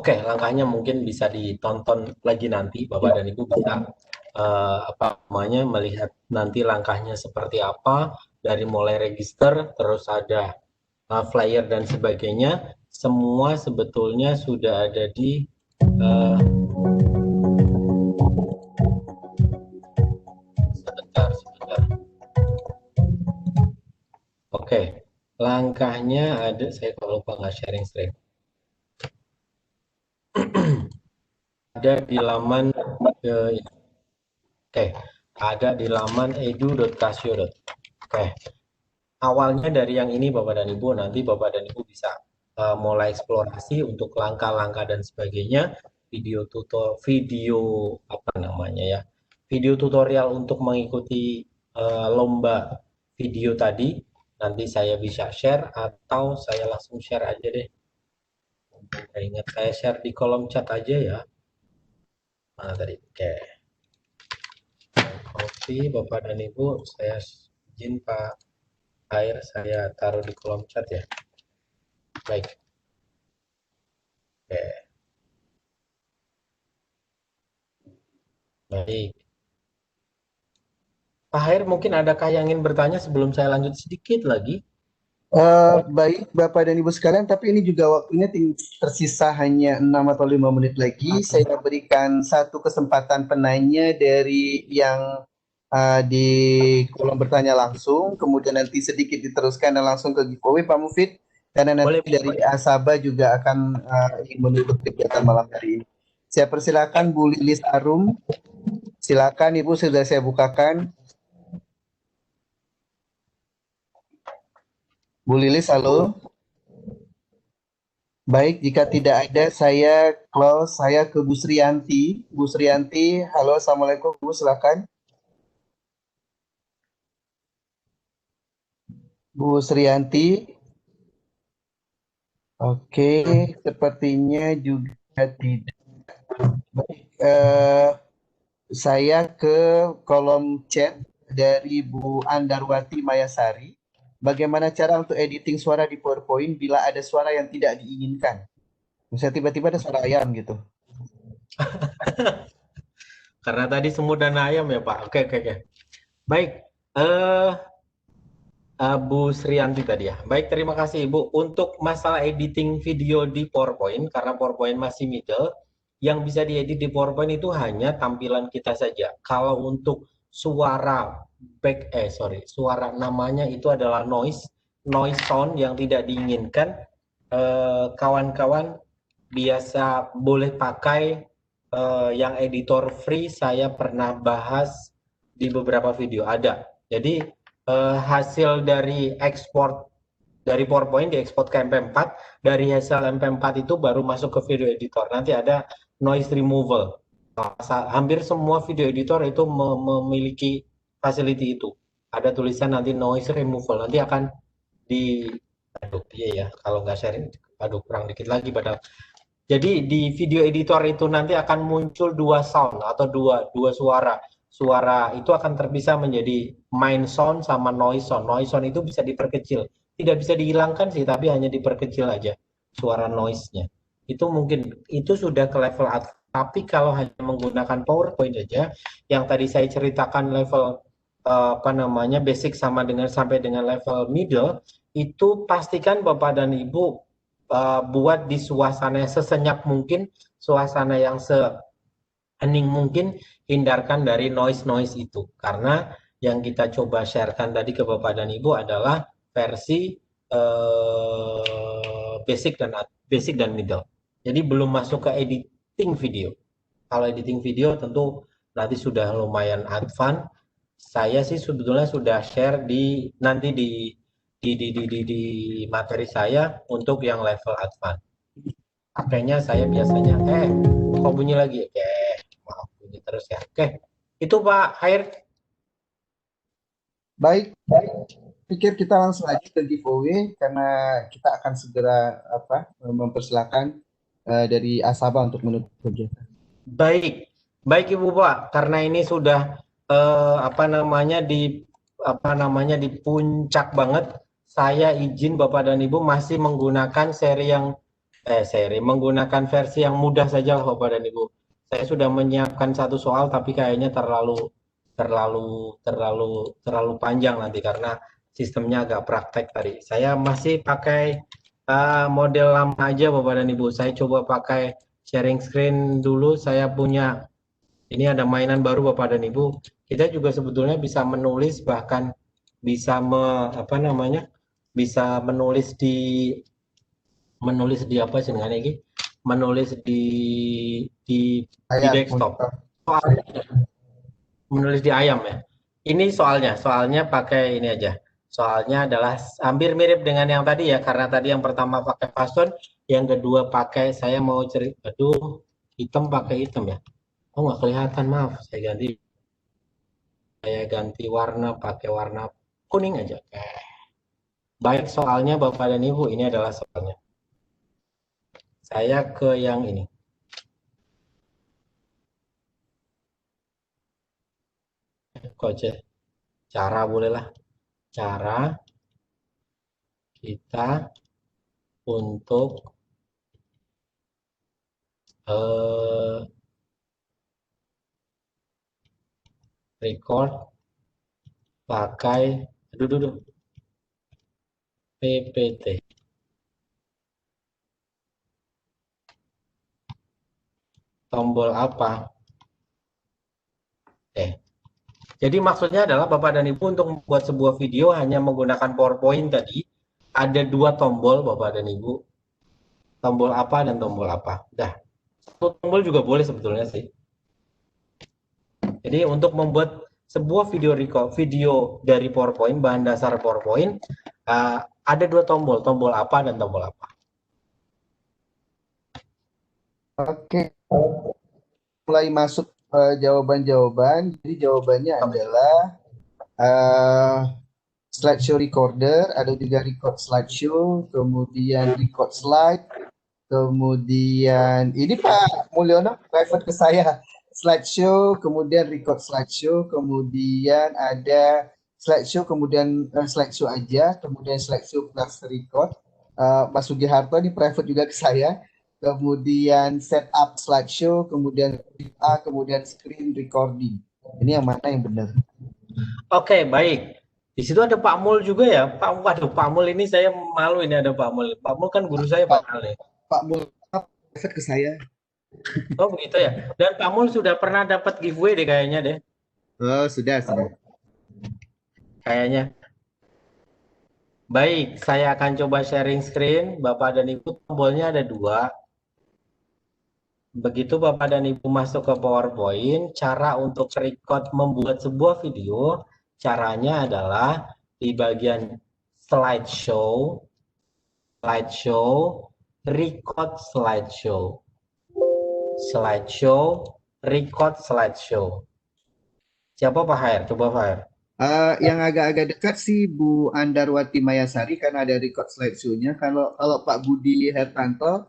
Speaker 1: Oke, langkahnya mungkin bisa ditonton lagi nanti, Bapak dan Ibu bisa apa namanya melihat nanti langkahnya seperti apa dari mulai register, terus ada flyer dan sebagainya. Semua sebetulnya sudah ada di sebentar. Oke, langkahnya ada. Saya kalau lupa nggak sharing screen. Ada di laman ada di laman edu.casio. Oke. Awalnya dari yang ini Bapak dan Ibu, nanti Bapak dan Ibu bisa mulai eksplorasi untuk langkah-langkah dan sebagainya, video apa namanya ya, video tutorial untuk mengikuti lomba video tadi. Nanti saya bisa share atau saya langsung share aja deh. Saya ingat saya share di kolom chat aja ya. Mana tadi? Oke. Oke, Bapak dan Ibu, saya izin Pak Air, saya taruh di kolom chat ya. Baik. Oke. Baik. Pak Air, mungkin adakah yang ingin bertanya sebelum saya lanjut sedikit lagi?
Speaker 2: Baik, Bapak dan Ibu sekalian, tapi ini juga waktunya tersisa hanya 6 atau 5 menit lagi. Saya berikan satu kesempatan penanya dari yang di kolom bertanya langsung, kemudian nanti sedikit diteruskan dan langsung ke giveaway, Pak Mufid. Karena nanti dari Asaba juga akan ingin menutup kegiatan malam hari ini. Saya persilakan Bu Lilis Arum. Silakan Ibu, sudah saya bukakan. Bu Lilis, halo. Baik, jika tidak ada, saya close. Saya ke Bu Sriyanti. Bu Sriyanti, halo, assalamualaikum. Bu, silakan. Bu Sriyanti. Oke, sepertinya juga tidak. Baik, saya ke kolom chat dari Bu Andarwati Mayasari. Bagaimana cara untuk editing suara di PowerPoint bila ada suara yang tidak diinginkan? Misalnya tiba-tiba ada suara ayam gitu.
Speaker 1: Karena tadi semut dan ayam ya Pak. Oke. Baik, Bu Sriyanti tadi ya. Baik, terima kasih Ibu. Untuk masalah editing video di PowerPoint, karena PowerPoint masih middle, yang bisa diedit di PowerPoint itu hanya tampilan kita saja. Kalau untuk suara suara namanya itu adalah noise sound yang tidak diinginkan, kawan-kawan biasa boleh pakai yang editor free. Saya pernah bahas di beberapa video ada. Jadi hasil dari ekspor dari PowerPoint diekspor ke MP4, dari hasil MP4 itu baru masuk ke video editor. Nanti ada noise removal. Hampir semua video editor itu memiliki facility itu. Ada tulisan nanti noise removal. Nanti akan kalau nggak sharing, kurang dikit lagi padahal. Jadi di video editor itu nanti akan muncul dua sound atau dua suara. Suara itu akan terpisah menjadi main sound sama noise sound. Noise sound itu bisa diperkecil. Tidak bisa dihilangkan sih, tapi hanya diperkecil aja suara noise-nya. Itu mungkin itu sudah ke level advance. Tapi kalau hanya menggunakan PowerPoint aja, yang tadi saya ceritakan level basic sampai dengan level middle, itu pastikan Bapak dan Ibu buat di suasana yang sesenyap mungkin, suasana yang hening mungkin, hindarkan dari noise itu. Karena yang kita coba sharekan tadi ke Bapak dan Ibu adalah versi basic dan middle. Jadi belum masuk ke editing video. Kalau editing video tentu nanti sudah lumayan advance. Saya sih sebetulnya sudah share di materi saya untuk yang level advance. Pakainya saya biasanya kok bunyi lagi? Oke. terus ya. Oke, itu Pak Hair.
Speaker 2: Baik, pikir kita langsung aja ke giveaway karena kita akan segera mempersilahkan dari Asaba untuk menutup kegiatan.
Speaker 1: Baik, baik Ibu Pak, karena ini sudah di puncak banget. Saya izin Bapak dan Ibu masih menggunakan menggunakan versi yang mudah saja Bapak dan Ibu. Saya sudah menyiapkan satu soal tapi kayaknya terlalu panjang nanti karena sistemnya agak praktek tadi. Saya masih pakai model lama aja Bapak dan Ibu. Saya coba pakai sharing screen dulu. Saya punya ini ada mainan baru Bapak dan Ibu. Kita juga sebetulnya bisa menulis, bahkan bisa bisa menulis di apa sih dengan ini? Menulis di desktop. Soalnya menulis di ayam ya. Ini soalnya pakai ini aja. Soalnya adalah hampir mirip dengan yang tadi ya, karena tadi yang pertama pakai fason, yang kedua pakai saya mau cerita. Aduh, hitam pakai hitam ya. Oh nggak kelihatan, maaf. Saya ganti warna pakai warna kuning aja. Baik, soalnya Bapak dan Ibu, ini adalah soalnya. Saya ke yang ini. Cara bolehlah. Cara kita untuk record pakai PPT. Tombol apa? Jadi maksudnya adalah Bapak dan Ibu untuk membuat sebuah video hanya menggunakan PowerPoint tadi, ada dua tombol Bapak dan Ibu. Tombol apa dan tombol apa. Dah, satu tombol juga boleh sebetulnya sih. Jadi untuk membuat sebuah video dari PowerPoint, bahan dasar PowerPoint, ada dua tombol apa dan tombol apa.
Speaker 2: Oke, mulai masuk jawaban-jawaban. Jadi jawabannya adalah slideshow recorder, ada juga record slideshow, kemudian record slide, kemudian ini Pak Mulyono private ke saya, slideshow, kemudian record slideshow, kemudian ada slideshow, kemudian slideshow aja, kemudian slideshow plus record. Mas Sugiharto ini private juga ke saya. Kemudian setup slideshow, kemudian kemudian screen recording. Ini yang mana yang benar?
Speaker 1: Oke, baik. Di situ ada Pak Mul juga ya. Pak Mul ini saya malu ini ada Pak Mul. Pak Mul kan guru saya Pak Mul.
Speaker 2: Pak Mul ke saya.
Speaker 1: Oh begitu ya. Dan Pak Mul sudah pernah dapat giveaway deh kayaknya deh.
Speaker 2: Oh sudah.
Speaker 1: Kayaknya. Baik, saya akan coba sharing screen. Bapak dan Ibu, tombolnya ada dua. Begitu Bapak dan Ibu masuk ke PowerPoint, cara untuk record membuat sebuah video, caranya adalah di bagian slideshow, record slideshow, record slideshow. Siapa Pak Hair? Coba Pak Hair.
Speaker 2: Yang agak-agak dekat sih Bu Andarwati Mayasari karena ada record slideshow-nya. Kalau Pak Budi Hertanto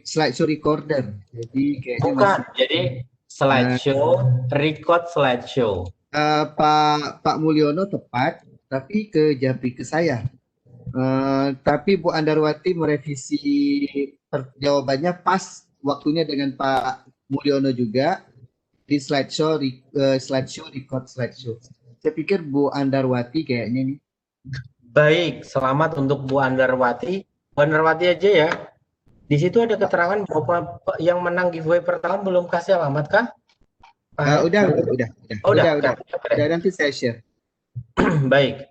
Speaker 2: slideshow recorder. Jadi kayaknya
Speaker 1: bukan. Jadi slideshow, record slideshow.
Speaker 2: Pak Mulyono tepat, tapi ke Japri ke saya. Tapi Bu Andarwati merevisi jawabannya pas waktunya dengan Pak Mulyono juga di slideshow record slideshow. Saya pikir Bu Andarwati kayaknya nih.
Speaker 1: Baik, selamat untuk Bu Andarwati. Bu Andarwati aja ya. Di situ ada keterangan bahwa yang menang giveaway pertama belum kasih alamat kah?
Speaker 2: Udah, nanti saya share.
Speaker 1: Baik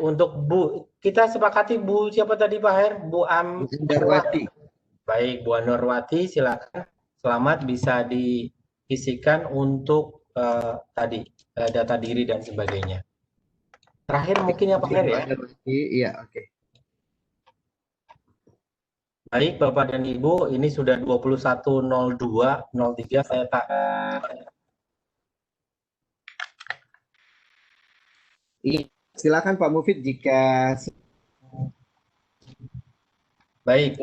Speaker 1: untuk Bu, kita sepakati Bu siapa tadi Pak Her? Bu Andarwati. Baik, Bu Andarwati silakan. Selamat bisa diisikan untuk tadi data diri dan sebagainya. Terakhir mungkin ya Pak Her ya?
Speaker 2: Iya, oke.
Speaker 1: Baik Bapak dan Ibu, ini sudah 21.02.03 saya tak
Speaker 2: Iya, silakan Pak Mufid jika
Speaker 1: Baik,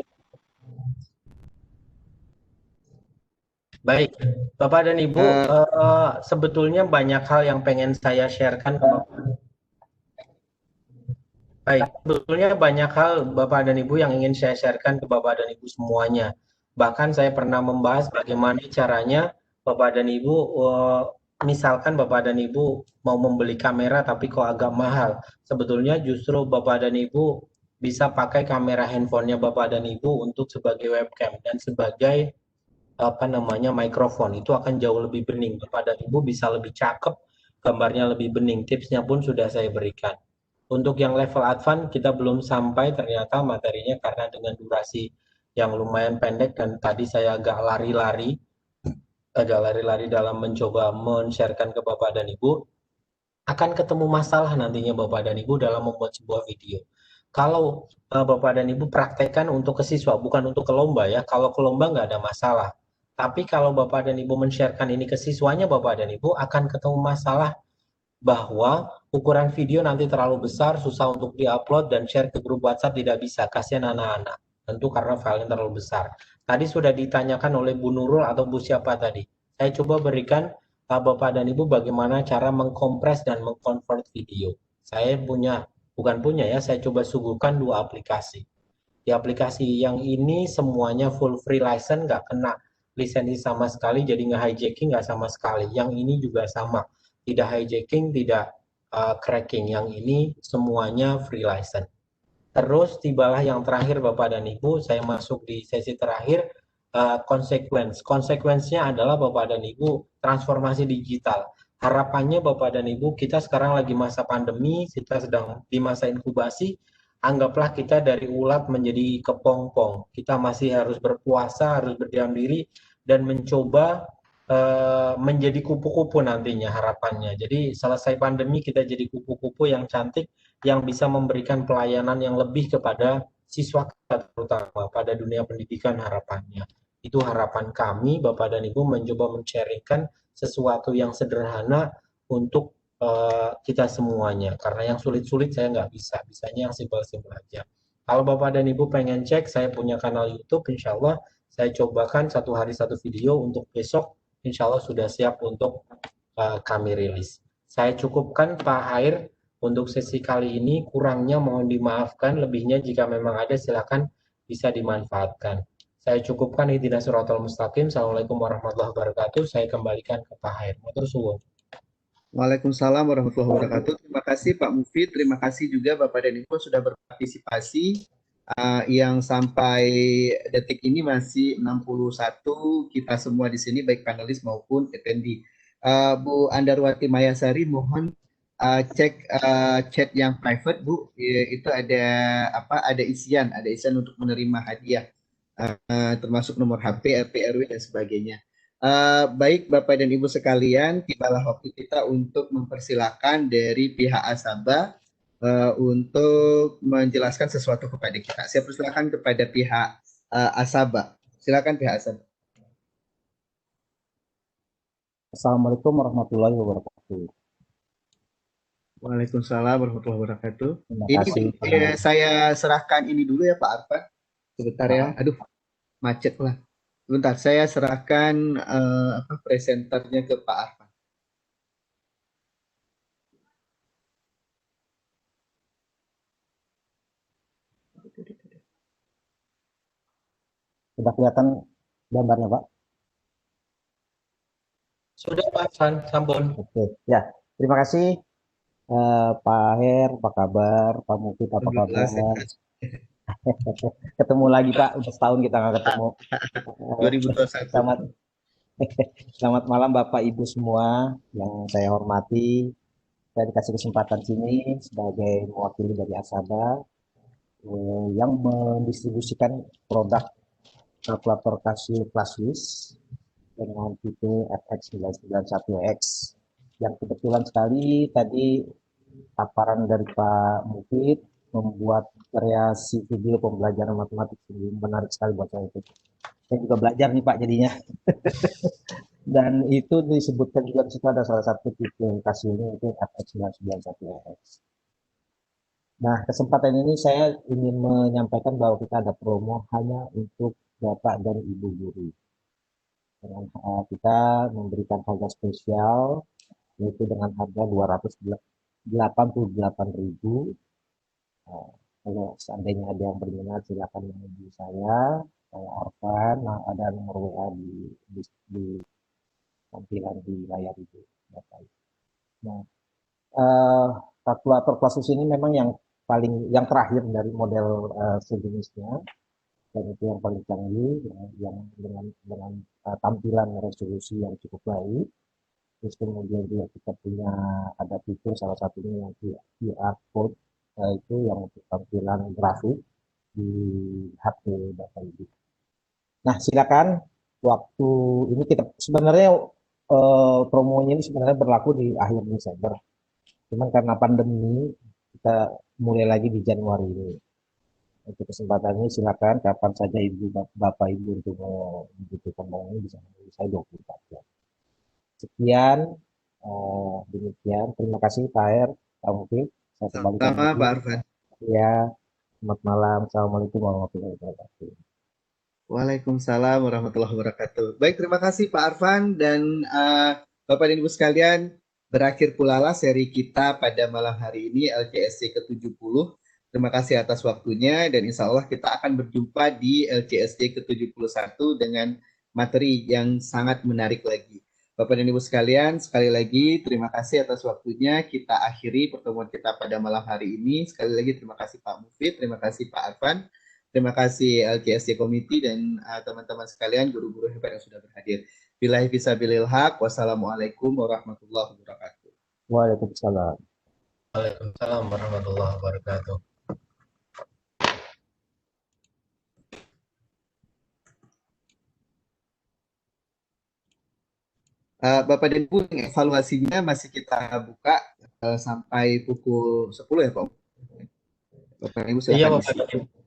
Speaker 1: baik. Bapak dan Ibu, sebetulnya banyak hal yang pengen saya sharekan ke Bapak. Baik, sebetulnya banyak hal Bapak dan Ibu yang ingin saya sharekan ke Bapak dan Ibu semuanya. Bahkan saya pernah membahas bagaimana caranya Bapak dan Ibu, misalkan Bapak dan Ibu mau membeli kamera tapi kok agak mahal. Sebetulnya justru Bapak dan Ibu bisa pakai kamera handphonenya Bapak dan Ibu untuk sebagai webcam dan sebagai apa namanya mikrofon. Itu akan jauh lebih bening. Bapak dan Ibu bisa lebih cakep, gambarnya lebih bening. Tipsnya pun sudah saya berikan. Untuk yang level advance kita belum sampai ternyata materinya karena dengan durasi yang lumayan pendek dan tadi saya agak lari-lari dalam mencoba men-sharekan ke Bapak dan Ibu, akan ketemu masalah nantinya Bapak dan Ibu dalam membuat sebuah video. Kalau Bapak dan Ibu praktekkan untuk ke siswa, bukan untuk ke lomba ya. Kalau ke lomba nggak ada masalah. Tapi kalau Bapak dan Ibu men-sharekan ini ke siswanya Bapak dan Ibu akan ketemu masalah bahwa ukuran video nanti terlalu besar, susah untuk diupload dan share ke grup WhatsApp tidak bisa, kasihan anak-anak. Tentu karena filenya terlalu besar. Tadi sudah ditanyakan oleh Bu Nurul atau Bu siapa tadi. Saya coba berikan Bapak dan Ibu bagaimana cara mengkompres dan mengkonvert video. Saya bukan punya ya, saya coba suguhkan dua aplikasi. Di aplikasi yang ini semuanya full free license, nggak kena lisensi sama sekali, jadi nggak hijacking nggak sama sekali. Yang ini juga sama, tidak hijacking, tidak cracking. Yang ini semuanya free license. Terus tibalah yang terakhir Bapak dan Ibu, saya masuk di sesi terakhir, konsekuensinya adalah Bapak dan Ibu transformasi digital. Harapannya Bapak dan Ibu, kita sekarang lagi masa pandemi, kita sedang di masa inkubasi, anggaplah kita dari ulat menjadi kepompong. Kita masih harus berpuasa, harus berdiam diri, dan mencoba menjadi kupu-kupu nantinya harapannya. Jadi selesai pandemi kita jadi kupu-kupu yang cantik, yang bisa memberikan pelayanan yang lebih kepada siswa kita terutama pada dunia pendidikan harapannya. Itu harapan kami Bapak dan Ibu mencoba men-sharingkan sesuatu yang sederhana untuk kita semuanya. Karena yang sulit-sulit saya nggak bisa, bisanya yang simpel-simpel aja. Kalau Bapak dan Ibu pengen cek, saya punya kanal YouTube, insya Allah saya cobakan satu hari satu video untuk besok, insya Allah sudah siap untuk kami rilis. Saya cukupkan Pak Hair untuk sesi kali ini, kurangnya mohon dimaafkan, lebihnya jika memang ada silakan bisa dimanfaatkan. Saya cukupkan ihdinas siratal mustaqim. Assalamualaikum warahmatullahi wabarakatuh. Saya kembalikan ke Pak Hair. Matur suwun.
Speaker 2: Waalaikumsalam warahmatullahi wabarakatuh. Terima kasih Pak Mufid, terima kasih juga Bapak dan Ibu sudah berpartisipasi. Yang sampai detik ini masih 61 kita semua di sini baik panelis maupun attendee. Bu Andarwati Mayasari mohon cek chat yang private Bu, itu ada ada isian untuk menerima hadiah termasuk nomor HP, RT, RW dan sebagainya. Baik Bapak dan Ibu sekalian, tibalah waktu kita untuk mempersilahkan dari pihak Asaba untuk menjelaskan sesuatu kepada kita. Saya persilakan kepada pihak Asaba. Silakan pihak Asaba.
Speaker 6: Assalamualaikum warahmatullahi wabarakatuh.
Speaker 2: Waalaikumsalam warahmatullahi wabarakatuh.
Speaker 6: Terima
Speaker 2: Ini
Speaker 6: kasih.
Speaker 2: saya serahkan ini dulu ya Pak Arfan. Sebentar ya. Aduh, macet lah. Sebentar, saya serahkan presenternya ke Pak Arfan.
Speaker 6: Sudah kelihatan gambarnya, Pak?
Speaker 1: Sudah Pak Arfan, sampun.
Speaker 6: Oke, ya. Terima kasih Pak Her, apa kabar? Pak Mufid, apa kabar? Ketemu lagi Pak, udah setahun kita nggak ketemu.
Speaker 2: 2021.
Speaker 6: Selamat malam Bapak Ibu semua yang saya hormati. Saya dikasih kesempatan sini sebagai mewakili dari Asaba yang mendistribusikan produk kalkulator Casio Classwiz dengan tipe FX991X yang kebetulan sekali tadi paparan dari Pak Mufid membuat kreasi video pembelajaran matematik menarik sekali buat saya itu. Saya juga belajar nih Pak jadinya. Dan itu disebutkan juga di situ ada salah satu tipe kasionya itu FX991RX. Nah, kesempatan ini saya ingin menyampaikan bahwa kita ada promo hanya untuk Bapak dan Ibu guru. Dengan kita memberikan harga spesial yaitu dengan harga 288.000. Kalau seandainya ada yang berminat silakan menghubungi saya Arfan. Nah, ada nomor WA di tampilan di layar itu. Nah, kalkulator Klasus ini memang yang terakhir dari model sejenisnya, dan itu yang paling canggih, yang dengan tampilan resolusi yang cukup baik. Terus kemudian juga kita punya ada fitur salah satunya yang QR code, itu yang untuk tampilan grafik di HP Bapak Ibu. Nah, silakan waktu ini kita sebenarnya promonya ini sebenarnya berlaku di akhir Desember. Cuman karena pandemi kita mulai lagi di Januari ini. Untuk kesempatannya silakan kapan saja Bapak Ibu untuk membutuhkan ini bisa menghubungi saya 24 jam. Sekian, demikian. Terima kasih Pak Her, Pak Mufid. Saya kembalikan
Speaker 2: Sama
Speaker 6: lagi.
Speaker 2: Pak Arfan.
Speaker 6: Ya, selamat malam. Assalamualaikum warahmatullahi wabarakatuh.
Speaker 2: Waalaikumsalam warahmatullahi wabarakatuh. Baik, terima kasih Pak Arfan dan Bapak dan Ibu sekalian, berakhir pula lah seri kita pada malam hari ini LCSC ke-70. Terima kasih atas waktunya dan insya Allah kita akan berjumpa di LCSC ke-71 dengan materi yang sangat menarik lagi. Bapak dan Ibu sekalian, sekali lagi terima kasih atas waktunya. Kita akhiri pertemuan kita pada malam hari ini. Sekali lagi terima kasih Pak Mufid, terima kasih Pak Arfan. Terima kasih LCSC Committee dan teman-teman sekalian, guru-guru hebat yang sudah berhadir. Billahi fisabilil haq, wassalamualaikum warahmatullahi wabarakatuh.
Speaker 6: Waalaikumsalam.
Speaker 1: Waalaikumsalam warahmatullahi wabarakatuh.
Speaker 2: Bapak dan Ibu, evaluasinya masih kita buka sampai pukul 10 ya Pak? Bapak dan Ibu
Speaker 1: Iya
Speaker 2: silakan
Speaker 1: Bapak
Speaker 2: isi.
Speaker 1: dan Ibu.